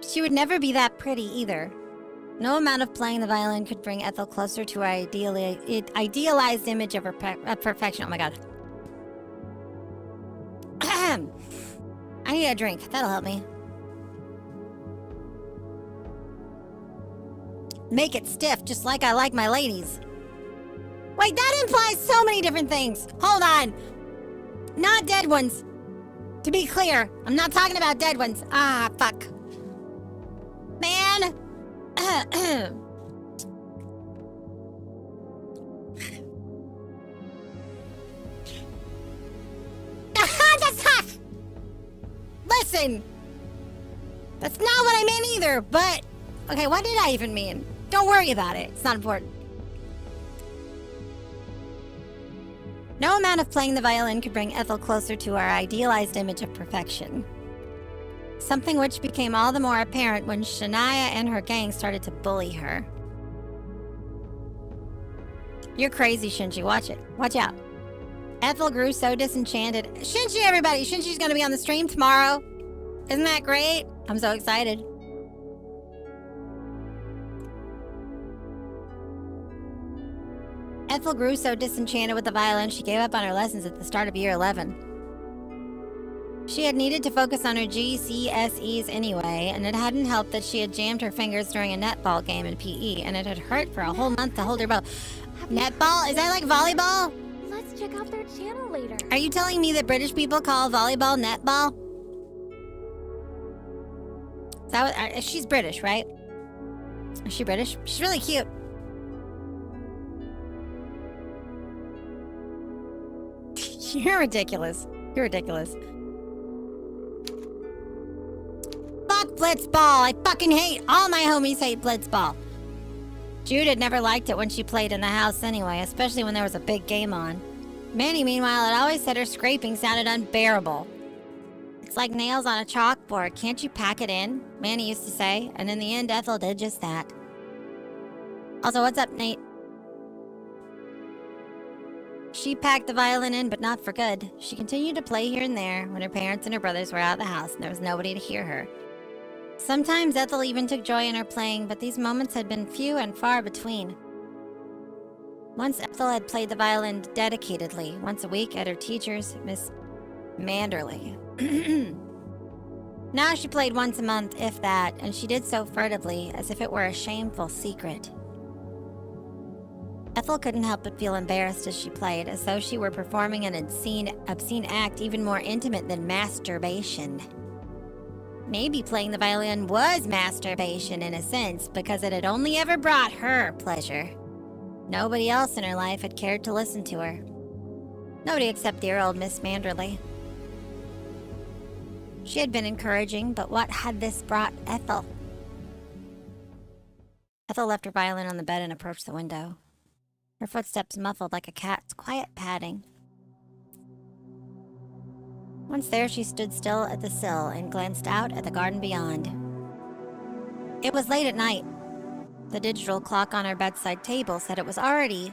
She would never be that pretty either. No amount of playing the violin could bring Ethel closer to her idealized image of perfection. Oh my god. I need a drink. That'll help me. Make it stiff, just like I like my ladies. Wait, that implies so many different things. Hold on. Not dead ones. To be clear, I'm not talking about dead ones. Ah, fuck. Man. That's tough. Listen. That's not what I meant either, but... Okay, what did I even mean? Don't worry about it. It's not important. No amount of playing the violin could bring Ethel closer to our idealized image of perfection. Something which became all the more apparent when Shania and her gang started to bully her. You're crazy, Shinji. Watch it. Watch out. Ethel grew so disenchanted. Shinji, everybody! Shinji's gonna be on the stream tomorrow. Isn't that great? I'm so excited. Ethel grew so disenchanted with the violin, she gave up on her lessons at the start of year 11. She had needed to focus on her GCSEs anyway, and it hadn't helped that she had jammed her fingers during a netball game in PE, and it had hurt for a whole month to hold her bow. Netball? Is that like volleyball?
Let's check out their channel later.
Are you telling me that British people call volleyball netball? Is that what, she's British, right? Is she British? She's really cute. You're ridiculous. You're ridiculous. Fuck Blitzball. I fucking hate. All my homies hate Blitzball. Jude had never liked it when she played in the house anyway, especially when there was a big game on. Manny, meanwhile, had always said her scraping sounded unbearable. It's like nails on a chalkboard. Can't you pack it in? Manny used to say, and in the end, Ethel did just that. Also, what's up, Nate? She packed the violin in, but not for good. She continued to play here and there when her parents and her brothers were out of the house and there was nobody to hear her. Sometimes Ethel even took joy in her playing, but these moments had been few and far between. Once Ethel had played the violin dedicatedly, once a week at her teacher's, Miss Manderley. Now she played once a month, if that, and she did so furtively, as if it were a shameful secret. Ethel couldn't help but feel embarrassed as she played, as though she were performing an obscene act even more intimate than masturbation. Maybe playing the violin was masturbation in a sense, because it had only ever brought her pleasure. Nobody else in her life had cared to listen to her. Nobody except dear old Miss Manderley. She had been encouraging, but what had this brought Ethel? Ethel left her violin on the bed and approached the window. Her footsteps muffled like a cat's quiet padding. Once there, she stood still at the sill and glanced out at the garden beyond. It was late at night. The digital clock on her bedside table said it was already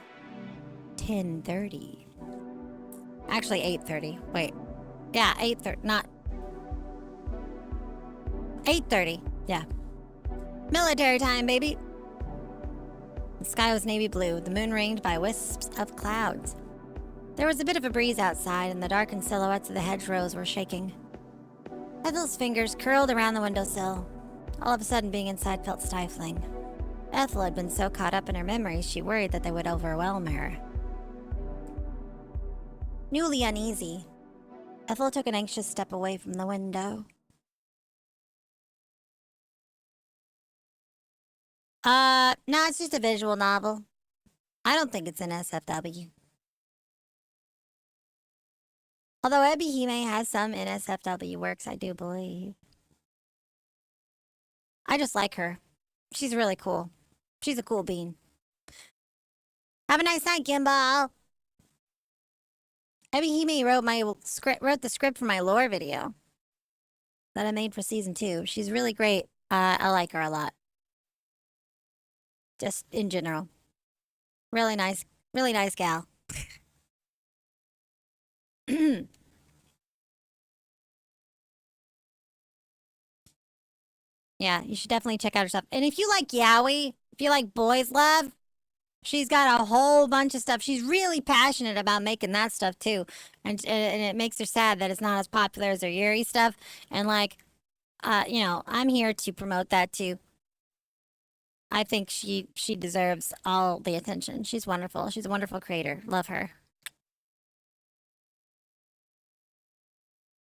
10:30. Actually, 8:30. Wait. Yeah, 8:30. Not 8:30. Yeah. Military time, baby. The sky was navy blue, the moon ringed by wisps of clouds. There was a bit of a breeze outside, and the darkened silhouettes of the hedgerows were shaking. Ethel's fingers curled around the windowsill. All of a sudden, being inside felt stifling. Ethel had been so caught up in her memories, she worried that they would overwhelm her. Newly uneasy, Ethel took an anxious step away from the window. No, it's just a visual novel. I don't think it's an SFW. Although Ebihime has some NSFW works, I do believe. I just like her. She's really cool. She's a cool bean. Have a nice night, Gimbal. Ebihime wrote the script for my lore video that I made for season 2. She's really great. I like her a lot. Just in general. Really nice gal. Yeah, you should definitely check out her stuff. And if you like yaoi, if you like boys love, she's got a whole bunch of stuff. She's really passionate about making that stuff too. And it makes her sad that it's not as popular as her Yuri stuff. And like, I'm here to promote that too. I think she deserves all the attention. She's wonderful. She's a wonderful creator. Love her.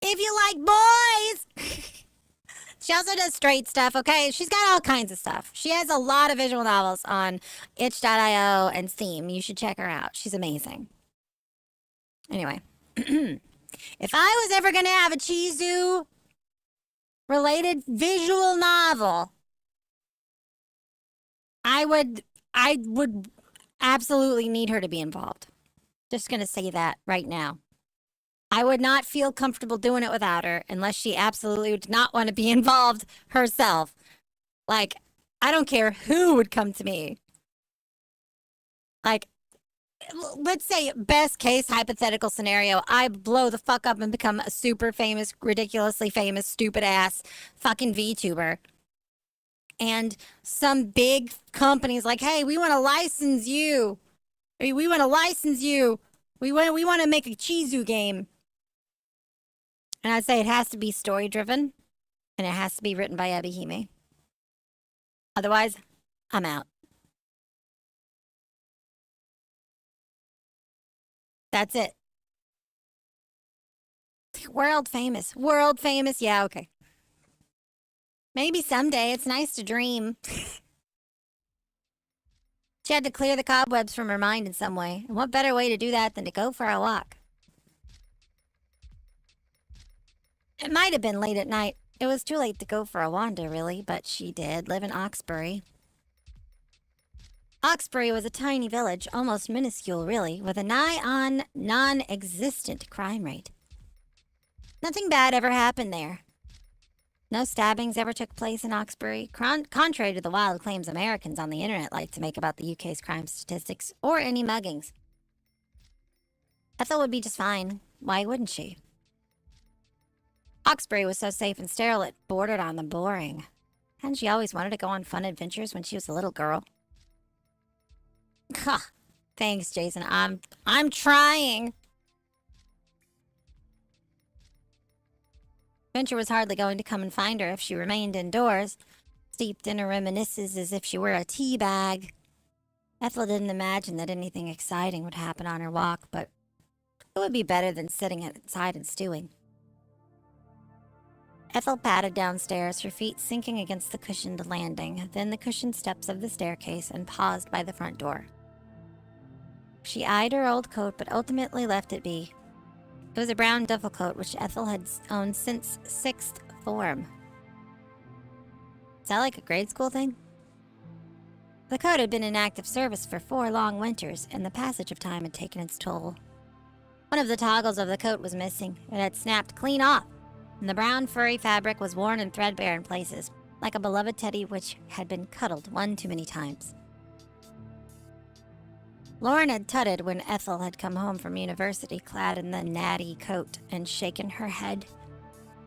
If you like boys! She also does straight stuff, okay? She's got all kinds of stuff. She has a lot of visual novels on itch.io and Steam. You should check her out. She's amazing. Anyway. If I was ever going to have a Chizu-related visual novel, I would absolutely need her to be involved. Just going to say that right now. I would not feel comfortable doing it without her unless she absolutely did not want to be involved herself. Like, I don't care who would come to me. Like, let's say best case hypothetical scenario, I blow the fuck up and become a super famous, ridiculously famous, stupid ass fucking VTuber. And some big company's like, hey, we want to license you. We want to license you. We want to make a Chizu game. And I'd say it has to be story driven, and it has to be written by Ebihime. Otherwise, I'm out. That's it. World famous. World famous. Yeah, okay. Maybe someday. It's nice to dream. She had to clear the cobwebs from her mind in some way. And what better way to do that than to go for a walk? It might have been late at night. It was too late to go for a wander, really, but she did live in Oxbury. Oxbury was a tiny village, almost minuscule, really, with a nigh-on, non-existent crime rate. Nothing bad ever happened there. No stabbings ever took place in Oxbury, contrary to the wild claims Americans on the internet like to make about the UK's crime statistics, or any muggings. Ethel would be just fine. Why wouldn't she? Oxbury was so safe and sterile it bordered on the boring. Hadn't she always wanted to go on fun adventures when she was a little girl? Ha! Thanks, Jason. I'm trying. Adventure was hardly going to come and find her if she remained indoors, steeped in her reminiscences as if she were a tea bag. Ethel didn't imagine that anything exciting would happen on her walk, but it would be better than sitting outside and stewing. Ethel padded downstairs, her feet sinking against the cushioned landing, then the cushioned steps of the staircase, and paused by the front door. She eyed her old coat, but ultimately left it be. It was a brown duffel coat which Ethel had owned since 6th form. Is that like a grade school thing? The coat had been in active service for 4 long winters, and the passage of time had taken its toll. One of the toggles of the coat was missing. It had snapped clean off, and the brown furry fabric was worn and threadbare in places, like a beloved teddy which had been cuddled one too many times. Lauren had tutted when Ethel had come home from university clad in the natty coat and shaken her head.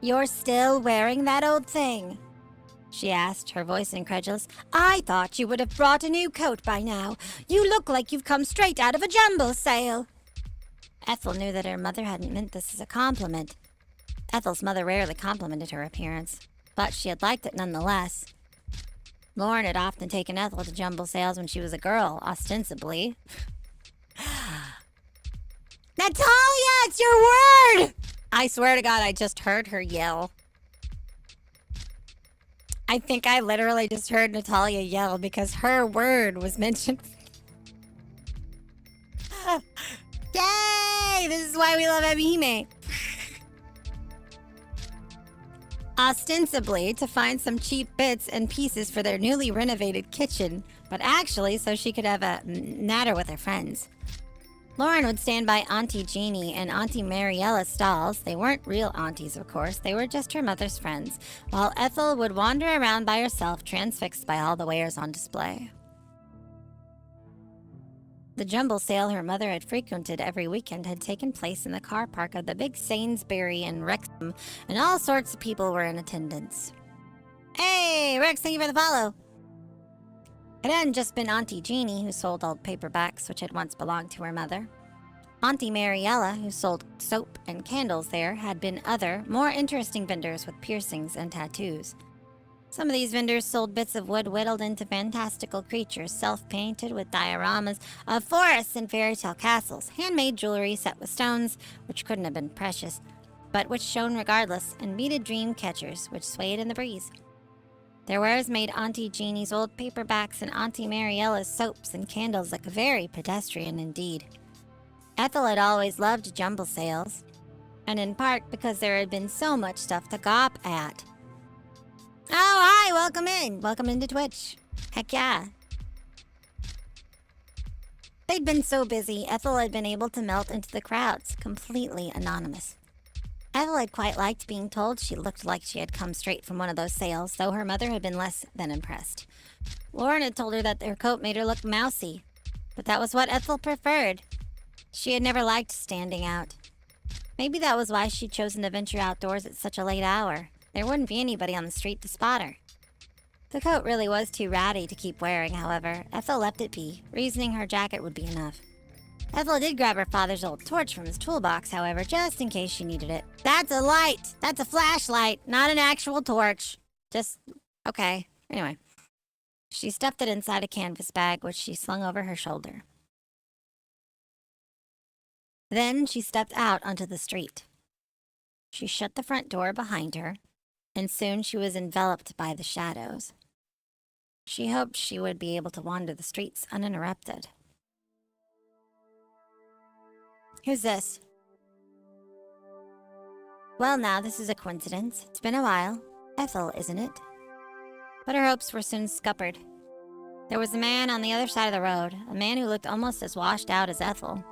"You're still wearing that old thing?" she asked, her voice incredulous. "I thought you would have brought a new coat by now. You look like you've come straight out of a jumble sale." Ethel knew that her mother hadn't meant this as a compliment. Ethel's mother rarely complimented her appearance, but she had liked it nonetheless. Lauren had often taken Ethel to jumble sales when she was a girl, ostensibly. "Natalia, it's your word!" I swear to God, I just heard her yell. I think I literally just heard Natalia yell because her word was mentioned. Yay! This is why we love ebihime. Ostensibly to find some cheap bits and pieces for their newly renovated kitchen, but actually so she could have a natter with her friends. Lauren would stand by Auntie Jeannie and Auntie Mariella's stalls. They weren't real aunties, of course. They were just her mother's friends, while Ethel would wander around by herself, transfixed by all the wares on display. The jumble sale her mother had frequented every weekend had taken place in the car park of the big Sainsbury in Wrexham, and all sorts of people were in attendance. "Hey, Rex, thank you for the follow." It hadn't just been Auntie Jeannie who sold old paperbacks which had once belonged to her mother. Auntie Mariella, who sold soap and candles there, had been other, more interesting vendors with piercings and tattoos. Some of these vendors sold bits of wood whittled into fantastical creatures, self-painted with dioramas of forests and fairy tale castles, handmade jewelry set with stones, which couldn't have been precious, but which shone regardless, and beaded dream catchers, which swayed in the breeze. Their wares made Auntie Jeannie's old paperbacks and Auntie Mariella's soaps and candles look very pedestrian indeed. Ethel had always loved jumble sales, and in part because there had been so much stuff to gawp at. "Oh, hi, welcome in. Welcome into Twitch. Heck yeah." They'd been so busy, Ethel had been able to melt into the crowds, completely anonymous. Ethel had quite liked being told she looked like she had come straight from one of those sales, though her mother had been less than impressed. Lauren had told her that her coat made her look mousy, but that was what Ethel preferred. She had never liked standing out. Maybe that was why she'd chosen to venture outdoors at such a late hour. There wouldn't be anybody on the street to spot her. The coat really was too ratty to keep wearing, however. Ethel left it be, reasoning her jacket would be enough. Ethel did grab her father's old torch from his toolbox, however, just in case she needed it. "That's a light! That's a flashlight, not an actual torch." Okay. Anyway. She stuffed it inside a canvas bag, which she slung over her shoulder. Then she stepped out onto the street. She shut the front door behind her, and soon she was enveloped by the shadows. She hoped she would be able to wander the streets uninterrupted. "Who's this?" "Well, now, this is a coincidence. It's been a while. Ethel, isn't it?" But her hopes were soon scuppered. There was a man on the other side of the road, a man who looked almost as washed out as Ethel.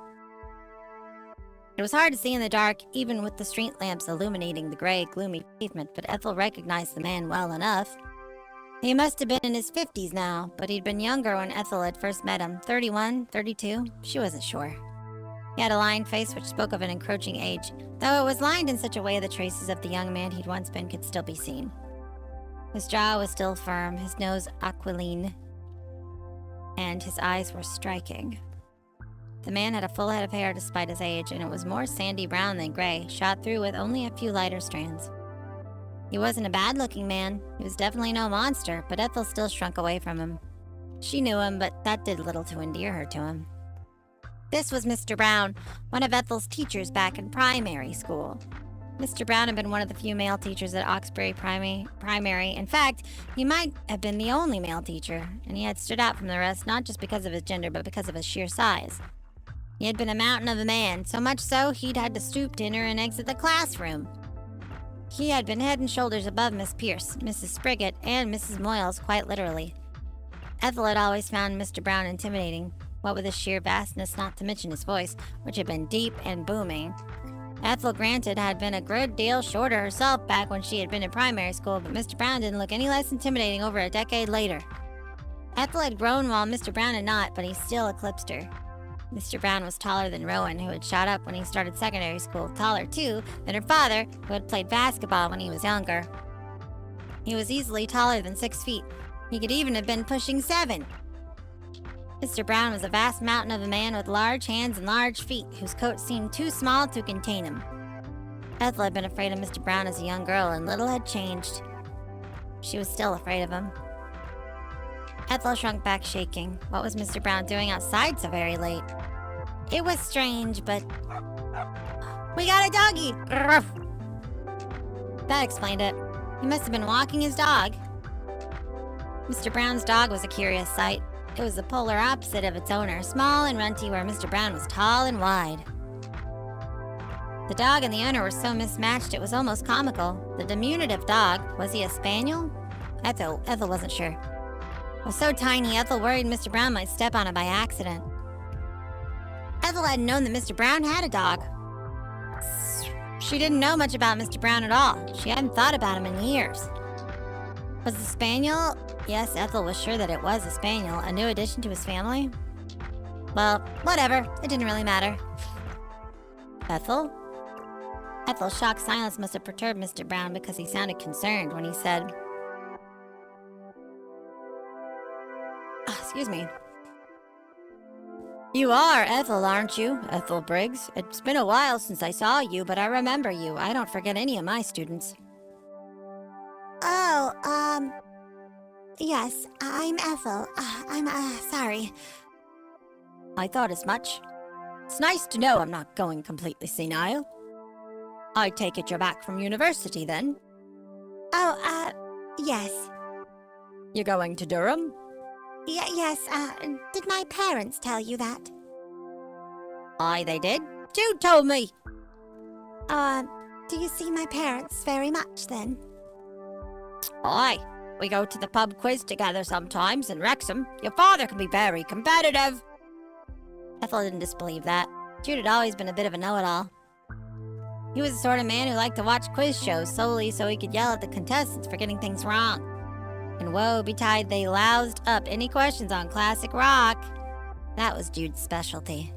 It was hard to see in the dark, even with the street lamps illuminating the gray, gloomy pavement, but Ethel recognized the man well enough. He must have been in his 50s now, but he'd been younger when Ethel had first met him. 31, 32? She wasn't sure. He had a lined face which spoke of an encroaching age, though it was lined in such a way the traces of the young man he'd once been could still be seen. His jaw was still firm, his nose aquiline, and his eyes were striking. The man had a full head of hair despite his age, and it was more sandy brown than gray, shot through with only a few lighter strands. He wasn't a bad-looking man. He was definitely no monster, but Ethel still shrunk away from him. She knew him, but that did little to endear her to him. This was Mr. Brown, one of Ethel's teachers back in primary school. Mr. Brown had been one of the few male teachers at Oxbury Primary. In fact, he might have been the only male teacher, and he had stood out from the rest not just because of his gender, but because of his sheer size. He had been a mountain of a man, so much so he'd had to stoop to enter and exit the classroom. He had been head and shoulders above Miss Pierce, Mrs. Spriggett, and Mrs. Moyles, quite literally. Ethel had always found Mr. Brown intimidating, what with his sheer vastness, not to mention his voice, which had been deep and booming. Ethel, granted, had been a good deal shorter herself back when she had been in primary school, but Mr. Brown didn't look any less intimidating over a decade later. Ethel had grown while Mr. Brown had not, but he still eclipsed her. Mr. Brown was taller than Rowan, who had shot up when he started secondary school, taller, too, than her father, who had played basketball when he was younger. He was easily taller than 6 feet. He could even have been pushing 7. Mr. Brown was a vast mountain of a man with large hands and large feet, whose coat seemed too small to contain him. Ethel had been afraid of Mr. Brown as a young girl, and little had changed. She was still afraid of him. Ethel shrunk back, shaking. What was Mr. Brown doing outside so very late? It was strange, but... We got a doggy! That explained it. He must have been walking his dog. Mr. Brown's dog was a curious sight. It was the polar opposite of its owner, small and runty, where Mr. Brown was tall and wide. The dog and the owner were so mismatched it was almost comical. The diminutive dog, was he a spaniel? Ethel wasn't sure. Was so tiny, Ethel worried Mr. Brown might step on it by accident. Ethel hadn't known that Mr. Brown had a dog. She didn't know much about Mr. Brown at all. She hadn't thought about him in years. Was the spaniel? Yes, Ethel was sure that it was a spaniel, a new addition to his family. Well, whatever. It didn't really matter. Ethel? Ethel's shocked silence must have perturbed Mr. Brown because he sounded concerned when he said... Excuse me. You are Ethel, aren't you? Ethel Briggs. It's been a while since I saw you, but I remember you. I don't forget any of my students. Oh, yes, I'm Ethel. I'm sorry. I thought as much. It's nice to know I'm not going completely senile. I take it you're back from university, then? Oh, yes. You're going to Durham? Yes, did my parents tell you that? Aye, they did. Jude told me. Do you see my parents very much, then? Aye, we go to the pub quiz together sometimes in Wrexham. Your father can be very competitive. Ethel didn't disbelieve that. Jude had always been a bit of a know-it-all. He was the sort of man who liked to watch quiz shows solely so he could yell at the contestants for getting things wrong. And woe betide they loused up any questions on classic rock. That was Jude's specialty.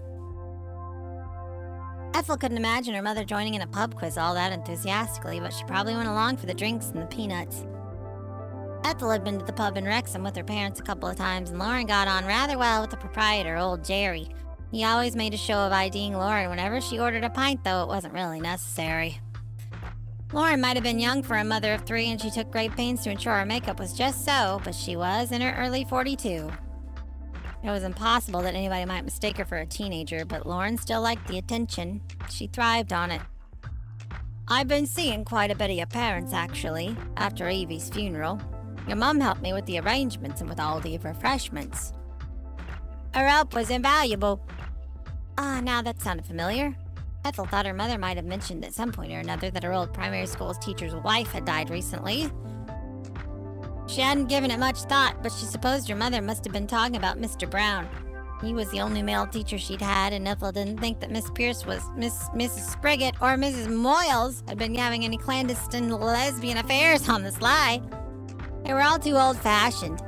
Ethel couldn't imagine her mother joining in a pub quiz all that enthusiastically, but she probably went along for the drinks and the peanuts. Ethel had been to the pub in Wrexham with her parents a couple of times, and Lauren got on rather well with the proprietor, old Jerry. He always made a show of IDing Lauren whenever she ordered a pint, though it wasn't really necessary. Lauren might have been young for a mother of 3, and she took great pains to ensure her makeup was just so, but she was in her early 42. It was impossible that anybody might mistake her for a teenager, but Lauren still liked the attention. She thrived on it. I've been seeing quite a bit of your parents, actually, after Evie's funeral. Your mum helped me with the arrangements and with all the refreshments. Her help was invaluable. Now that sounded familiar. Ethel thought her mother might have mentioned at some point or another that her old primary school's teacher's wife had died recently. She hadn't given it much thought, but she supposed her mother must have been talking about Mr. Brown. He was the only male teacher she'd had, and Ethel didn't think that Miss Pierce was Mrs. Spriggett or Mrs. Moyles had been having any clandestine lesbian affairs on the sly. They were all too old-fashioned.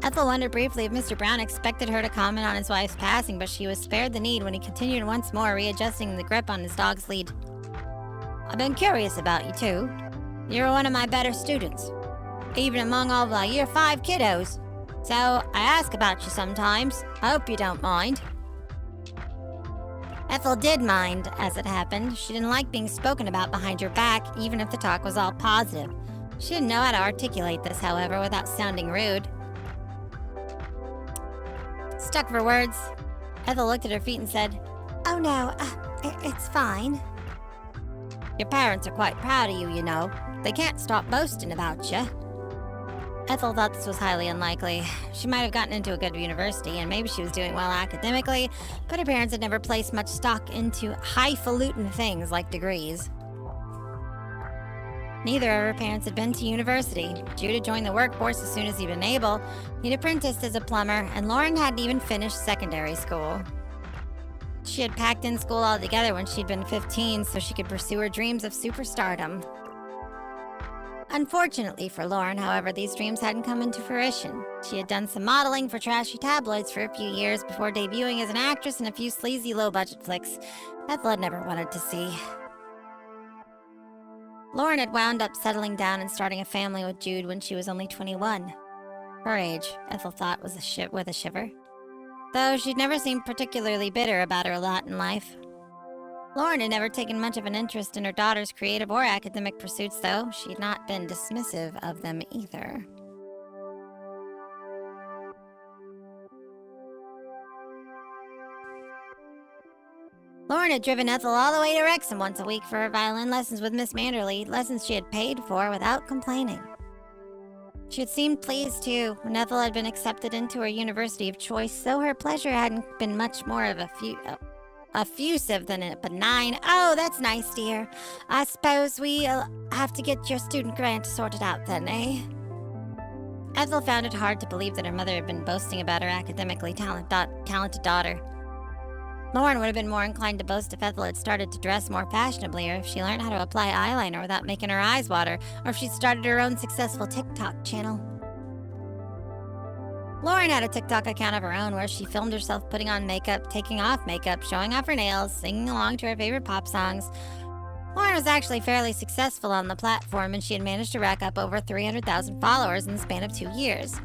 Ethel wondered briefly if Mr. Brown expected her to comment on his wife's passing, but she was spared the need when he continued once more, readjusting the grip on his dog's lead. I've been curious about you, too. You were one of my better students, even among all the Year 5 kiddos. So, I ask about you sometimes. I hope you don't mind. Ethel did mind, as it happened. She didn't like being spoken about behind her back, even if the talk was all positive. She didn't know how to articulate this, however, without sounding rude. Stuck for words, Ethel looked at her feet and said, "Oh no, it's fine." Your parents are quite proud of you, you know. They can't stop boasting about you. Ethel thought this was highly unlikely. She might have gotten into a good university, and maybe she was doing well academically, but her parents had never placed much stock into highfalutin things like degrees. Neither of her parents had been to university. Jude had joined the workforce as soon as he'd been able. He'd apprenticed as a plumber, and Lauren hadn't even finished secondary school. She had packed in school altogether when she'd been 15 so she could pursue her dreams of superstardom. Unfortunately for Lauren, however, these dreams hadn't come into fruition. She had done some modeling for trashy tabloids for a few years before debuting as an actress in a few sleazy low-budget flicks Ethel had never wanted to see. Lauren had wound up settling down and starting a family with Jude when she was only 21. Her age, Ethel thought, was with a shiver. Though she'd never seemed particularly bitter about her lot in life. Lauren had never taken much of an interest in her daughter's creative or academic pursuits, though she'd not been dismissive of them either. Lauren had driven Ethel all the way to Wrexham once a week for her violin lessons with Miss Manderley, lessons she had paid for without complaining. She had seemed pleased, too, when Ethel had been accepted into her university of choice, though her pleasure hadn't been much more of effusive than a benign, "Oh, that's nice, dear. I suppose we'll have to get your student grant sorted out then, eh?" Ethel found it hard to believe that her mother had been boasting about her academically talented daughter. Lauren would have been more inclined to boast if Ethel had started to dress more fashionably, or if she learned how to apply eyeliner without making her eyes water, or if she started her own successful TikTok channel. Lauren had a TikTok account of her own where she filmed herself putting on makeup, taking off makeup, showing off her nails, singing along to her favorite pop songs. Lauren was actually fairly successful on the platform, and she had managed to rack up over 300,000 followers in the span of 2 years.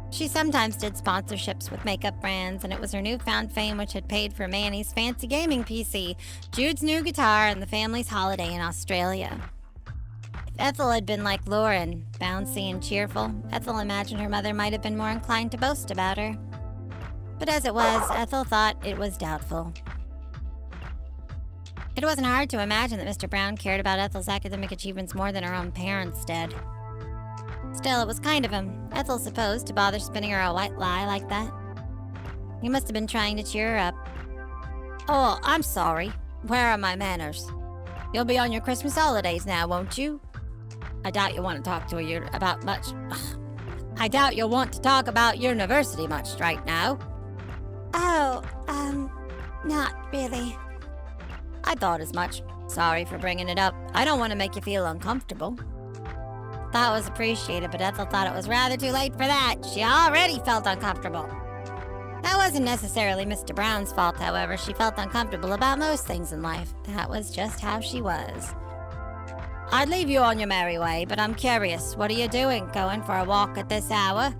She sometimes did sponsorships with makeup brands, and it was her newfound fame which had paid for Manny's fancy gaming PC, Jude's new guitar, and the family's holiday in Australia. If Ethel had been like Lauren, bouncy and cheerful, Ethel imagined her mother might have been more inclined to boast about her. But as it was, Ethel thought it was doubtful. It wasn't hard to imagine that Mr. Brown cared about Ethel's academic achievements more than her own parents did. Still, it was kind of him, Ethel supposed, to bother spinning her a white lie like that. He must have been trying to cheer her up. "Oh, I'm sorry. Where are my manners? You'll be on your Christmas holidays now, won't you? I doubt you'll want to talk about much. I doubt you'll want to talk about university much right now." "Oh, not really." "I thought as much. Sorry for bringing it up. I don't want to make you feel uncomfortable." That was appreciated, but Ethel thought it was rather too late for that. She already felt uncomfortable. That wasn't necessarily Mr. Brown's fault, however. She felt uncomfortable about most things in life. That was just how she was. "I'd leave you on your merry way, but I'm curious. What are you doing? Going for a walk at this hour?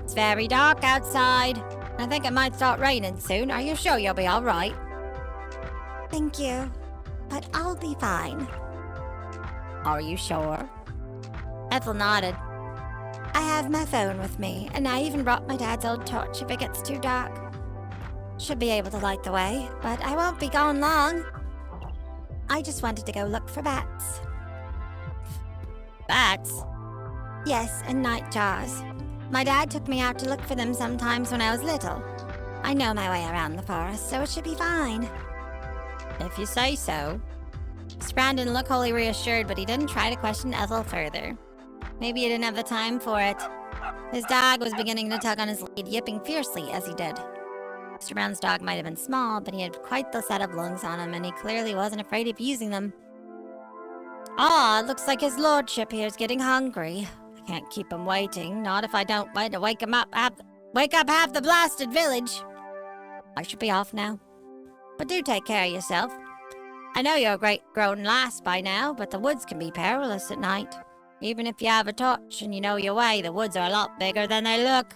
It's very dark outside. I think it might start raining soon. Are you sure you'll be all right?" "Thank you, but I'll be fine." "Are you sure?" Ethel nodded. "I have my phone with me, and I even brought my dad's old torch if it gets too dark. Should be able to light the way, but I won't be gone long. I just wanted to go look for bats." "Bats?" "Yes, and nightjars. My dad took me out to look for them sometimes when I was little. I know my way around the forest, so it should be fine."
"If you say so."
Mr. Brown didn't look wholly reassured, but he didn't try to question Ethel further. Maybe he didn't have the time for it. His dog was beginning to tug on his lead, yipping fiercely as he did. Mr. Brown's dog might have been small, but he had quite the set of lungs on him, and he clearly wasn't afraid of using them. "Ah, it looks like his lordship here's getting hungry. I can't keep him waiting, not if I don't wait to wake up half the blasted village. I should be off now. But do take care of yourself. I know you're a great grown lass by now, but the woods can be perilous at night. Even if you have a torch and you know your way, the woods are a lot bigger than they look.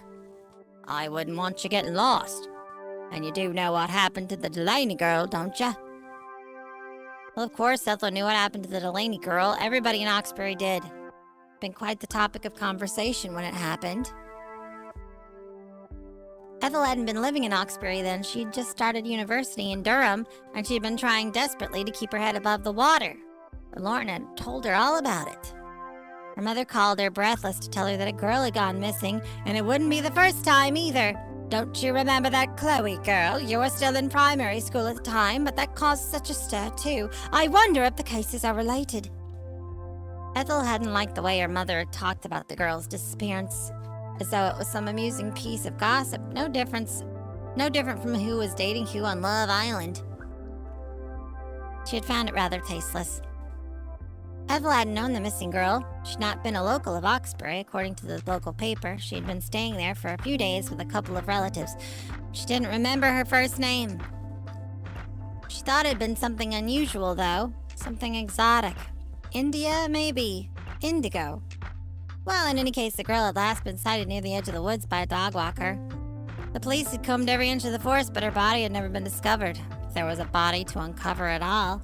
I wouldn't want you getting lost. And you do know what happened to the Delaney girl, don't you? Well, of course, Ethel knew what happened to the Delaney girl. Everybody in Oxbury did. Been quite the topic of conversation when it happened. Ethel hadn't been living in Oxbury then. She'd just started university in Durham, and she'd been trying desperately to keep her head above the water. But Lauren had told her all about it. Her mother called her breathless to tell her that a girl had gone missing, and it wouldn't be the first time either. Don't you remember that Chloe girl? You were still in primary school at the time, but that caused such a stir too. I wonder if the cases are related. Ethel hadn't liked the way her mother had talked about the girl's disappearance, as though it was some amusing piece of gossip, no different from who was dating who on Love Island. She had found it rather tasteless. Ethel hadn't known the missing girl. She'd not been a local of Oxbury, according to the local paper. She had been staying there for a few days with a couple of relatives. She didn't remember her first name. She thought it had been something unusual, though. Something exotic. India, maybe. Indigo. Well, in any case, the girl had last been sighted near the edge of the woods by a dog walker. The police had combed every inch of the forest, but her body had never been discovered. If there was a body to uncover at all.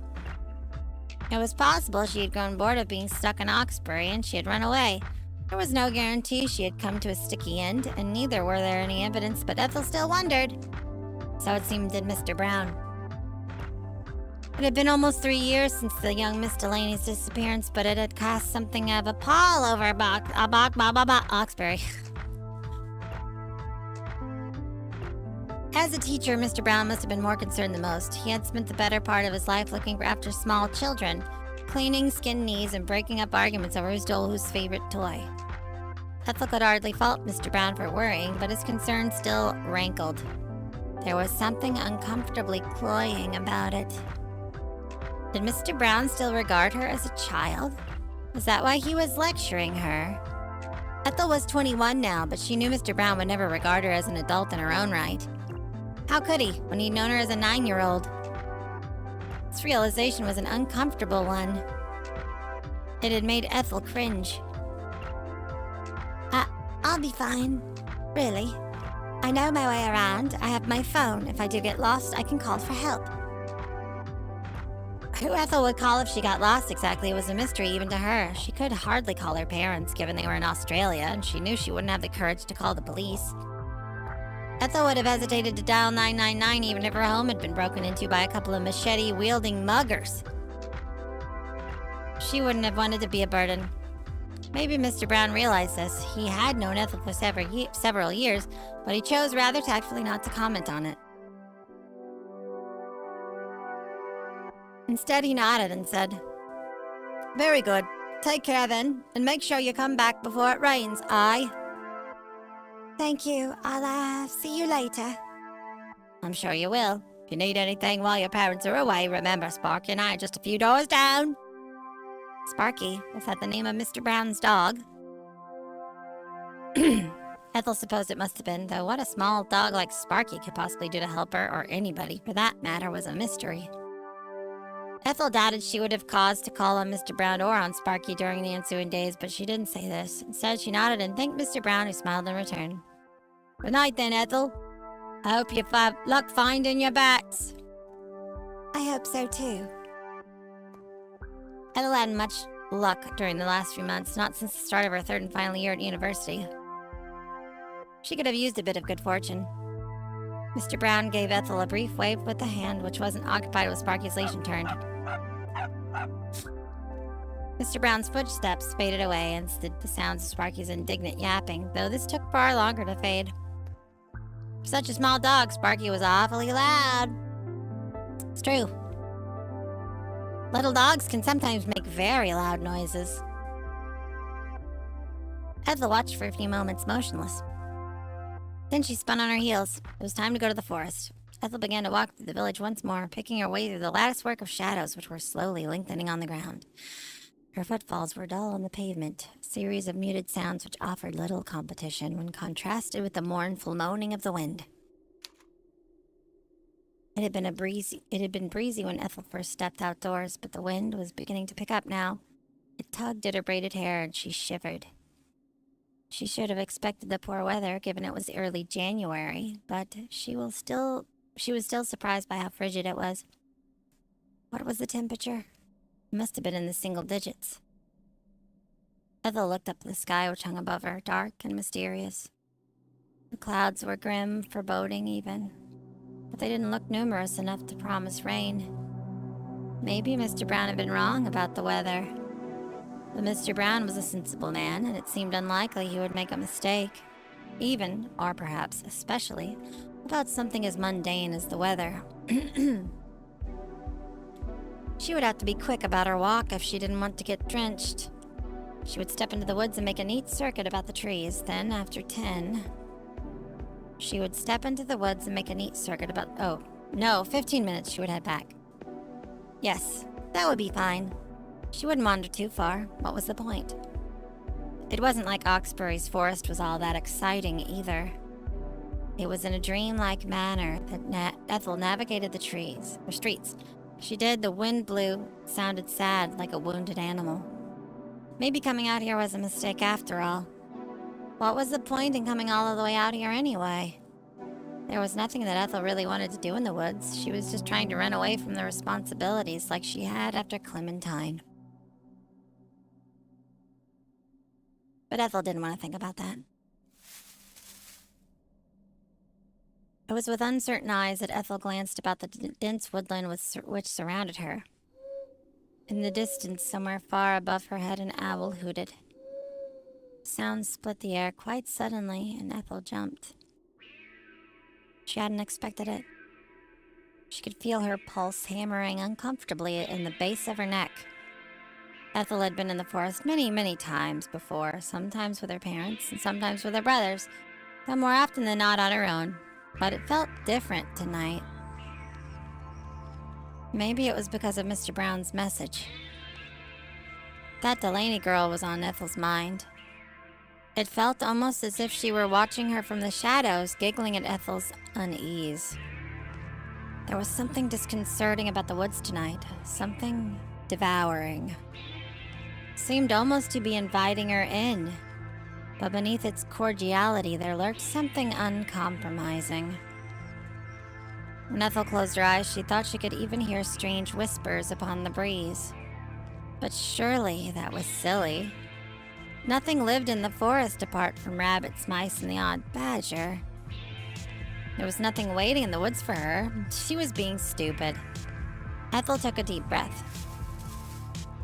It was possible she had grown bored of being stuck in Oxbury and she had run away. There was no guarantee she had come to a sticky end, and neither were there any evidence, but Ethel still wondered. So it seemed did Mr. Brown. It had been almost 3 years since the young Miss Delaney's disappearance, but it had cast something of a pall over Oxbury. As a teacher, Mr. Brown must have been more concerned than most. He had spent the better part of his life looking after small children, cleaning skinned knees and breaking up arguments over who stole whose favorite toy. Ethel could hardly fault Mr. Brown for worrying, but his concern still rankled. There was something uncomfortably cloying about it. Did Mr. Brown still regard her as a child? Was that why he was lecturing her? Ethel was 21 now, but she knew Mr. Brown would never regard her as an adult in her own right. How could he, when he'd known her as a 9-year-old? This realization was an uncomfortable one. It had made Ethel cringe. I'll be fine. Really. I know my way around. I have my phone. If I do get lost, I can call for help. Who Ethel would call if she got lost exactly was a mystery even to her. She could hardly call her parents, given they were in Australia, and she knew she wouldn't have the courage to call the police. Ethel would have hesitated to dial 999 even if her home had been broken into by a couple of machete-wielding muggers. She wouldn't have wanted to be a burden. Maybe Mr. Brown realized this. He had known Ethel for several years, but he chose rather tactfully not to comment on it. Instead, he nodded and said, "Very good. Take care then, and make sure you come back before it rains, aye?" "Thank you. I'll, see you later." "I'm sure you will. If you need anything while your parents are away, remember Sparky and I are just a few doors down." Sparky? Was that the name of Mr. Brown's dog? Ethel supposed it must have been, though what a small dog like Sparky could possibly do to help her, or anybody for that matter, was a mystery. Ethel doubted she would have cause to call on Mr. Brown or on Sparky during the ensuing days, but she didn't say this. Instead, she nodded and thanked Mr. Brown, who smiled in return. "Good night then, Ethel. I hope you have luck finding your bats." "I hope so too." Ethel hadn't much luck during the last few months, not since the start of her third and final year at university. She could have used a bit of good fortune. Mr. Brown gave Ethel a brief wave with the hand which wasn't occupied with Sparky's leash turned. Mr. Brown's footsteps faded away, and stood the sounds of Sparky's indignant yapping, though this took far longer to fade. For such a small dog, Sparky was awfully loud. It's true. Little dogs can sometimes make very loud noises. Ethel watched for a few moments, motionless. Then she spun on her heels. It was time to go to the forest. Ethel began to walk through the village once more, picking her way through the latticework of shadows which were slowly lengthening on the ground. Her footfalls were dull on the pavement, a series of muted sounds which offered little competition when contrasted with the mournful moaning of the wind. It had been breezy when Ethel first stepped outdoors, but the wind was beginning to pick up now. It tugged at her braided hair and she shivered. She should have expected the poor weather, given it was early January, but she was still surprised by how frigid it was. What was the temperature? It must have been in the single digits. Ethel looked up at the sky which hung above her, dark and mysterious. The clouds were grim, foreboding even, but they didn't look numerous enough to promise rain. Maybe Mr. Brown had been wrong about the weather. But Mr. Brown was a sensible man, and it seemed unlikely he would make a mistake, even, or perhaps especially, about something as mundane as the weather. She would have to be quick about her walk if she didn't want to get drenched. She would step into the woods and make a neat circuit about the trees. Then, after 10, she would step into the woods and make a neat circuit about... 15 minutes she would head back. Yes, that would be fine. She wouldn't wander too far. What was the point? It wasn't like Oxbury's forest was all that exciting either. It was in a dreamlike manner that Ethel navigated the streets. She did, the wind blew, sounded sad like a wounded animal. Maybe coming out here was a mistake after all. What was the point in coming all the way out here anyway? There was nothing that Ethel really wanted to do in the woods. She was just trying to run away from the responsibilities like she had after Clementine. But Ethel didn't want to think about that. It was with uncertain eyes that Ethel glanced about the dense woodland which surrounded her. In the distance, somewhere far above her head, an owl hooted. Sound split the air quite suddenly, and Ethel jumped. She hadn't expected it. She could feel her pulse hammering uncomfortably in the base of her neck. Ethel had been in the forest many, many times before, sometimes with her parents and sometimes with her brothers, though more often than not on her own. But it felt different tonight. Maybe it was because of Mr. Brown's message. That Delaney girl was on Ethel's mind. It felt almost as if she were watching her from the shadows, giggling at Ethel's unease. There was something disconcerting about the woods tonight, something devouring. Seemed almost to be inviting her in, but beneath its cordiality there lurked something uncompromising. When Ethel closed her eyes, she thought she could even hear strange whispers upon the breeze. But surely that was silly. Nothing lived in the forest apart from rabbits, mice, and the odd badger. There was nothing waiting in the woods for her. She was being stupid. Ethel took a deep breath.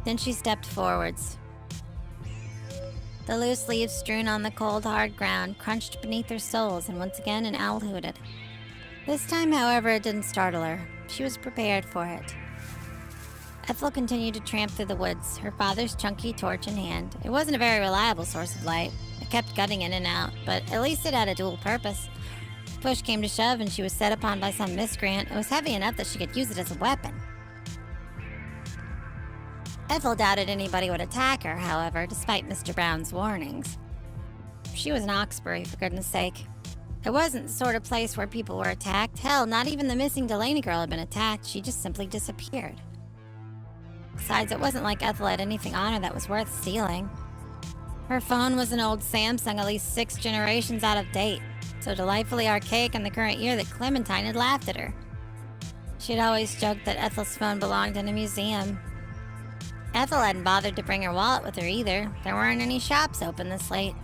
Then she stepped forwards. The loose leaves strewn on the cold, hard ground crunched beneath her soles, and once again an owl hooted. This time, however, it didn't startle her. She was prepared for it. Ethel continued to tramp through the woods, her father's chunky torch in hand. It wasn't a very reliable source of light. It kept cutting in and out, but at least it had a dual purpose. If push came to shove and she was set upon by some miscreant, it was heavy enough that she could use it as a weapon. Ethel doubted anybody would attack her, however, despite Mr. Brown's warnings. She was in Oxbury, for goodness sake. It wasn't the sort of place where people were attacked. Hell, not even the missing Delaney girl had been attacked. She just simply disappeared. Besides, it wasn't like Ethel had anything on her that was worth stealing. Her phone was an old Samsung at least 6 generations out of date, so delightfully archaic in the current year that Clementine had laughed at her. She had always joked that Ethel's phone belonged in a museum. Ethel hadn't bothered to bring her wallet with her either. There weren't any shops open this late.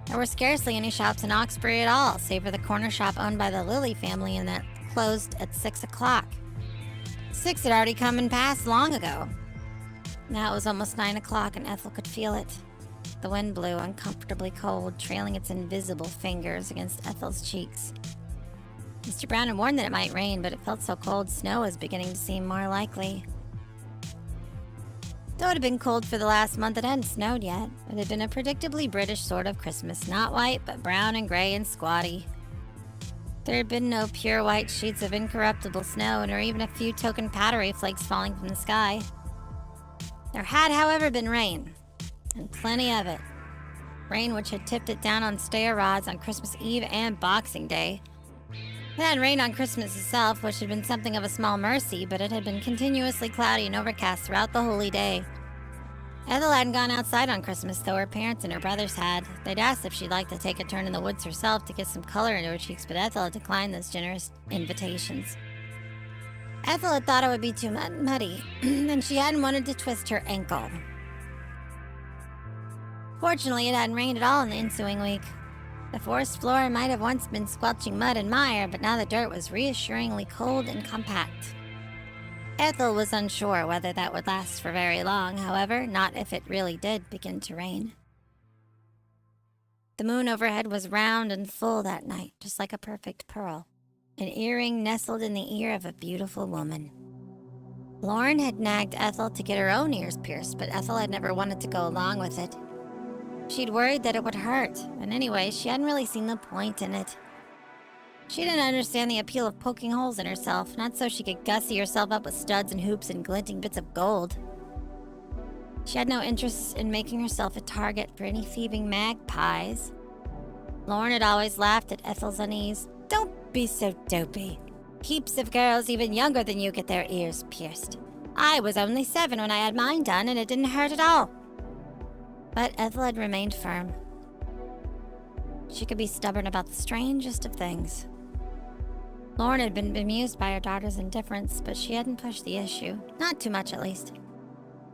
There were scarcely any shops in Oxbury at all, save for the corner shop owned by the Lilly family and that closed at 6 o'clock. 6 had already come and passed long ago. Now it was almost 9 o'clock and Ethel could feel it. The wind blew uncomfortably cold, trailing its invisible fingers against Ethel's cheeks. Mr. Brown had warned that it might rain, but it felt so cold snow was beginning to seem more likely. Though it had been cold for the last month, it hadn't snowed yet. It had been a predictably British sort of Christmas, not white, but brown and gray and squatty. There had been no pure white sheets of incorruptible snow, nor even a few token powdery flakes falling from the sky. There had, however, been rain, and plenty of it. Rain which had tipped it down on stair rods on Christmas Eve and Boxing Day. It hadn't rained on Christmas itself, which had been something of a small mercy, but it had been continuously cloudy and overcast throughout the holy day. Ethel hadn't gone outside on Christmas, though her parents and her brothers had. They'd asked if she'd like to take a turn in the woods herself to get some color into her cheeks, but Ethel had declined those generous invitations. Ethel had thought it would be too muddy, and she hadn't wanted to twist her ankle. Fortunately, it hadn't rained at all in the ensuing week. The forest floor might have once been squelching mud and mire, but now the dirt was reassuringly cold and compact. Ethel was unsure whether that would last for very long, however, not if it really did begin to rain. The moon overhead was round and full that night, just like a perfect pearl, an earring nestled in the ear of a beautiful woman. Lauren had nagged Ethel to get her own ears pierced, but Ethel had never wanted to go along with it. She'd worried that it would hurt, and anyway, she hadn't really seen the point in it. She didn't understand the appeal of poking holes in herself, not so she could gussy herself up with studs and hoops and glinting bits of gold. She had no interest in making herself a target for any thieving magpies. Lauren had always laughed at Ethel's unease. "Don't be so dopey. Heaps of girls even younger than you get their ears pierced. I was only 7 when I had mine done, and it didn't hurt at all." But Ethel had remained firm. She could be stubborn about the strangest of things. Lauren had been bemused by her daughter's indifference, but she hadn't pushed the issue. Not too much, at least.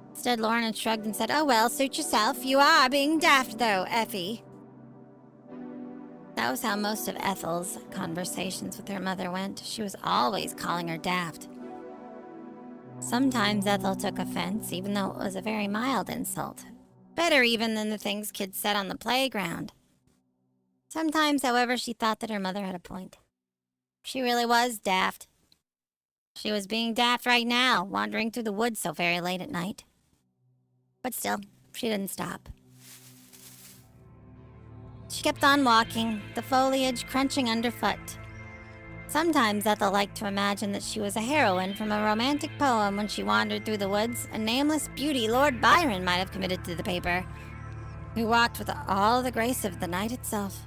Instead, Lauren had shrugged and said, "Oh well, suit yourself. You are being daft, though, Effie." That was how most of Ethel's conversations with her mother went. She was always calling her daft. Sometimes Ethel took offense, even though it was a very mild insult. Better even than the things kids said on the playground. Sometimes, however, she thought that her mother had a point. She really was daft. She was being daft right now, wandering through the woods so very late at night. But still, she didn't stop. She kept on walking, the foliage crunching underfoot. Sometimes Ethel liked to imagine that she was a heroine from a romantic poem when she wandered through the woods, a nameless beauty Lord Byron might have committed to the paper, who walked with all the grace of the night itself.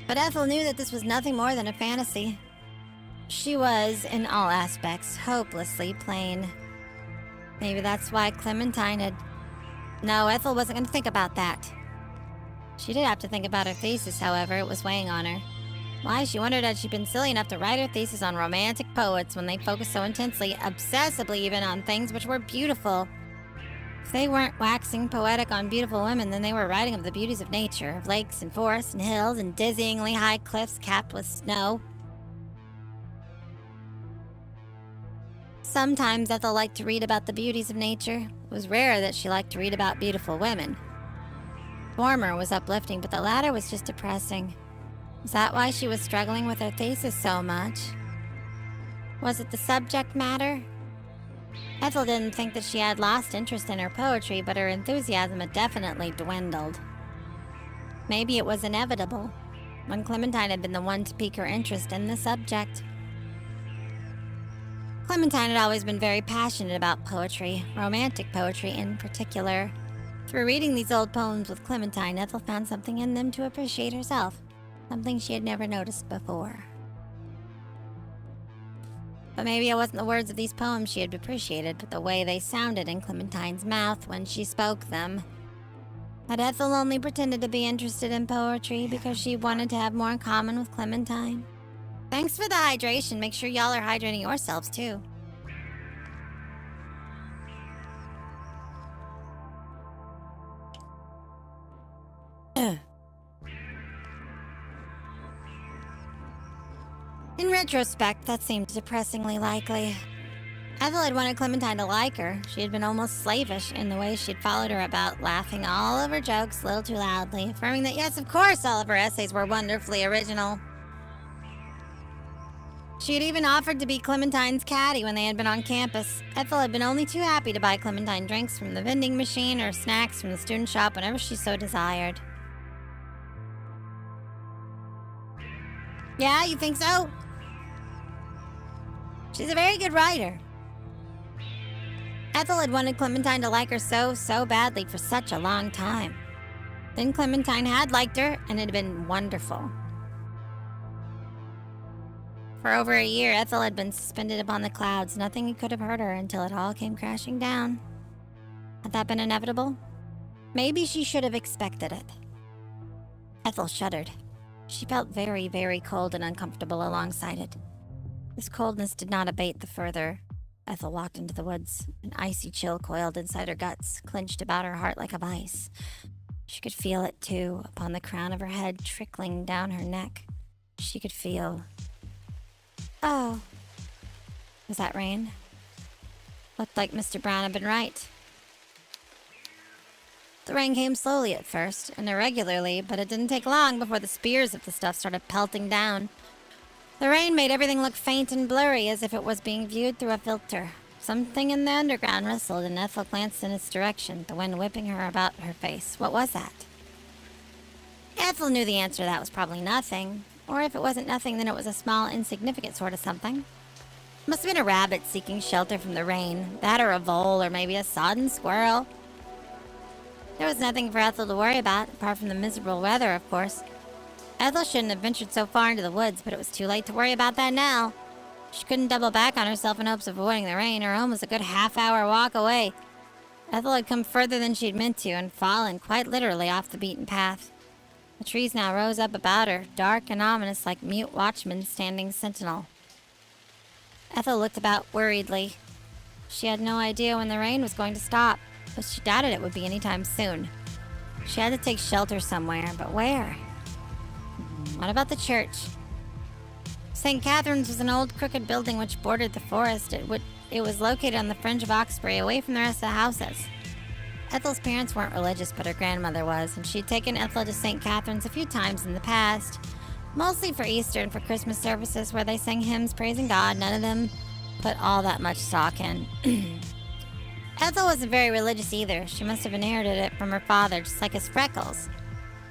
But Ethel knew that this was nothing more than a fantasy. She was, in all aspects, hopelessly plain. Maybe that's why Clementine had... No, Ethel wasn't going to think about that. She did have to think about her thesis, however. It was weighing on her. Why, she wondered had she been silly enough to write her thesis on romantic poets when they focused so intensely, obsessively even, on things which were beautiful. If they weren't waxing poetic on beautiful women, then they were writing of the beauties of nature, of lakes and forests and hills and dizzyingly high cliffs capped with snow. Sometimes Ethel liked to read about the beauties of nature. It was rare that she liked to read about beautiful women. Former was uplifting, but the latter was just depressing. Was that why she was struggling with her thesis so much? Was it the subject matter? Ethel didn't think that she had lost interest in her poetry, but her enthusiasm had definitely dwindled. Maybe it was inevitable, when Clementine had been the one to pique her interest in the subject. Clementine had always been very passionate about poetry, romantic poetry in particular. Through reading these old poems with Clementine, Ethel found something in them to appreciate herself, something she had never noticed before. But maybe it wasn't the words of these poems she had appreciated, but the way they sounded in Clementine's mouth when she spoke them. Had Ethel only pretended to be interested in poetry because she wanted to have more in common with Clementine? Thanks for the hydration. Make sure y'all are hydrating yourselves, too. In retrospect, that seemed depressingly likely. Ethel had wanted Clementine to like her. She had been almost slavish in the way she'd followed her about, laughing all of her jokes a little too loudly, affirming that yes, of course, all of her essays were wonderfully original. She had even offered to be Clementine's caddy when they had been on campus. Ethel had been only too happy to buy Clementine drinks from the vending machine or snacks from the student shop whenever she so desired. Yeah, you think so? She's a very good writer. Ethel had wanted Clementine to like her so badly for such a long time. Then Clementine had liked her, and it had been wonderful. For over a year, Ethel had been suspended upon the clouds. Nothing could have hurt her until it all came crashing down. Had that been inevitable? Maybe she should have expected it. Ethel shuddered. She felt very, very cold and uncomfortable alongside it. This coldness did not abate the further Ethel walked into the woods. An icy chill coiled inside her guts, clenched about her heart like a vice. She could feel it, too, upon the crown of her head, trickling down her neck. She could feel... Oh. Was that rain? Looked like Mr. Brown had been right. The rain came slowly at first, and irregularly, but it didn't take long before the spears of the stuff started pelting down. The rain made everything look faint and blurry, as if it was being viewed through a filter. Something in the underground rustled, and Ethel glanced in its direction, the wind whipping her about her face. What was that? Ethel knew the answer to that was probably nothing. Or if it wasn't nothing, then it was a small, insignificant sort of something. It must have been a rabbit seeking shelter from the rain. That or a vole, or maybe a sodden squirrel. There was nothing for Ethel to worry about, apart from the miserable weather, of course. Ethel shouldn't have ventured so far into the woods, but it was too late to worry about that now. She couldn't double back on herself in hopes of avoiding the rain. Her home was a good half-hour walk away. Ethel had come further than she'd meant to, and fallen, quite literally, off the beaten path. The trees now rose up about her, dark and ominous like mute watchmen standing sentinel. Ethel looked about worriedly. She had no idea when the rain was going to stop, but she doubted it would be any time soon. She had to take shelter somewhere, but where? What about the church? St. Catherine's was an old crooked building which bordered the forest. It was located on the fringe of Oxbury, away from the rest of the houses. Ethel's parents weren't religious, but her grandmother was, and she'd taken Ethel to St. Catherine's a few times in the past, mostly for Easter and for Christmas services where they sang hymns praising God. None of them put all that much stock in. Ethel wasn't very religious either. She must have inherited it from her father, just like his freckles.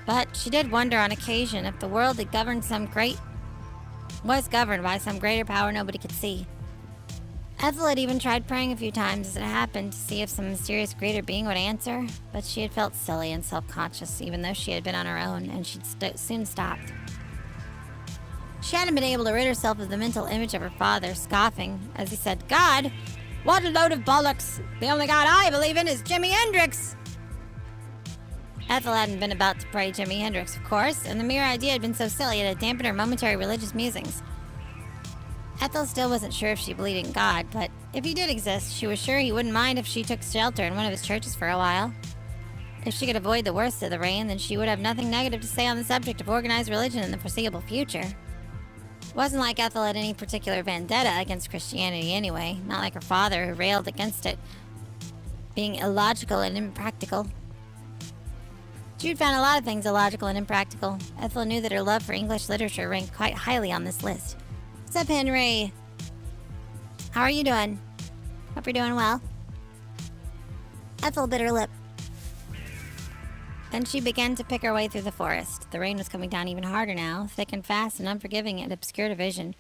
But she did wonder on occasion if the world was governed by some greater power nobody could see. Ethel had even tried praying a few times as it happened to see if some mysterious greater being would answer, but she had felt silly and self-conscious even though she had been on her own, and she'd soon stopped. She hadn't been able to rid herself of the mental image of her father, scoffing as he said, "God? What a load of bollocks! The only God I believe in is Jimi Hendrix!" Ethel hadn't been about to pray Jimi Hendrix, of course, and the mere idea had been so silly it had dampened her momentary religious musings. Ethel still wasn't sure if she believed in God, but if he did exist, she was sure he wouldn't mind if she took shelter in one of his churches for a while. If she could avoid the worst of the rain, then she would have nothing negative to say on the subject of organized religion in the foreseeable future. It wasn't like Ethel had any particular vendetta against Christianity anyway, not like her father who railed against it being illogical and impractical. Jude found a lot of things illogical and impractical. Ethel knew that her love for English literature ranked quite highly on this list. What's up, Henry? How are you doing? Hope you're doing well. Ethel bit her lip. Then she began to pick her way through the forest. The rain was coming down even harder now, thick and fast and unforgiving. It obscured her vision.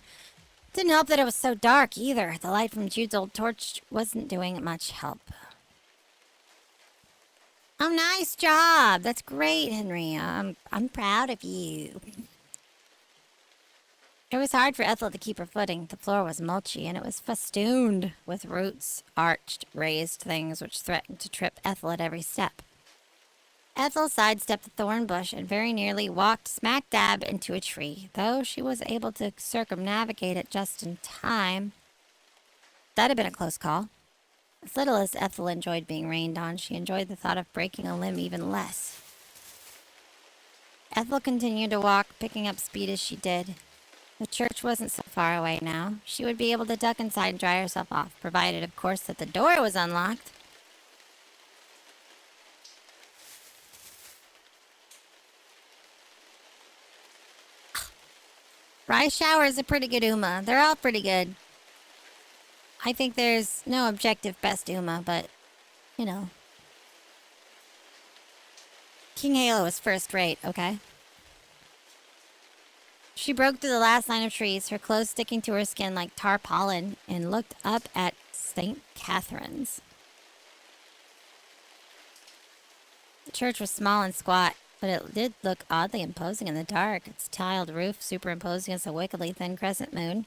Didn't help that it was so dark either. The light from Jude's old torch wasn't doing much help. Oh, nice job. That's great, Henry. I'm proud of you. It was hard for Ethel to keep her footing. The floor was mulchy, and it was festooned with roots, arched, raised things which threatened to trip Ethel at every step. Ethel sidestepped the thorn bush and very nearly walked smack dab into a tree, though she was able to circumnavigate it just in time. That had been a close call. As little as Ethel enjoyed being rained on, she enjoyed the thought of breaking a limb even less. Ethel continued to walk, picking up speed as she did. The church wasn't so far away now. She would be able to duck inside and dry herself off, provided, of course, that the door was unlocked. Rice shower is a pretty good Uma. They're all pretty good. I think there's no objective best Uma, but, you know. King Halo is first rate, okay? She broke through the last line of trees, her clothes sticking to her skin like tarpaulin, and looked up at St. Catherine's. The church was small and squat. but it did look oddly imposing in the dark, its tiled roof superimposed against a wickedly thin crescent moon.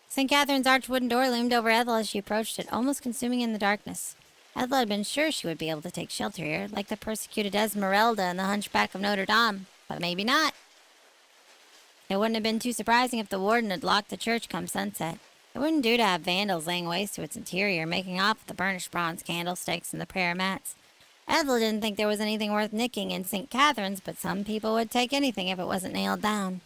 St. Catherine's arched wooden door loomed over Ethel as she approached it, almost consuming in the darkness. Ethel had been sure she would be able to take shelter here, like the persecuted Esmeralda in the Hunchback of Notre Dame, but maybe not. It wouldn't have been too surprising if the warden had locked the church come sunset. It wouldn't do to have vandals laying waste to its interior, making off with the burnished bronze candlesticks and the prayer mats. Ethel didn't think there was anything worth nicking in St. Catherine's, but some people would take anything if it wasn't nailed down.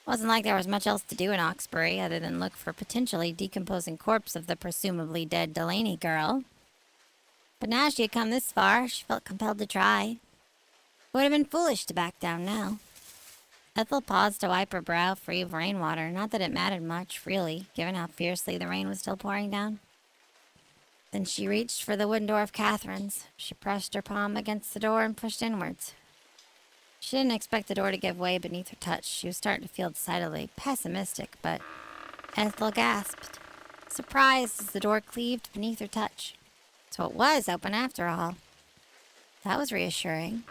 It wasn't like there was much else to do in Oxbury other than look for potentially decomposing corpse of the presumably dead Delaney girl. But now she had come this far, she felt compelled to try. It would have been foolish to back down now. Ethel paused to wipe her brow free of rainwater, not that it mattered much, really, given how fiercely the rain was still pouring down. Then she reached for the wooden door of Catherine's. She pressed her palm against the door and pushed inwards. She didn't expect the door to give way beneath her touch. She was starting to feel decidedly pessimistic, but Ethel gasped, surprised as the door cleaved beneath her touch. So it was open after all. That was reassuring.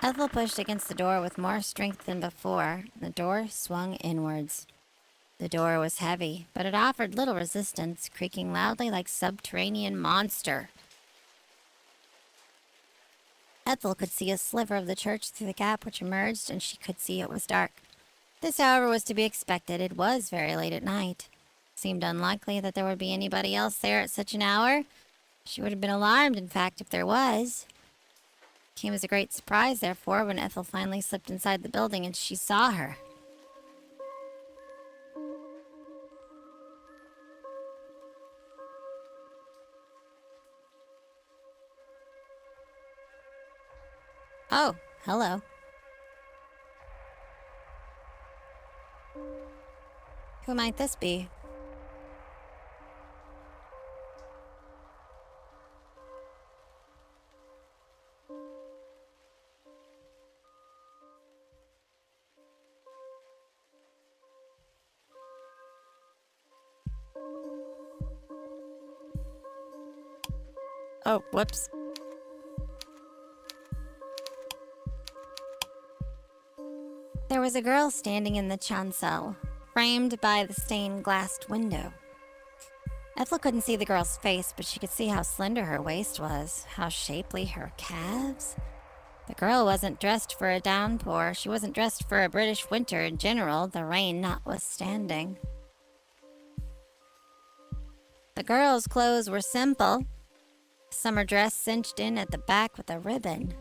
Ethel pushed against the door with more strength than before, and the door swung inwards. The door was heavy, but it offered little resistance, creaking loudly like subterranean monster. Ethel could see a sliver of the church through the gap which emerged, and she could see it was dark. This, however, was to be expected. It was very late at night. It seemed unlikely that there would be anybody else there at such an hour. She would have been alarmed, in fact, if there was. It came as a great surprise, therefore, when Ethel finally slipped inside the building and she saw her. Oh, hello. Who might this be? Oh, whoops. There was a girl standing in the chancel, framed by the stained-glassed window. Ethel couldn't see the girl's face, but she could see how slender her waist was, how shapely her calves. The girl wasn't dressed for a downpour. She wasn't dressed for a British winter in general, the rain notwithstanding. The girl's clothes were simple. A summer dress cinched in at the back with a ribbon.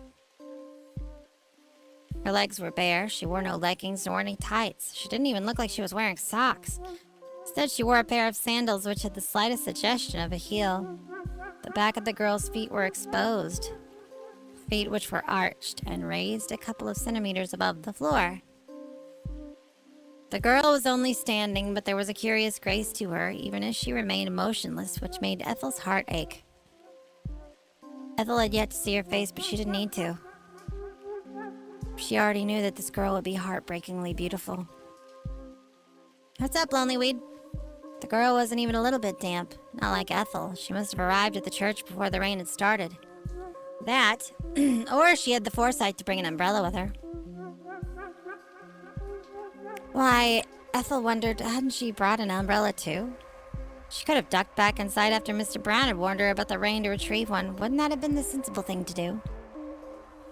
Her legs were bare. She wore no leggings nor any tights. She didn't even look like she was wearing socks. Instead, she wore a pair of sandals which had the slightest suggestion of a heel. The back of the girl's feet were exposed. Feet which were arched and raised a couple of centimeters above the floor. The girl was only standing, but there was a curious grace to her, even as she remained motionless, which made Ethel's heart ache. Ethel had yet to see her face, but she didn't need to. She already knew that this girl would be heartbreakingly beautiful. What's up, Lonely Weed? The girl wasn't even a little bit damp. Not like Ethel. She must have arrived at the church before the rain had started. That, or she had the foresight to bring an umbrella with her. Why, Ethel wondered, hadn't she brought an umbrella too? She could have ducked back inside after Mr. Brown had warned her about the rain to retrieve one. Wouldn't that have been the sensible thing to do?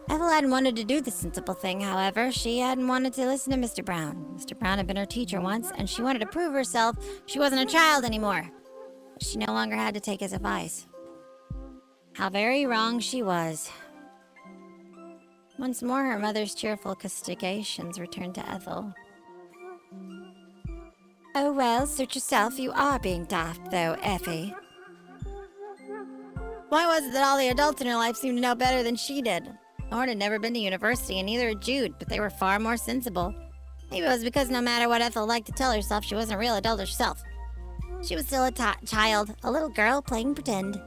Ethel hadn't wanted to do the sensible thing, however. She hadn't wanted to listen to Mr. Brown. Mr. Brown had been her teacher once, and she wanted to prove herself she wasn't a child anymore. But she no longer had to take his advice. How very wrong she was. Once more, her mother's cheerful castigations returned to Ethel. Oh well, suit yourself. You are being daft, though, Effie. Why was it that all the adults in her life seemed to know better than she did? Lauren had never been to university, and neither had Jude, but they were far more sensible. Maybe it was because no matter what Ethel liked to tell herself, she wasn't a real adult herself. She was still a child, a little girl playing pretend.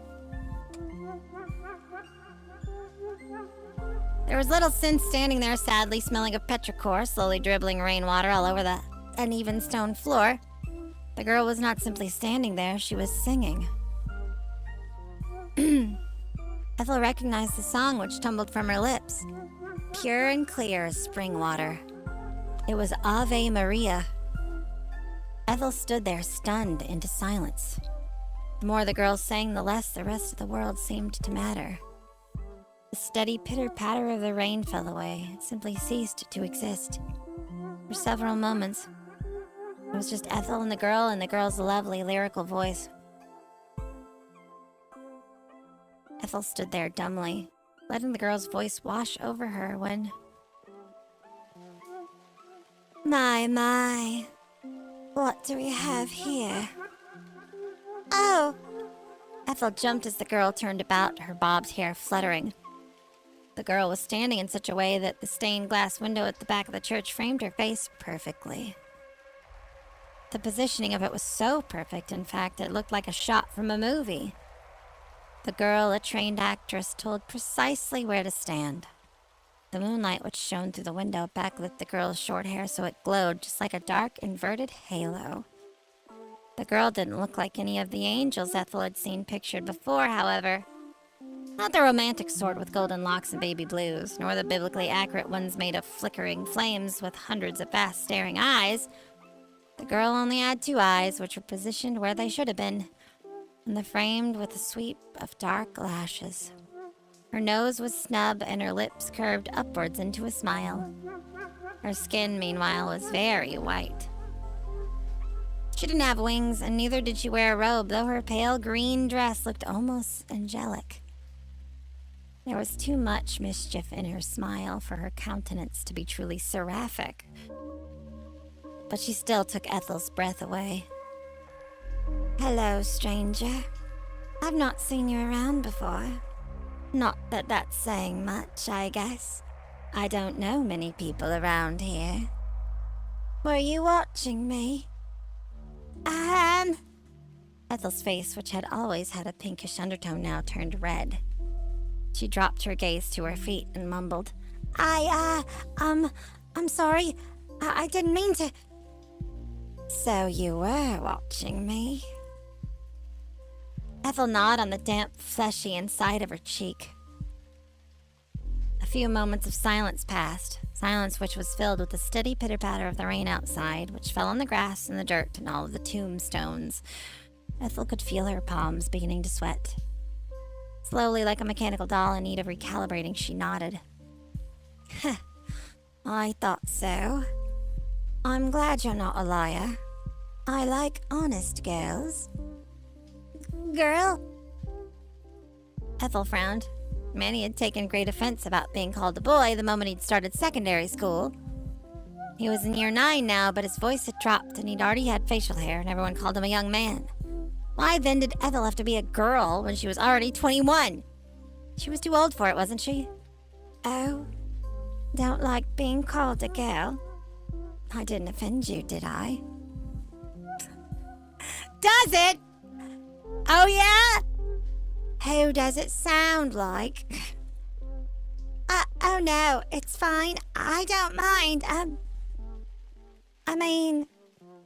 There was little sense standing there sadly smelling of petrichor, slowly dribbling rainwater all over the uneven stone floor. The girl was not simply standing there, she was singing. Ethel recognized the song which tumbled from her lips, pure and clear as spring water. It was Ave Maria. Ethel stood there, stunned into silence. The more the girl sang, the less the rest of the world seemed to matter. The steady pitter-patter of the rain fell away. It simply ceased to exist. For several moments, it was just Ethel and the girl's lovely lyrical voice. Ethel stood there dumbly, letting the girl's voice wash over her when... My, what do we have here? Oh! Ethel jumped as the girl turned about, her bobbed hair fluttering. The girl was standing in such a way that the stained glass window at the back of the church framed her face perfectly. The positioning of it was so perfect, in fact, it looked like a shot from a movie. The girl, a trained actress, told precisely where to stand. The moonlight which shone through the window backlit the girl's short hair so it glowed just like a dark, inverted halo. The girl didn't look like any of the angels Ethel had seen pictured before, however. Not the romantic sort with golden locks and baby blues, nor the biblically accurate ones made of flickering flames with hundreds of fast staring eyes. The girl only had 2 eyes, which were positioned where they should have been, and they're framed with a sweep of dark lashes. Her nose was snub and her lips curved upwards into a smile. Her skin, meanwhile, was very white. She didn't have wings, and neither did she wear a robe, though her pale green dress looked almost angelic. There was too much mischief in her smile for her countenance to be truly seraphic. But she still took Ethel's breath away. Hello, stranger. I've not seen you around before. Not that that's saying much, I guess. I don't know many people around here. Were you watching me? Ethel's face, which had always had a pinkish undertone, now turned red. She dropped her gaze to her feet and mumbled, I'm sorry. I didn't mean to... So you were watching me? Ethel gnawed on the damp, fleshy inside of her cheek. A few moments of silence passed, silence which was filled with the steady pitter-patter of the rain outside, which fell on the grass and the dirt and all of the tombstones. Ethel could feel her palms beginning to sweat. Slowly, like a mechanical doll in need of recalibrating, she nodded. I thought so. I'm glad you're not a liar. I like honest girls. Girl? Ethel frowned. Manny had taken great offense about being called a boy the moment he'd started secondary school. He was in year 9 now, but his voice had dropped and he'd already had facial hair and everyone called him a young man. Why then did Ethel have to be a girl when she was already 21? She was too old for it, wasn't she? Oh, don't like being called a girl. I didn't offend you, did I? Does it? Oh, yeah? Who does it sound like? Oh no, it's fine. I don't mind.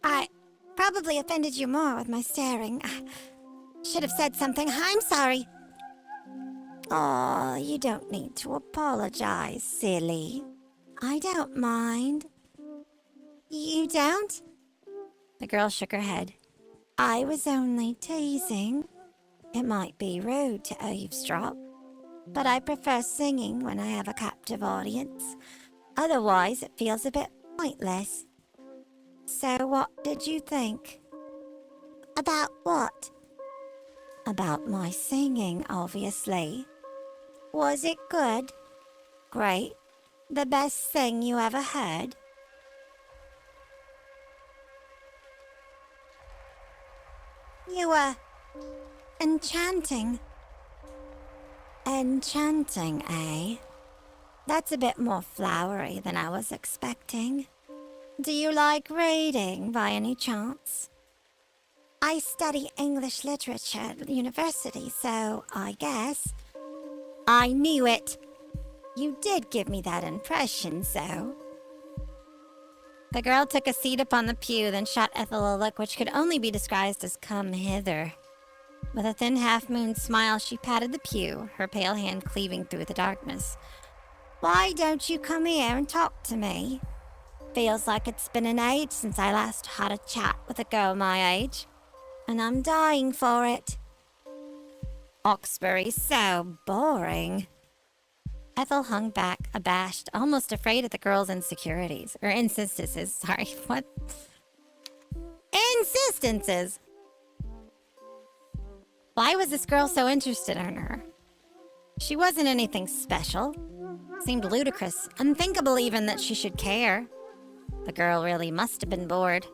I probably offended you more with my staring. I should have said something. I'm sorry. Oh, you don't need to apologize, silly. I don't mind. You don't? The girl shook her head. I was only teasing. It might be rude to eavesdrop, but I prefer singing when I have a captive audience. Otherwise, it feels a bit pointless. So what did you think? About what? About my singing, obviously. Was it good? Great. The best thing you ever heard? You were enchanting. Enchanting, eh? That's a bit more flowery than I was expecting. Do you like reading by any chance? I study English literature at university, so I guess. I knew it! You did give me that impression, so. The girl took a seat upon the pew, then shot Ethel a look which could only be disguised as "come hither." With a thin half-moon smile, she patted the pew, her pale hand cleaving through the darkness. Why don't you come here and talk to me? Feels like it's been an age since I last had a chat with a girl my age, and I'm dying for it. Oxbury's so boring. Ethel hung back, abashed, almost afraid of the girl's insecurities. Or insistences, sorry, what? Insistences! Why was this girl so interested in her? She wasn't anything special. Seemed ludicrous, unthinkable even that she should care. The girl really must have been bored.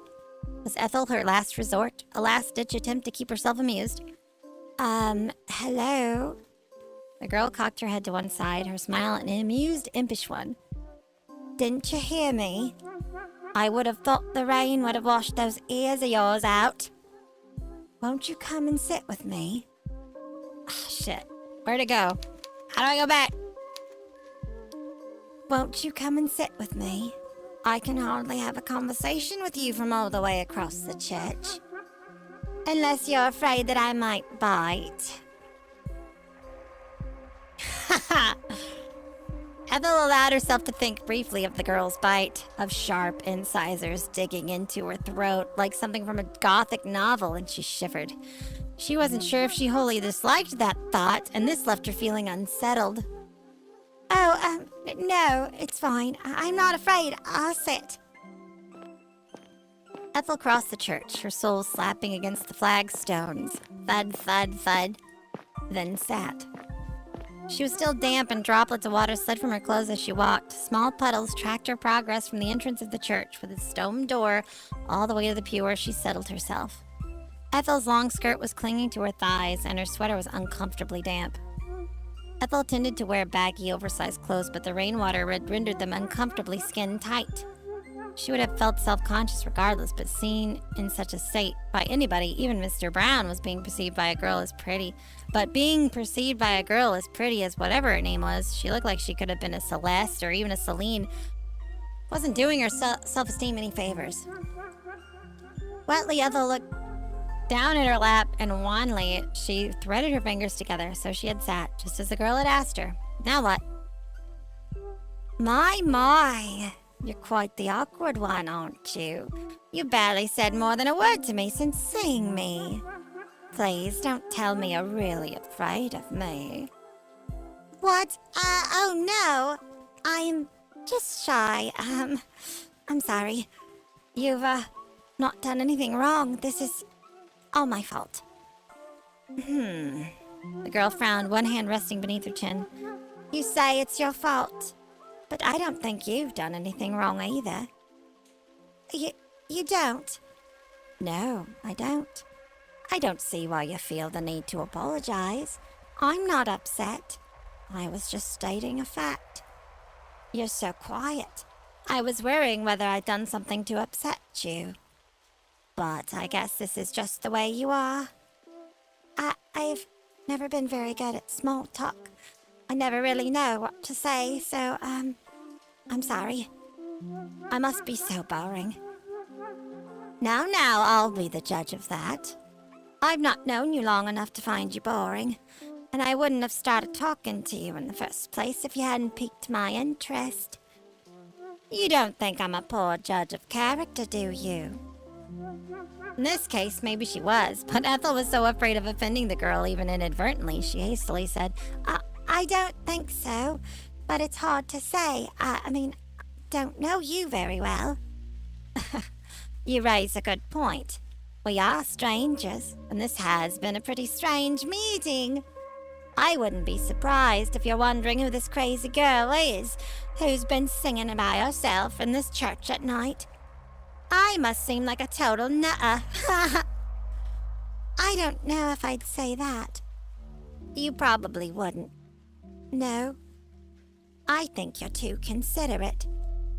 Was Ethel her last resort? A last-ditch attempt to keep herself amused? Hello? The girl cocked her head to one side, her smile an amused, impish one. Didn't you hear me? I would have thought the rain would have washed those ears of yours out. Won't you come and sit with me? Oh, shit. Where'd it go? How do I go back? Won't you come and sit with me? I can hardly have a conversation with you from all the way across the church. Unless you're afraid that I might bite. Ethel allowed herself to think briefly of the girl's bite, of sharp incisors digging into her throat like something from a gothic novel, and she shivered. She wasn't sure if she wholly disliked that thought, and this left her feeling unsettled. Oh, no, it's fine. I'm not afraid. I'll sit. Ethel crossed the church, her soul slapping against the flagstones. Thud, thud, thud. Then sat. She was still damp and droplets of water slid from her clothes as she walked. Small puddles tracked her progress from the entrance of the church with its stone door all the way to the pew where she settled herself. Ethel's long skirt was clinging to her thighs and her sweater was uncomfortably damp. Ethel tended to wear baggy, oversized clothes, but the rainwater had rendered them uncomfortably skin-tight. She would have felt self-conscious regardless, but seen in such a state by anybody, even Mr. Brown, was being perceived by a girl as pretty. But being perceived by a girl as pretty as whatever her name was, she looked like she could have been a Celeste or even a Celine, wasn't doing her self-esteem any favors. Wetly, Ethel looked down at her lap, and wanly she threaded her fingers together, so she had sat, just as the girl had asked her. Now what? My, you're quite the awkward one, aren't you? You barely said more than a word to me since seeing me. Please don't tell me you're really afraid of me. What? Oh no. I'm just shy. I'm sorry. You've, not done anything wrong. This is all my fault. The girl frowned, one hand resting beneath her chin. You say it's your fault, but I don't think you've done anything wrong either. You don't? No, I don't. I don't see why you feel the need to apologize. I'm not upset. I was just stating a fact. You're so quiet. I was worrying whether I'd done something to upset you. But I guess this is just the way you are. I've never been very good at small talk. I never really know what to say, so, I'm sorry. I must be so boring. Now, I'll be the judge of that. I've not known you long enough to find you boring, and I wouldn't have started talking to you in the first place if you hadn't piqued my interest. You don't think I'm a poor judge of character, do you? In this case, maybe she was, but Ethel was so afraid of offending the girl, even inadvertently, she hastily said, I don't think so, but it's hard to say. I mean, don't know you very well. You raise a good point. We are strangers, and this has been a pretty strange meeting. I wouldn't be surprised if you're wondering who this crazy girl is, who's been singing by herself in this church at night. I must seem like a total nutter. I don't know if I'd say that. You probably wouldn't. No. I think you're too considerate.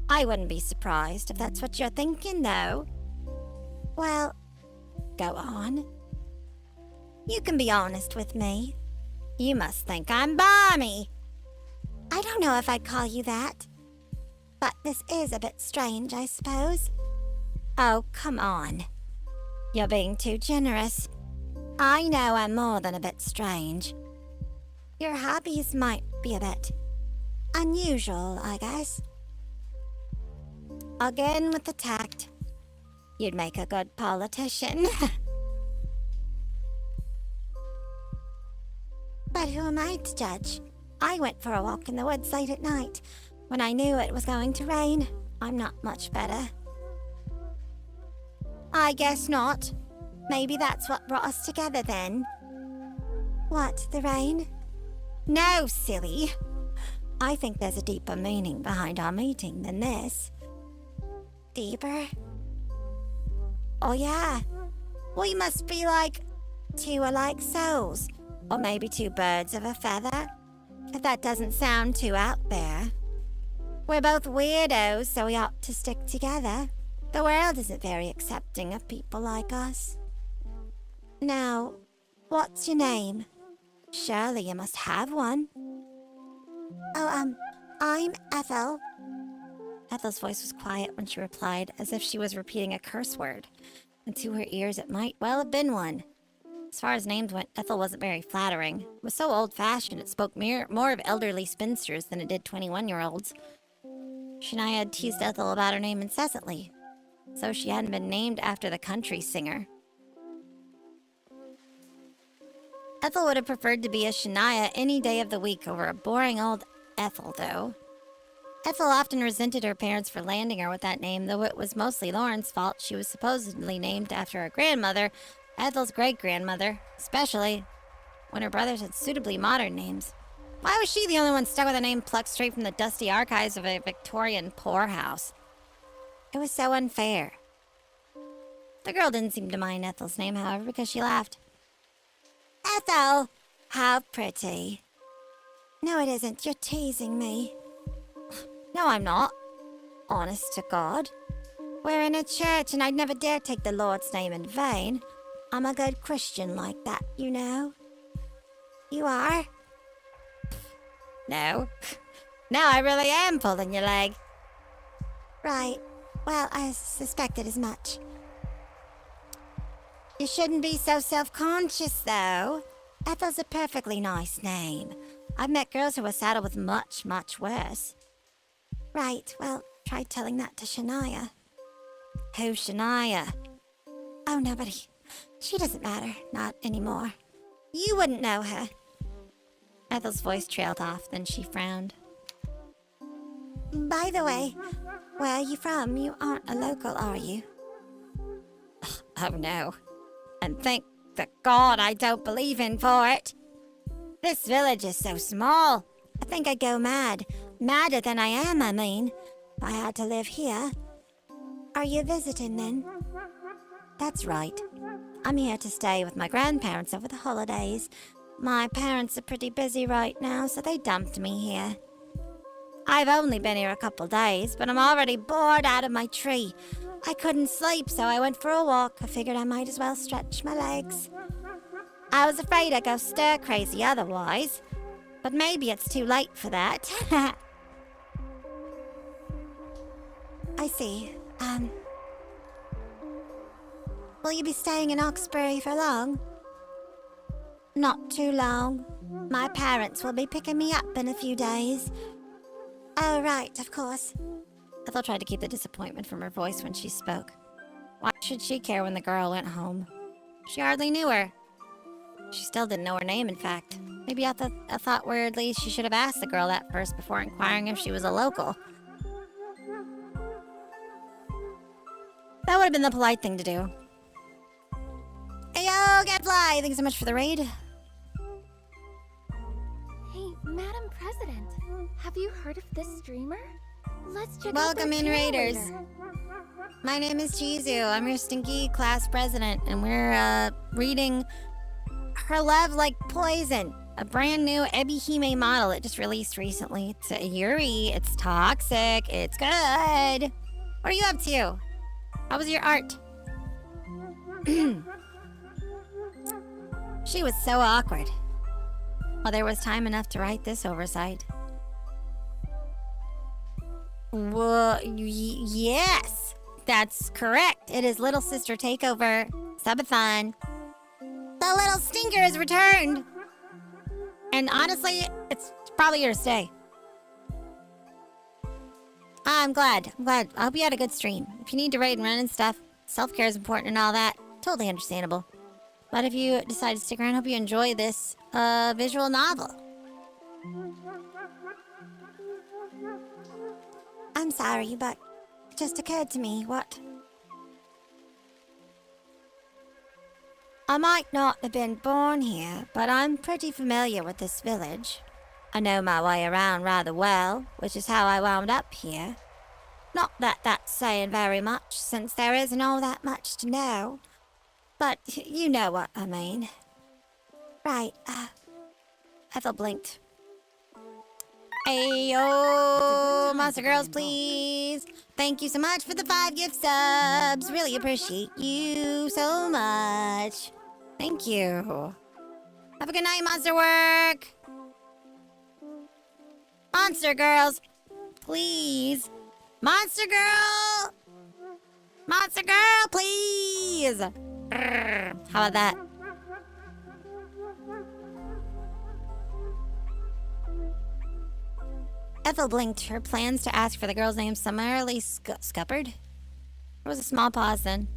I wouldn't be surprised if that's what you're thinking, though. Well, go on. You can be honest with me. You must think I'm balmy. I don't know if I'd call you that. But this is a bit strange, I suppose. Oh, come on. You're being too generous. I know I'm more than a bit strange. Your hobbies might be a bit unusual, I guess. Again with the tact. You'd make a good politician. But who am I to judge? I went for a walk in the woods late at night when I knew it was going to rain. I'm not much better. I guess not. Maybe that's what brought us together then. What, the rain? No, silly. I think there's a deeper meaning behind our meeting than this. Deeper? Oh yeah. We must be like two alike souls. Or maybe two birds of a feather. If that doesn't sound too out there. We're both weirdos, so we ought to stick together. The world isn't very accepting of people like us. Now, what's your name? Surely you must have one. Oh, I'm Ethel. Ethel's voice was quiet when she replied, as if she was repeating a curse word. And to her ears it might well have been one. As far as names went, Ethel wasn't very flattering. It was so old-fashioned it spoke more of elderly spinsters than it did 21-year-olds. Shania had teased Ethel about her name incessantly, so she hadn't been named after the country singer. Ethel would have preferred to be a Shania any day of the week over a boring old Ethel, though. Ethel often resented her parents for landing her with that name, though it was mostly Lauren's fault. She was supposedly named after her grandmother, Ethel's great-grandmother, especially when her brothers had suitably modern names. Why was she the only one stuck with a name plucked straight from the dusty archives of a Victorian poorhouse? It was so unfair. The girl didn't seem to mind Ethel's name, however, because she laughed. Ethel! How pretty. No, it isn't. You're teasing me. No, I'm not. Honest to God. We're in a church, and I'd never dare take the Lord's name in vain. I'm a good Christian like that, you know. You are? No. No, I really am pulling your leg. Right. Well, I suspected as much. You shouldn't be so self-conscious, though. Ethel's a perfectly nice name. I've met girls who were saddled with much, much worse. Right, well, try telling that to Shania. Who's Shania? Oh, nobody. She doesn't matter. Not anymore. You wouldn't know her. Ethel's voice trailed off, then she frowned. By the way, where are you from? You aren't a local, are you? Oh, no. And thank the God I don't believe in for it. This village is so small. I think I'd go mad. Madder than I am, I mean. If I had to live here. Are you visiting, then? That's right. I'm here to stay with my grandparents over the holidays. My parents are pretty busy right now, so they dumped me here. I've only been here a couple days, but I'm already bored out of my tree. I couldn't sleep, so I went for a walk. I figured I might as well stretch my legs. I was afraid I'd go stir-crazy otherwise, but maybe it's too late for that. I see. Will you be staying in Oxbury for long? Not too long. My parents will be picking me up in a few days. Oh, right, of course. Ethel tried to keep the disappointment from her voice when she spoke. Why should she care when the girl went home? She hardly knew her. She still didn't know her name, in fact. Maybe I thought weirdly she should have asked the girl that first before inquiring if she was a local. That would have been the polite thing to do. Hey, yo, Gadfly! Thanks so much for the raid.
Hey, Madam President, have you heard of this streamer? Let's check
Welcome
out their
in,
channel
Raiders.
later.
My name is Chizu. I'm your stinky class president, and we're reading Her Love Like Poison, a brand new ebihime model that just released recently. It's a Yuri. It's toxic. It's good. What are you up to? How was your art? She was so awkward. Well, there was time enough to write this oversight. Well, yes, that's correct. It is Little Sister Takeover, Subathon. The Little tinker has returned. And honestly, it's probably here to stay. I'm glad. I hope you had a good stream. If you need to raid and run and stuff, self-care is important and all that. Totally understandable. But if you decide to stick around, hope you enjoy this visual novel. I'm sorry, but it just occurred to me what... I might not have been born here, but I'm pretty familiar with this village. I know my way around rather well, which is how I wound up here. Not that that's saying very much, since there isn't all that much to know. But you know what I mean. Right, Ethel blinked. Ayo, Monster Girls, please. Thank you so much for the 5 gift subs. Really appreciate you so much. Thank you. Have a good night, Monster Work. Monster Girls, please. Monster Girl! Monster Girl, please! How about that? Ethel blinked, her plans to ask for the girl's name summarily scuppered. There was a small pause then.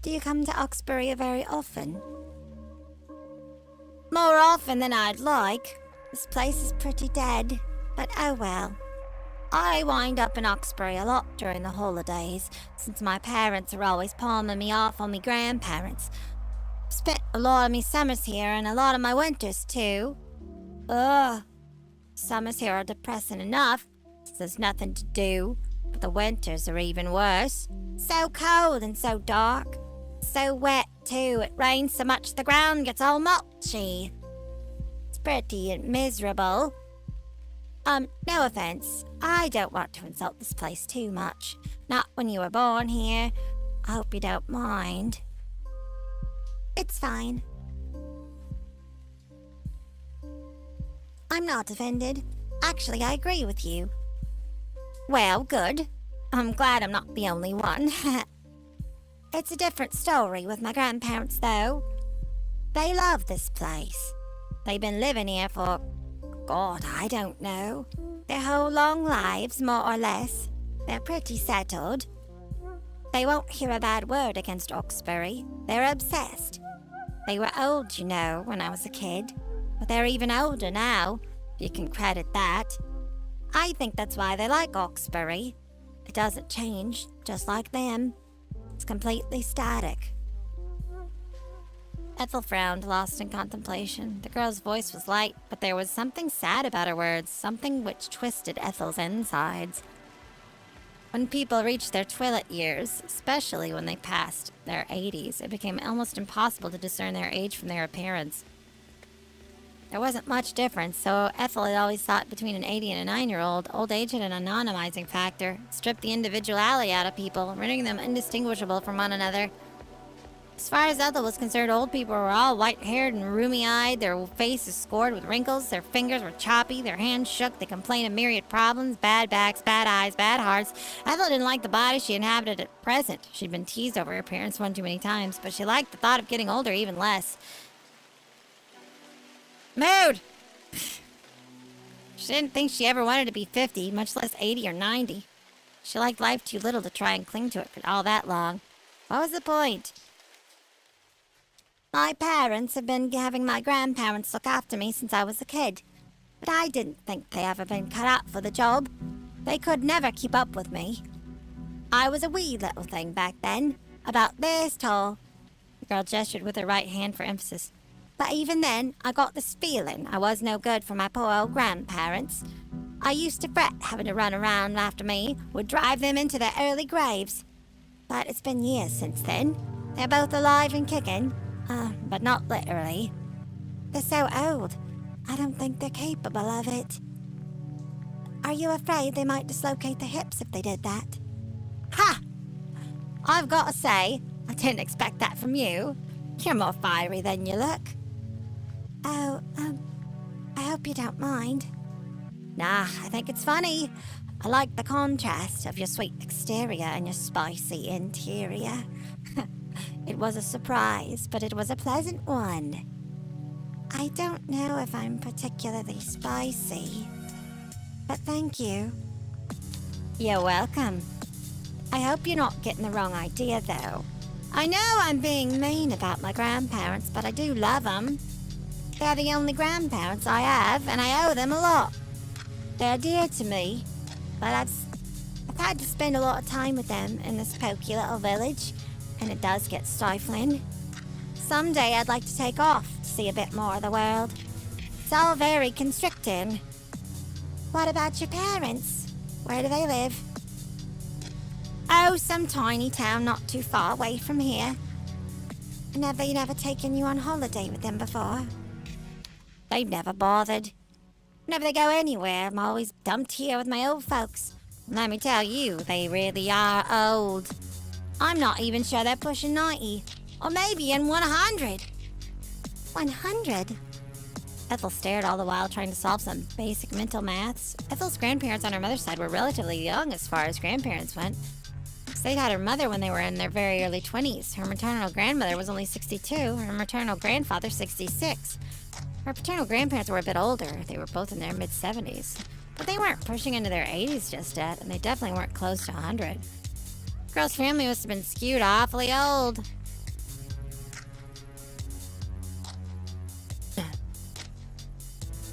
Do you come to Oxbury very often? More often than I'd like. This place is pretty dead, but oh well. I wind up in Oxbury a lot during the holidays, since my parents are always palming me off on me grandparents. Spent a lot of me summers here and a lot of my winters too. Ugh. Summers here are depressing enough, since there's nothing to do, but the winters are even worse. So cold and so dark. So wet too, it rains so much the ground gets all mulchy. It's pretty miserable. No offense. I don't want to insult this place too much. Not when you were born here. I hope you don't mind. It's fine. I'm not offended. Actually, I agree with you. Well, good. I'm glad I'm not the only one. It's a different story with my grandparents, though. They love this place. They've been living here for... God, I don't know. Their whole long lives, more or less. They're pretty settled. They won't hear a bad word against Oxbury. They're obsessed. They were old, you know, when I was a kid. But they're even older now, if you can credit that. I think that's why they like Oxbury. It doesn't change, just like them. It's completely static. Ethel frowned, lost in contemplation. The girl's voice was light, but there was something sad about her words, something which twisted Ethel's insides. When people reached their twilight years, especially when they passed their 80s, it became almost impossible to discern their age from their appearance. There wasn't much difference, so Ethel had always thought between an 80 and a 9-year-old, old age had an anonymizing factor, stripped the individuality out of people, rendering them indistinguishable from one another. As far as Ethel was concerned, old people were all white-haired and rheumy-eyed, their faces scored with wrinkles, their fingers were choppy, their hands shook, they complained of myriad problems, bad backs, bad eyes, bad hearts. Ethel didn't like the body she inhabited at present. She'd been teased over her appearance one too many times, but she liked the thought of getting older even less. Mood! She didn't think she ever wanted to be 50, much less 80 or 90. She liked life too little to try and cling to it for all that long. What was the point? My parents have been having my grandparents look after me since I was a kid. But I didn't think they ever been cut out for the job. They could never keep up with me. I was a wee little thing back then, about this tall. The girl gestured with her right hand for emphasis. But even then, I got this feeling I was no good for my poor old grandparents. I used to fret having to run around after me, would drive them into their early graves. But it's been years since then. They're both alive and kicking. But not literally. They're so old, I don't think they're capable of it. Are you afraid they might dislocate their hips if they did that? Ha! I've got to say, I didn't expect that from you. You're more fiery than you look. Oh, I hope you don't mind. Nah, I think it's funny. I like the contrast of your sweet exterior and your spicy interior. It was a surprise, but it was a pleasant one. I don't know if I'm particularly spicy, but thank you. You're welcome. I hope you're not getting the wrong idea, though. I know I'm being mean about my grandparents, but I do love them. They're the only grandparents I have, and I owe them a lot. They're dear to me, but I've had to spend a lot of time with them in this pokey little village, and it does get stifling. Someday I'd like to take off to see a bit more of the world. It's all very constricting. What about your parents? Where do they live? Oh, some tiny town not too far away from here. Have they never taken you on holiday with them before? They've never bothered. Whenever they go anywhere, I'm always dumped here with my old folks. Let me tell you, they really are old. I'm not even sure they're pushing 90, or maybe in 100. 100? Ethel stared all the while, trying to solve some basic mental maths. Ethel's grandparents on her mother's side were relatively young as far as grandparents went. They'd had her mother when they were in their very early 20s. Her maternal grandmother was only 62, her maternal grandfather 66. Her paternal grandparents were a bit older. They were both in their mid-70s. But they weren't pushing into their 80s just yet, and they definitely weren't close to 100. The girl's family must have been skewed awfully old.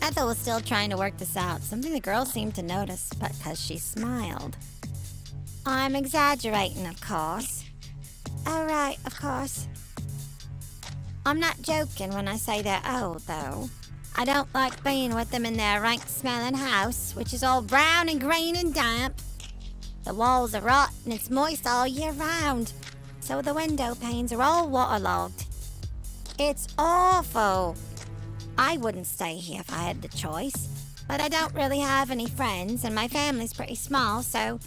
Ethel was still trying to work this out, something the girl seemed to notice, but because she smiled. I'm exaggerating, of course. Oh, right, of course. I'm not joking when I say they're old, though. I don't like being with them in their rank-smelling house, which is all brown and green and damp. The walls are rot and it's moist all year round, so the window panes are all waterlogged. It's awful. I wouldn't stay here if I had the choice, but I don't really have any friends, and my family's pretty small, so...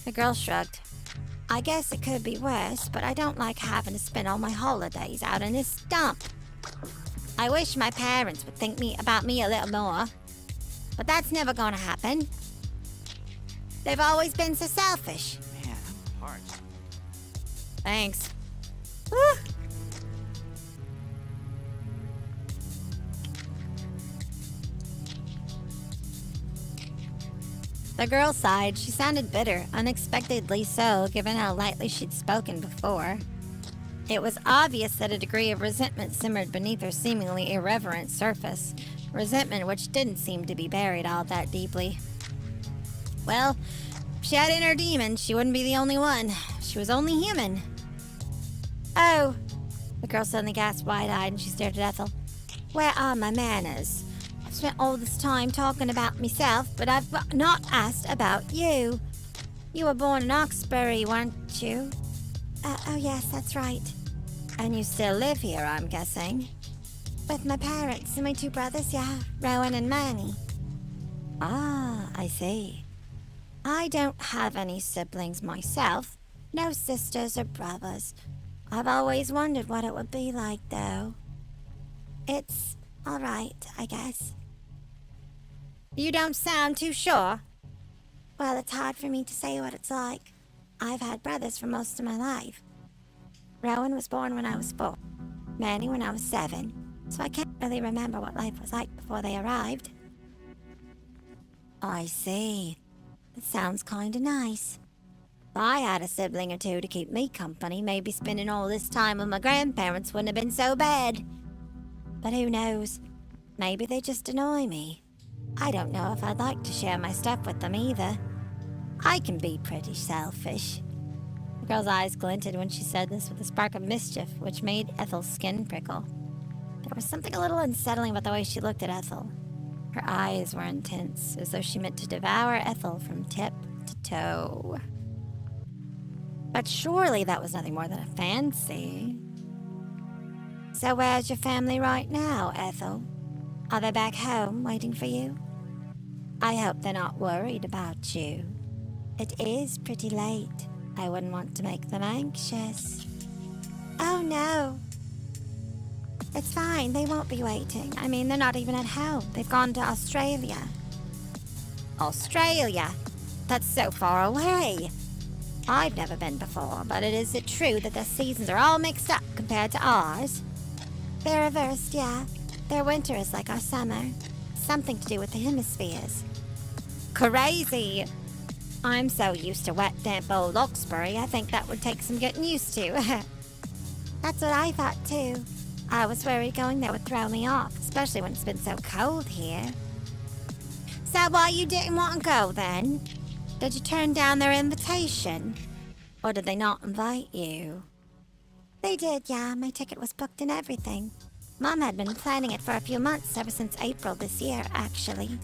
The girl shrugged. I guess it could be worse, but I don't like having to spend all my holidays out in this dump. I wish my parents would think about me a little more, but that's never gonna happen. They've always been so selfish.
Man, I'm parched.
Thanks. Woo. The girl sighed. She sounded bitter, unexpectedly so, given how lightly she'd spoken before. It was obvious that a degree of resentment simmered beneath her seemingly irreverent surface, resentment which didn't seem to be buried all that deeply. Well, if she had inner demons, she wouldn't be the only one. She was only human. Oh, the girl suddenly gasped wide-eyed and she stared at Ethel. Where are my manners? I've spent all this time talking about myself, but I've not asked about you. You were born in Oxbury, weren't you? Oh yes, that's right. And you still live here, I'm guessing? With my parents and my two brothers, yeah, Rowan and Manny. Ah, I see. I don't have any siblings myself. No sisters or brothers. I've always wondered what it would be like, though. It's all right, I guess. You don't sound too sure. Well, it's hard for me to say what it's like. I've had brothers for most of my life. Rowan was born when I was 4, Manny when I was 7, so I can't really remember what life was like before they arrived. I see. That sounds kinda nice. If I had a sibling or two to keep me company, maybe spending all this time with my grandparents wouldn't have been so bad. But who knows? Maybe they just annoy me. I don't know if I'd like to share my stuff with them either. I can be pretty selfish. The girl's eyes glinted when she said this with a spark of mischief, which made Ethel's skin prickle. There was something a little unsettling about the way she looked at Ethel. Her eyes were intense, as though she meant to devour Ethel from tip to toe. But surely that was nothing more than a fancy. So where's your family right now, Ethel? Are they back home, waiting for you? I hope they're not worried about you. It is pretty late. I wouldn't want to make them anxious. Oh, no. It's fine. They won't be waiting. I mean, they're not even at home. They've gone to Australia. Australia? That's so far away. I've never been before, but is it true that their seasons are all mixed up compared to ours? They're reversed, yeah. Their winter is like our summer. Something to do with the hemispheres. Crazy! I'm so used to wet, damp old Loxbury, I think that would take some getting used to. That's what I thought too. I was worried going there would throw me off, especially when it's been so cold here. So why you didn't want to go then? Did you turn down their invitation? Or did they not invite you? They did, yeah. My ticket was booked and everything. Mom had been planning it for a few months, ever since April this year, actually.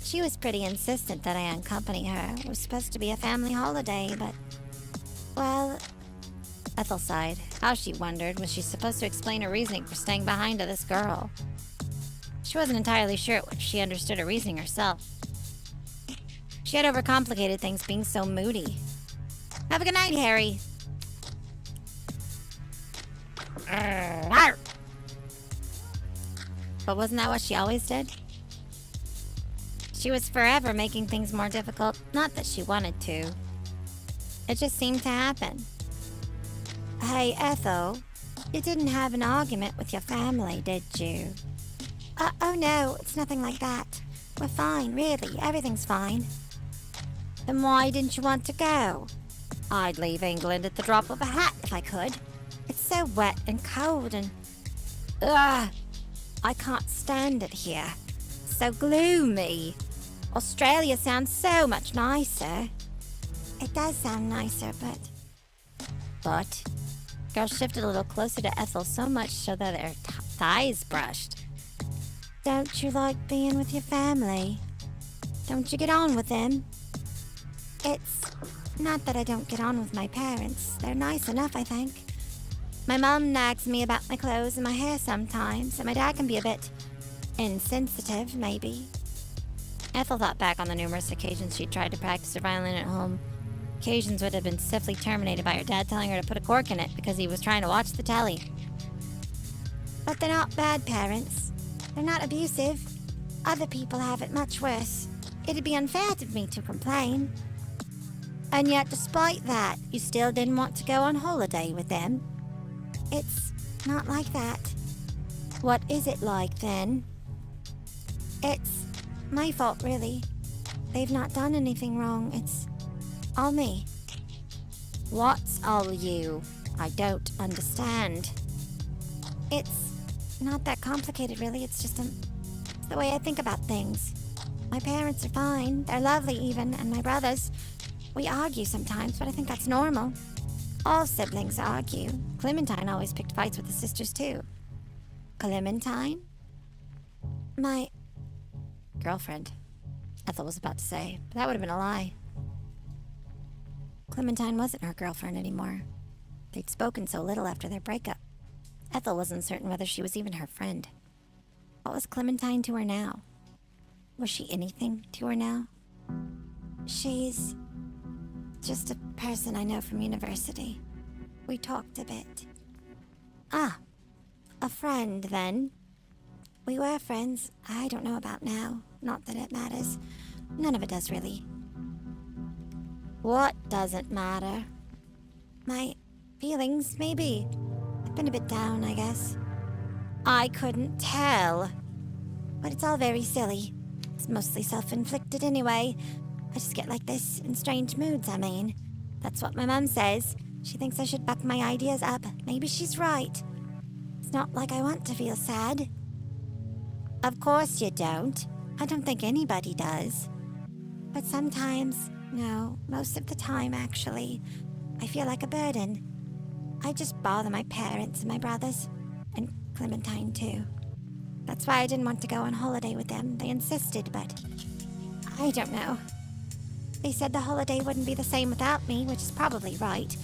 She was pretty insistent that I accompany her. It was supposed to be a family holiday, but... well... Ethel sighed. How she wondered, was she supposed to explain her reasoning for staying behind to this girl? She wasn't entirely sure if she understood her reasoning herself. She had overcomplicated things being so moody. Have a good night, Harry. But wasn't that what she always did? She was forever making things more difficult, not that she wanted to. It just seemed to happen. Hey, Ethel, you didn't have an argument with your family, did you? Oh no, it's nothing like that. We're fine, really, everything's fine. Then why didn't you want to go? I'd leave England at the drop of a hat if I could. It's so wet and cold and... ugh! I can't stand it here. So gloomy. Australia sounds so much nicer. It does sound nicer, but... But? Girl shifted a little closer to Ethel, so much so that her thighs brushed. Don't you like being with your family? Don't you get on with them? It's not that I don't get on with my parents. They're nice enough, I think. My mom nags me about my clothes and my hair sometimes, and my dad can be a bit insensitive, maybe. Ethel thought back on the numerous occasions she'd tried to practice her violin at home. Occasions would have been stiffly terminated by her dad telling her to put a cork in it because he was trying to watch the telly. But they're not bad parents. They're not abusive. Other people have it much worse. It'd be unfair of me to complain. And yet, despite that, you still didn't want to go on holiday with them? It's not like that. What is it like, then? It's my fault, really. They've not done anything wrong. It's all me. What's all you? I don't understand. It's not that complicated, really. It's just it's the way I think about things. My parents are fine. They're lovely, even. And my brothers, we argue sometimes, but I think that's normal. All siblings argue. Clementine always picked fights with the sisters, too. Clementine? My girlfriend, Ethel was about to say, but that would have been a lie. Clementine wasn't her girlfriend anymore. They'd spoken so little after their breakup. Ethel wasn't certain whether she was even her friend. What was Clementine to her now? Was she anything to her now? She's just a person I know from university. We talked a bit. Ah, a friend, then. We were friends. I don't know about now. Not that it matters. None of it does, really. What doesn't matter? My feelings, maybe. I've been a bit down, I guess. I couldn't tell. But it's all very silly. It's mostly self-inflicted anyway. I just get like this in strange moods, I mean. That's what my mum says. She thinks I should buck my ideas up. Maybe she's right. It's not like I want to feel sad. Of course you don't. I don't think anybody does. But sometimes, no, most of the time actually, I feel like a burden. I just bother my parents and my brothers, and Clementine too. That's why I didn't want to go on holiday with them. They insisted, but I don't know. They said the holiday wouldn't be the same without me, which is probably right.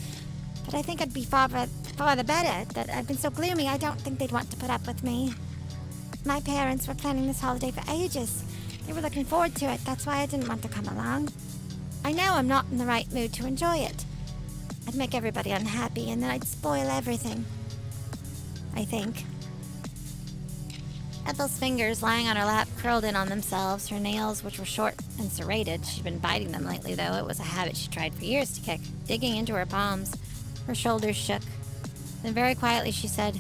But I think it'd be far the better. That I've been so gloomy, I don't think they'd want to put up with me. My parents were planning this holiday for ages. They were looking forward to it. That's why I didn't want to come along. I know I'm not in the right mood to enjoy it. I'd make everybody unhappy, and then I'd spoil everything. I think. Ethel's fingers lying on her lap curled in on themselves, her nails, which were short and serrated. She'd been biting them lately, though. It was a habit she tried for years to kick, digging into her palms. Her shoulders shook. Then very quietly she said,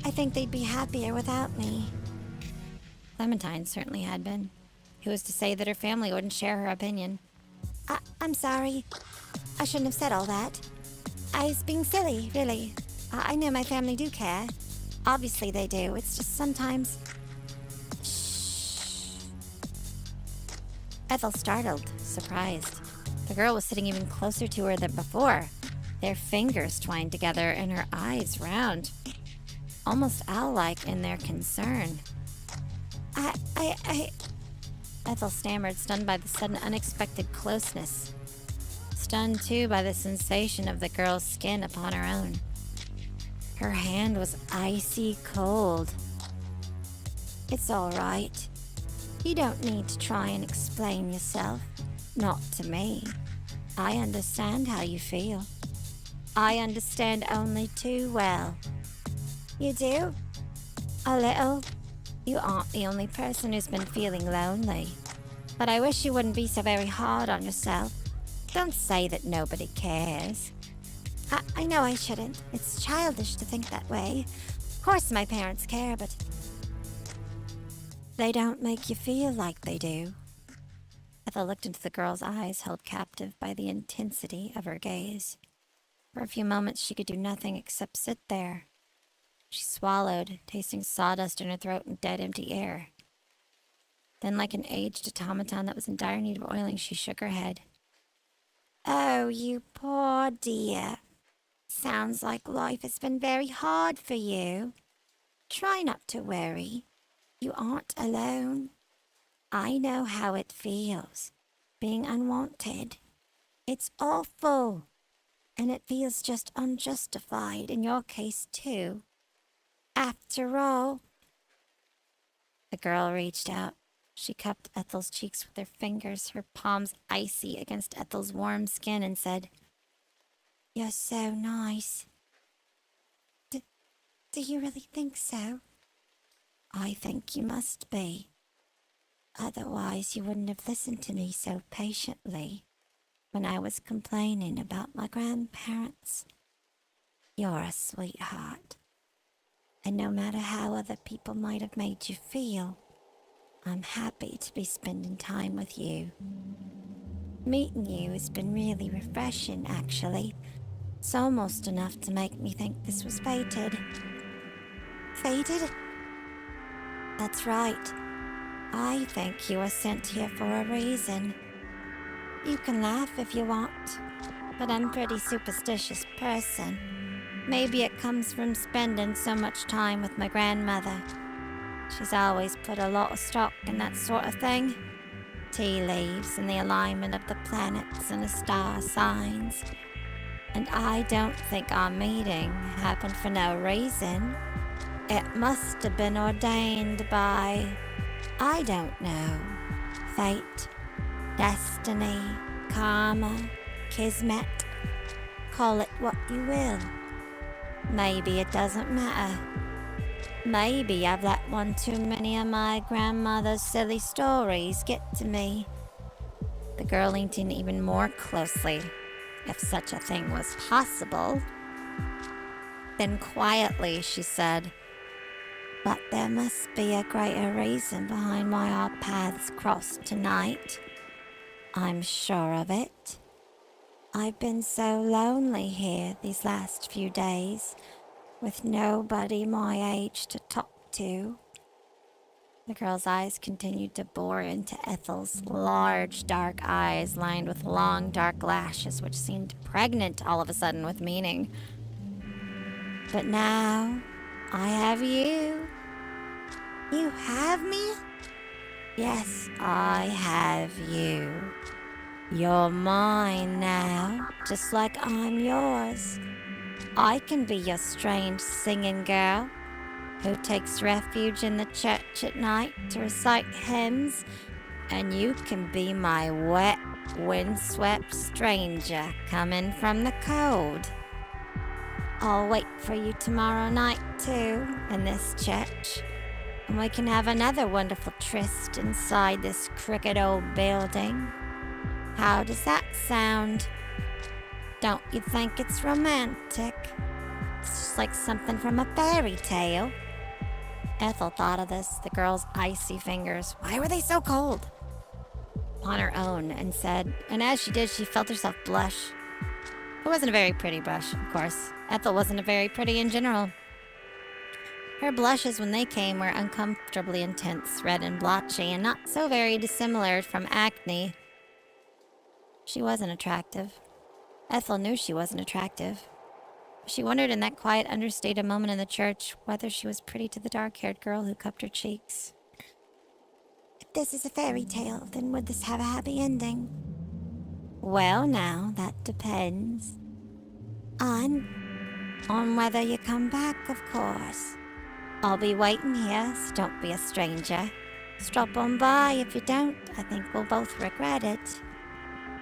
I think they'd be happier without me. Clementine certainly had been. Who was to say that her family wouldn't share her opinion? I'm sorry. I shouldn't have said all that. I was being silly, really. I know my family do care. Obviously they do. It's just sometimes... Shh. Ethel startled, surprised. The girl was sitting even closer to her than before, their fingers twined together and her eyes round, almost owl-like in their concern. Ethel stammered, stunned by the sudden unexpected closeness. Stunned, too, by the sensation of the girl's skin upon her own. Her hand was icy cold. It's all right. You don't need to try and explain yourself. Not to me. I understand how you feel. I understand only too well. You do? A little. You aren't the only person who's been feeling lonely. But I wish you wouldn't be so very hard on yourself. Don't say that nobody cares. I know I shouldn't. It's childish to think that way. Of course my parents care, but... they don't make you feel like they do. Ethel looked into the girl's eyes, held captive by the intensity of her gaze. For a few moments she could do nothing except sit there. She swallowed, tasting sawdust in her throat and dead empty air. Then, like an aged automaton that was in dire need of oiling, she shook her head. Oh, you poor dear. Sounds like life has been very hard for you. Try not to worry. You aren't alone. I know how it feels, being unwanted. It's awful, and it feels just unjustified in your case, too. After all... The girl reached out. She cupped Ethel's cheeks with her fingers, her palms icy against Ethel's warm skin, and said, You're so nice. Do you really think so? I think you must be. Otherwise, you wouldn't have listened to me so patiently when I was complaining about my grandparents. You're a sweetheart. And no matter how other people might have made you feel, I'm happy to be spending time with you. Meeting you has been really refreshing, actually. It's almost enough to make me think this was fated. Fated? That's right. I think you were sent here for a reason. You can laugh if you want, but I'm a pretty superstitious person. Maybe it comes from spending so much time with my grandmother. She's always put a lot of stock in that sort of thing. Tea leaves and the alignment of the planets and the star signs. And I don't think our meeting happened for no reason. It must have been ordained by, I don't know, fate, destiny, karma, kismet. Call it what you will. Maybe it doesn't matter. Maybe I've let one too many of my grandmother's silly stories get to me. The girl leaned in even more closely, if such a thing was possible. Then quietly she said, But there must be a greater reason behind why our paths crossed tonight. I'm sure of it. I've been so lonely here these last few days, with nobody my age to talk to. The girl's eyes continued to bore into Ethel's large, dark eyes lined with long, dark lashes, which seemed pregnant all of a sudden with meaning. But now, I have you. You have me? Yes, I have you. You're mine now, just like I'm yours. I can be your strange singing girl who takes refuge in the church at night to recite hymns, and you can be my wet, windswept stranger coming from the cold. I'll wait for you tomorrow night, too, in this church. and we can have another wonderful tryst inside this crooked old building. How does that sound? Don't you think it's romantic? It's just like something from a fairy tale. Ethel thought of this, the girl's icy fingers. Why were they so cold? On her own, and said, and as she did, she felt herself blush. It wasn't a very pretty blush, of course. Ethel wasn't a very pretty in general. Her blushes, when they came, were uncomfortably intense, red and blotchy, and not so very dissimilar from acne. She wasn't attractive. Ethel knew she wasn't attractive. She wondered in that quiet, understated moment in the church whether she was pretty to the dark-haired girl who cupped her cheeks. If this is a fairy tale, then would this have a happy ending? Well, now, that depends. On whether you come back, of course. I'll be waiting here, so don't be a stranger. Stop on by if you don't. I think we'll both regret it.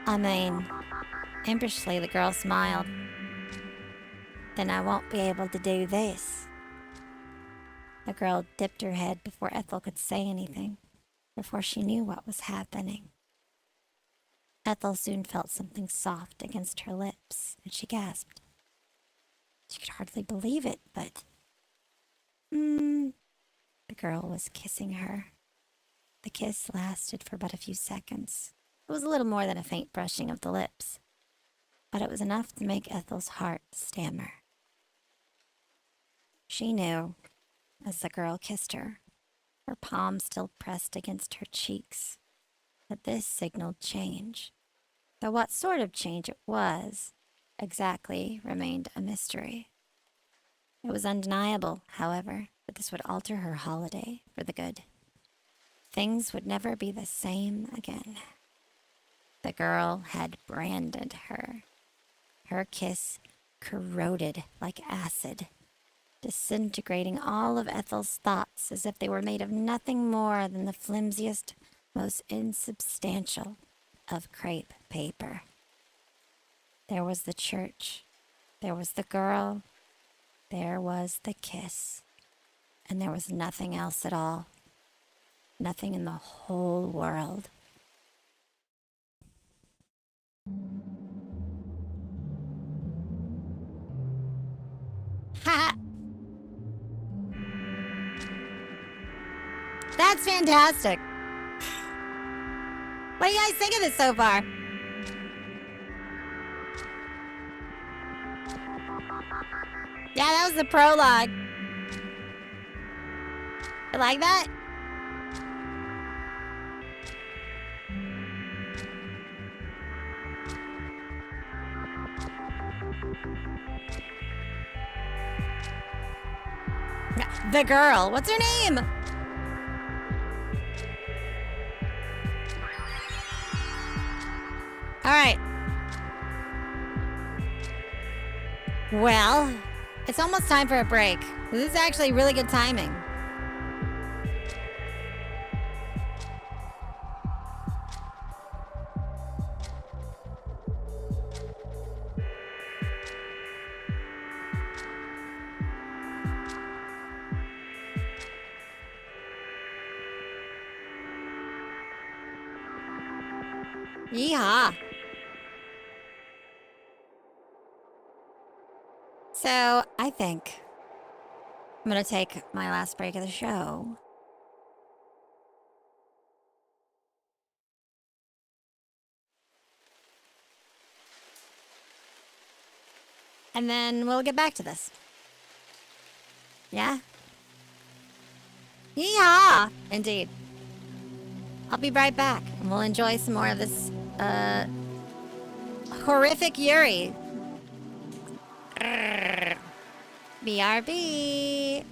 I mean, impishly the girl smiled. Then I won't be able to do this. The girl dipped her head before Ethel could say anything, before she knew what was happening. Ethel soon felt something soft against her lips, and she gasped. She could hardly believe it, but... The girl was kissing her. The kiss lasted for but a few seconds. It was a little more than a faint brushing of the lips, but it was enough to make Ethel's heart stammer. She knew, as the girl kissed her, her palm still pressed against her cheeks, that this signaled change. Though what sort of change it was exactly remained a mystery. It was undeniable, however, that this would alter her holiday for the good. Things would never be the same again. The girl had branded her. Her kiss corroded like acid, disintegrating all of Ethel's thoughts as if they were made of nothing more than the flimsiest, most insubstantial of crepe paper. There was the church, there was the girl, there was the kiss, and there was nothing else at all. Nothing in the whole world. Ha! That's fantastic. What do you guys think of this so far? Yeah, that was the prologue. You like that? The girl. What's her name? All right. Well, it's almost time for a break. This is actually really good timing. Yeehaw. So, I think I'm going to take my last break of the show. And then we'll get back to this. Yeah? Yeehaw! Indeed. I'll be right back, and we'll enjoy some more of this, horrific Yuri. BRB.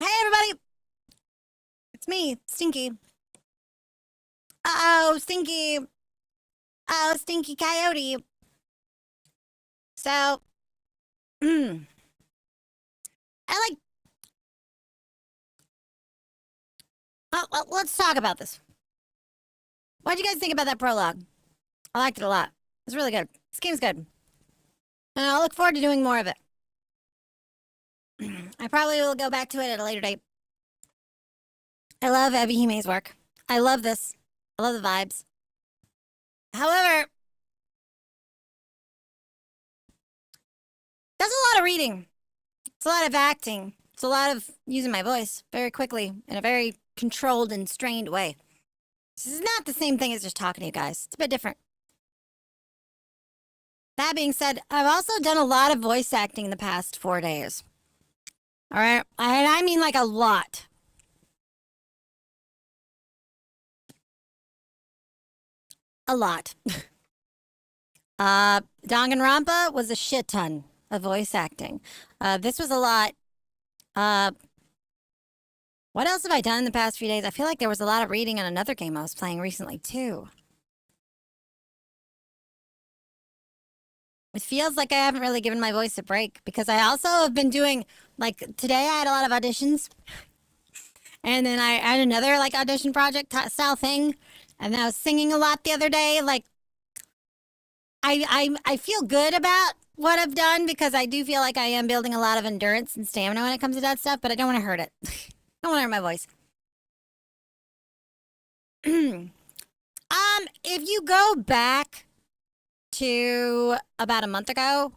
Hey, everybody! It's me, Stinky. Uh-oh, Stinky. Oh, Stinky Coyote. So, I like... well, let's talk about this. What'd you guys think about that prologue? I liked it a lot. It's really good. This game's good. And I'll look forward to doing more of it. I probably will go back to it at a later date. I love ebihime's work. I love this. I love the vibes. However, that's a lot of reading. It's a lot of acting. It's a lot of using my voice very quickly in a very controlled and strained way. This is not the same thing as just talking to you guys. It's a bit different. That being said, I've also done a lot of voice acting in the past 4 days. All right? And I mean like a lot. A lot. Danganronpa was a shit ton of voice acting. This was a lot. What else have I done in the past few days? I feel like there was a lot of reading on another game I was playing recently, too. It feels like I haven't really given my voice a break because I also have been doing, like, today I had a lot of auditions. And then I had another, like, audition project style thing. And I was singing a lot the other day. Like, I feel good about what I've done because I do feel like I am building a lot of endurance and stamina when it comes to that stuff, but I don't want to hurt it. I don't want to hurt my voice. If you go back to about a month ago,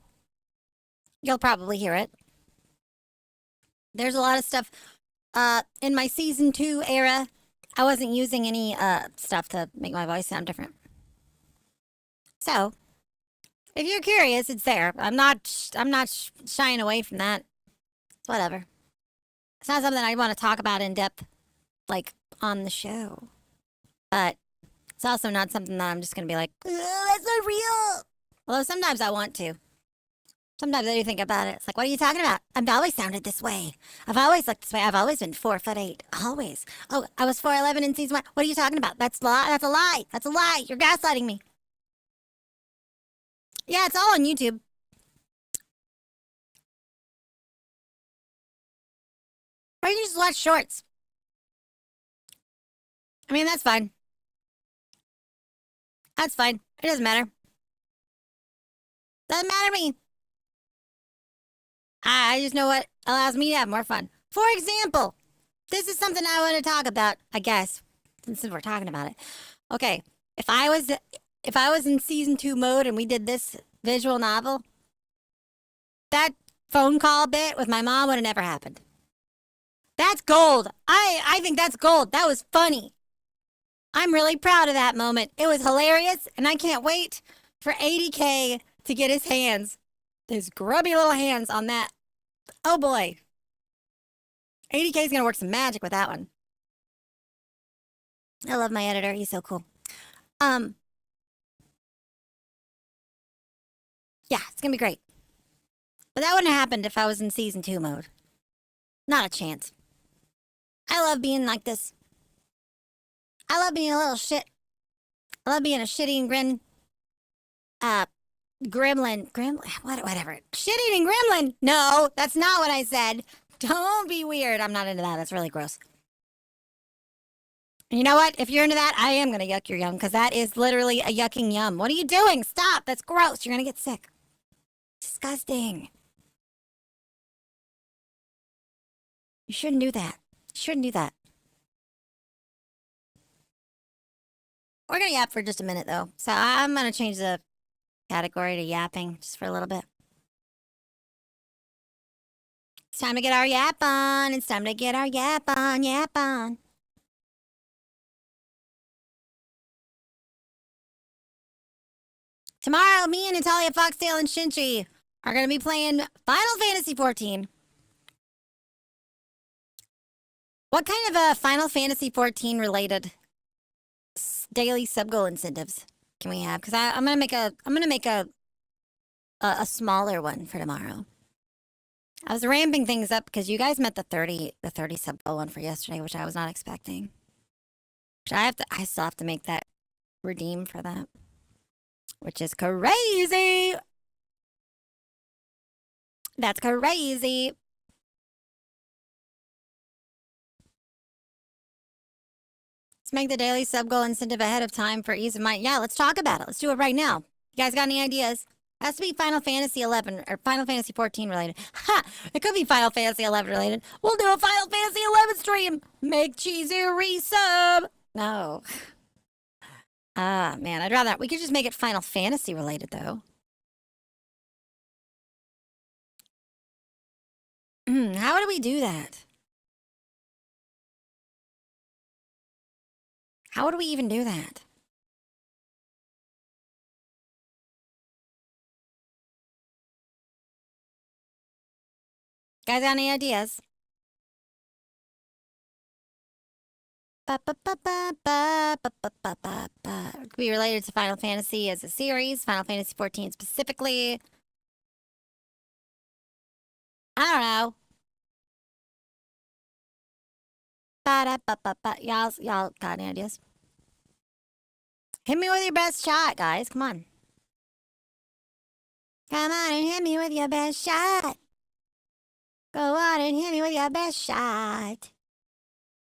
you'll probably hear it. There's a lot of stuff in my season 2 era. I wasn't using any stuff to make my voice sound different. So, if you're curious, it's there. I'm not shying away from that. It's whatever. It's not something I want to talk about in depth, like on the show. But it's also not something that I'm just gonna be like, that's not real. Although sometimes I want to. Sometimes I do think about it. It's like, what are you talking about? I've always sounded this way. I've always looked this way. I've always been 4'8". Always. Oh, I was 4'11" in season 1. What are you talking about? That's a lie. That's a lie. That's a lie. You're gaslighting me. Yeah, it's all on YouTube. Or you can just watch shorts. I mean, that's fine. That's fine. It doesn't matter. Doesn't matter to me. I just know what allows me to have more fun. For example, this is something I want to talk about, I guess, since we're talking about it. Okay, if I was in season 2 mode and we did this visual novel, that phone call bit with my mom would have never happened. That's gold. I think that's gold. That was funny. I'm really proud of that moment. It was hilarious, and I can't wait for 80K to get his grubby little hands on that. Oh boy. 80K is gonna work some magic with that one. I love my editor. He's so cool. Yeah, it's gonna be great. But that wouldn't have happened if I was in season 2 mode. Not a chance. I love being like this. I love being a little shit. I love being a shit-eating gremlin. Whatever. Shit-eating gremlin. No, that's not what I said. Don't be weird. I'm not into that. That's really gross. And you know what? If you're into that, I am going to yuck your yum because that is literally a yucking yum. What are you doing? Stop. That's gross. You're going to get sick. Disgusting. You shouldn't do that. You shouldn't do that. We're going to yap for just a minute, though. So I'm going to change the category to yapping just for a little bit. It's time to get our yap on. It's time to get our yap on. Yap on. Tomorrow, me and Natalia Foxtail and Shinchi are going to be playing Final Fantasy XIV. What kind of a Final Fantasy XIV related daily sub goal incentives can we have? Because I'm gonna make a smaller one for tomorrow. I was ramping things up because you guys met the 30 sub goal one for yesterday, which I was not expecting. Which I still have to make that redeem for that. Which is crazy. That's crazy. Let's make the daily sub goal incentive ahead of time for ease of mind. Yeah, let's talk about it. Let's do it right now. You guys got any ideas? Has to be Final Fantasy 11 or Final Fantasy 14 related. Ha! It could be Final Fantasy 11 related. We'll do a Final Fantasy 11 stream. Make Chizu resub. No. Ah, man, I'd rather we could just make it Final Fantasy related though. How do we do that? How would we even do that? Guys, got any ideas? It could be related to Final Fantasy as a series, Final Fantasy 14 specifically. I don't know. Y'all got any ideas? Hit me with your best shot, guys. Come on. Come on and hit me with your best shot. Go on and hit me with your best shot.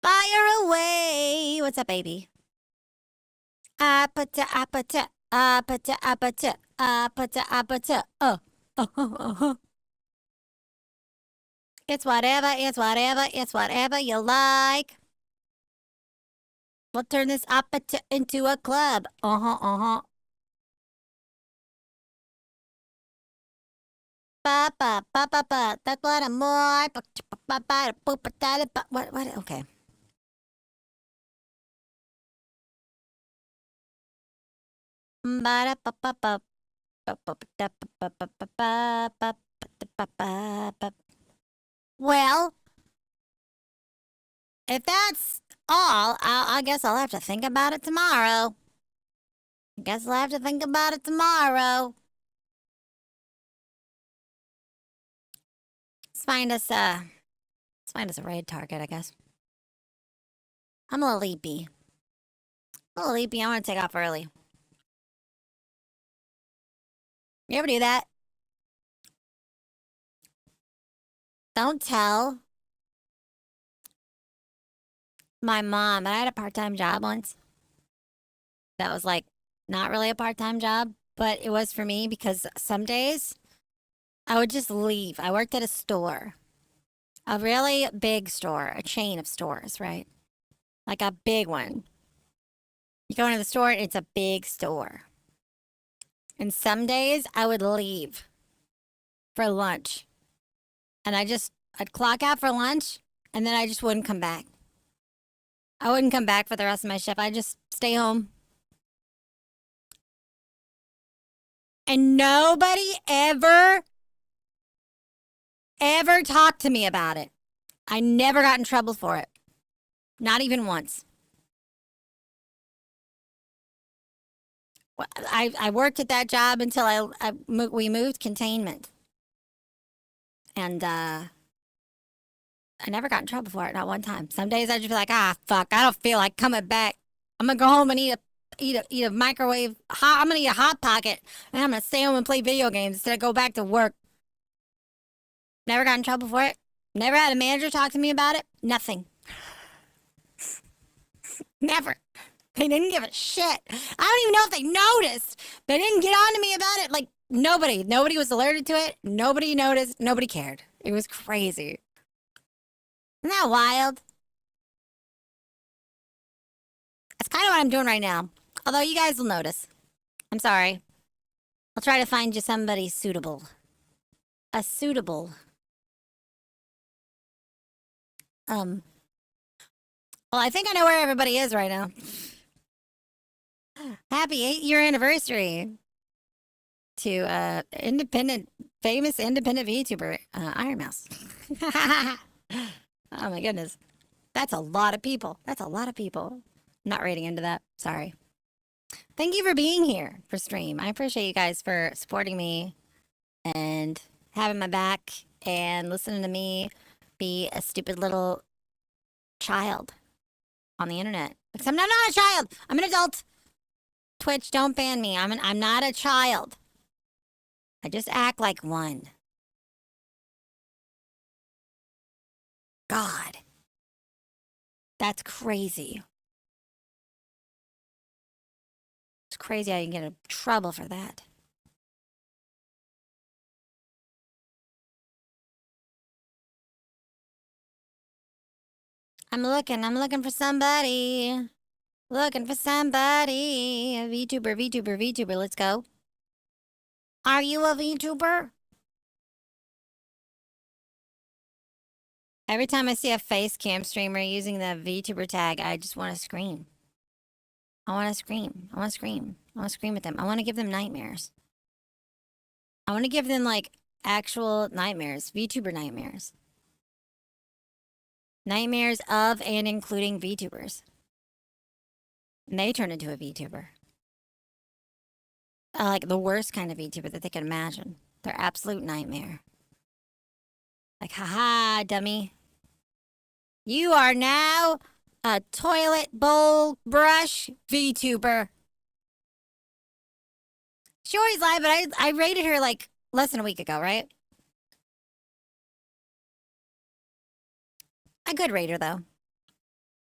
Fire away. What's up, baby? Apata, apata, apata, apata, apata, apata. Oh. It's whatever, it's whatever, it's whatever you like. We'll turn this apata into a club. Ba. That's what I'm more. What? Okay. Well, if that's all, I guess I'll have to think about it tomorrow. Let's find us a raid target, I guess. I'm a little leapy. I want to take off early. You ever do that? Don't tell my mom. I had a part-time job once. That was like not really a part-time job, but it was for me because some days I would just leave. I worked at a store, a really big store, a chain of stores, right? Like a big one. You go into the store, it's a big store. And some days I would leave for lunch. And I'd clock out for lunch, and then I just wouldn't come back. I wouldn't come back for the rest of my shift. I'd just stay home. And nobody ever talked to me about it. I never got in trouble for it. Not even once. I worked at that job until we moved containment. And I never got in trouble for it, not one time. Some days I'd just be like, fuck, I don't feel like coming back. I'm gonna go home and eat a microwave. I'm gonna eat a Hot Pocket, and I'm gonna stay home and play video games instead of go back to work. Never got in trouble for it. Never had a manager talk to me about it. Nothing. Never. They didn't give a shit. I don't even know if they noticed. They didn't get on to me about it. Like, nobody was alerted to it. Nobody noticed. Nobody cared. It was crazy. Isn't that wild? That's kind of what I'm doing right now. Although you guys will notice. I'm sorry. I'll try to find you somebody suitable. A suitable. Well, I think I know where everybody is right now. Happy 8-year anniversary to famous independent VTuber, Iron Mouse. Oh my goodness. That's a lot of people. I'm not rating into that. Sorry. Thank you for being here for stream. I appreciate you guys for supporting me and having my back and listening to me be a stupid little child on the internet. Because I'm not a child. I'm an adult. Twitch, don't ban me. I'm not a child. I just act like one. God. That's crazy. It's crazy how you can get in trouble for that. I'm looking for somebody. Looking for somebody. A VTuber, let's go. Are you a VTuber? Every time I see a face cam streamer using the VTuber tag, I just want to scream. I want to scream. I want to scream. I want to scream at them. I want to give them nightmares. I want to give them, like, actual nightmares. VTuber nightmares. Nightmares of and including VTubers. And they turn into a VTuber. Like, the worst kind of VTuber that they can imagine. Their absolute nightmare. Like, haha, dummy. You are now a toilet bowl brush VTuber. She always lied, but I rated her like less than a week ago, right? I could rate her, though.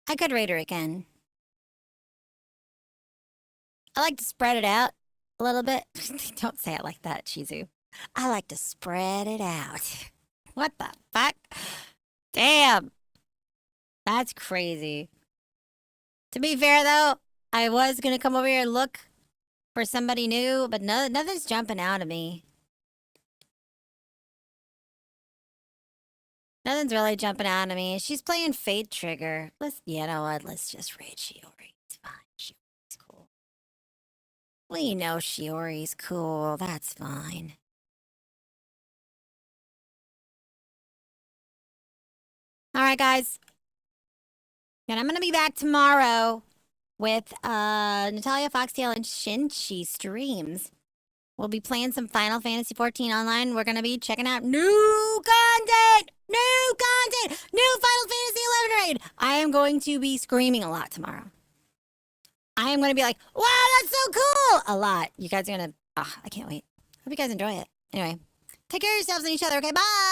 I could rate her again. I like to spread it out a little bit. Don't say it like that, Chizu. I like to spread it out. What the fuck? Damn. That's crazy. To be fair, though, I was going to come over here and look for somebody new, but nothing's jumping out at me. Nothing's really jumping out at me. She's playing Fate Trigger. You know what? Let's just raid Shiori. It's fine. Shiori's cool. We know Shiori's cool. That's fine. All right, guys. And I'm going to be back tomorrow with Natalia Foxtail and Shinchi streams. We'll be playing some Final Fantasy XIV online. We're going to be checking out new content! New content! New Final Fantasy XI raid! I am going to be screaming a lot tomorrow. I am going to be like, wow, that's so cool! A lot. You guys are going to... I can't wait. Hope you guys enjoy it. Anyway, take care of yourselves and each other, okay? Bye!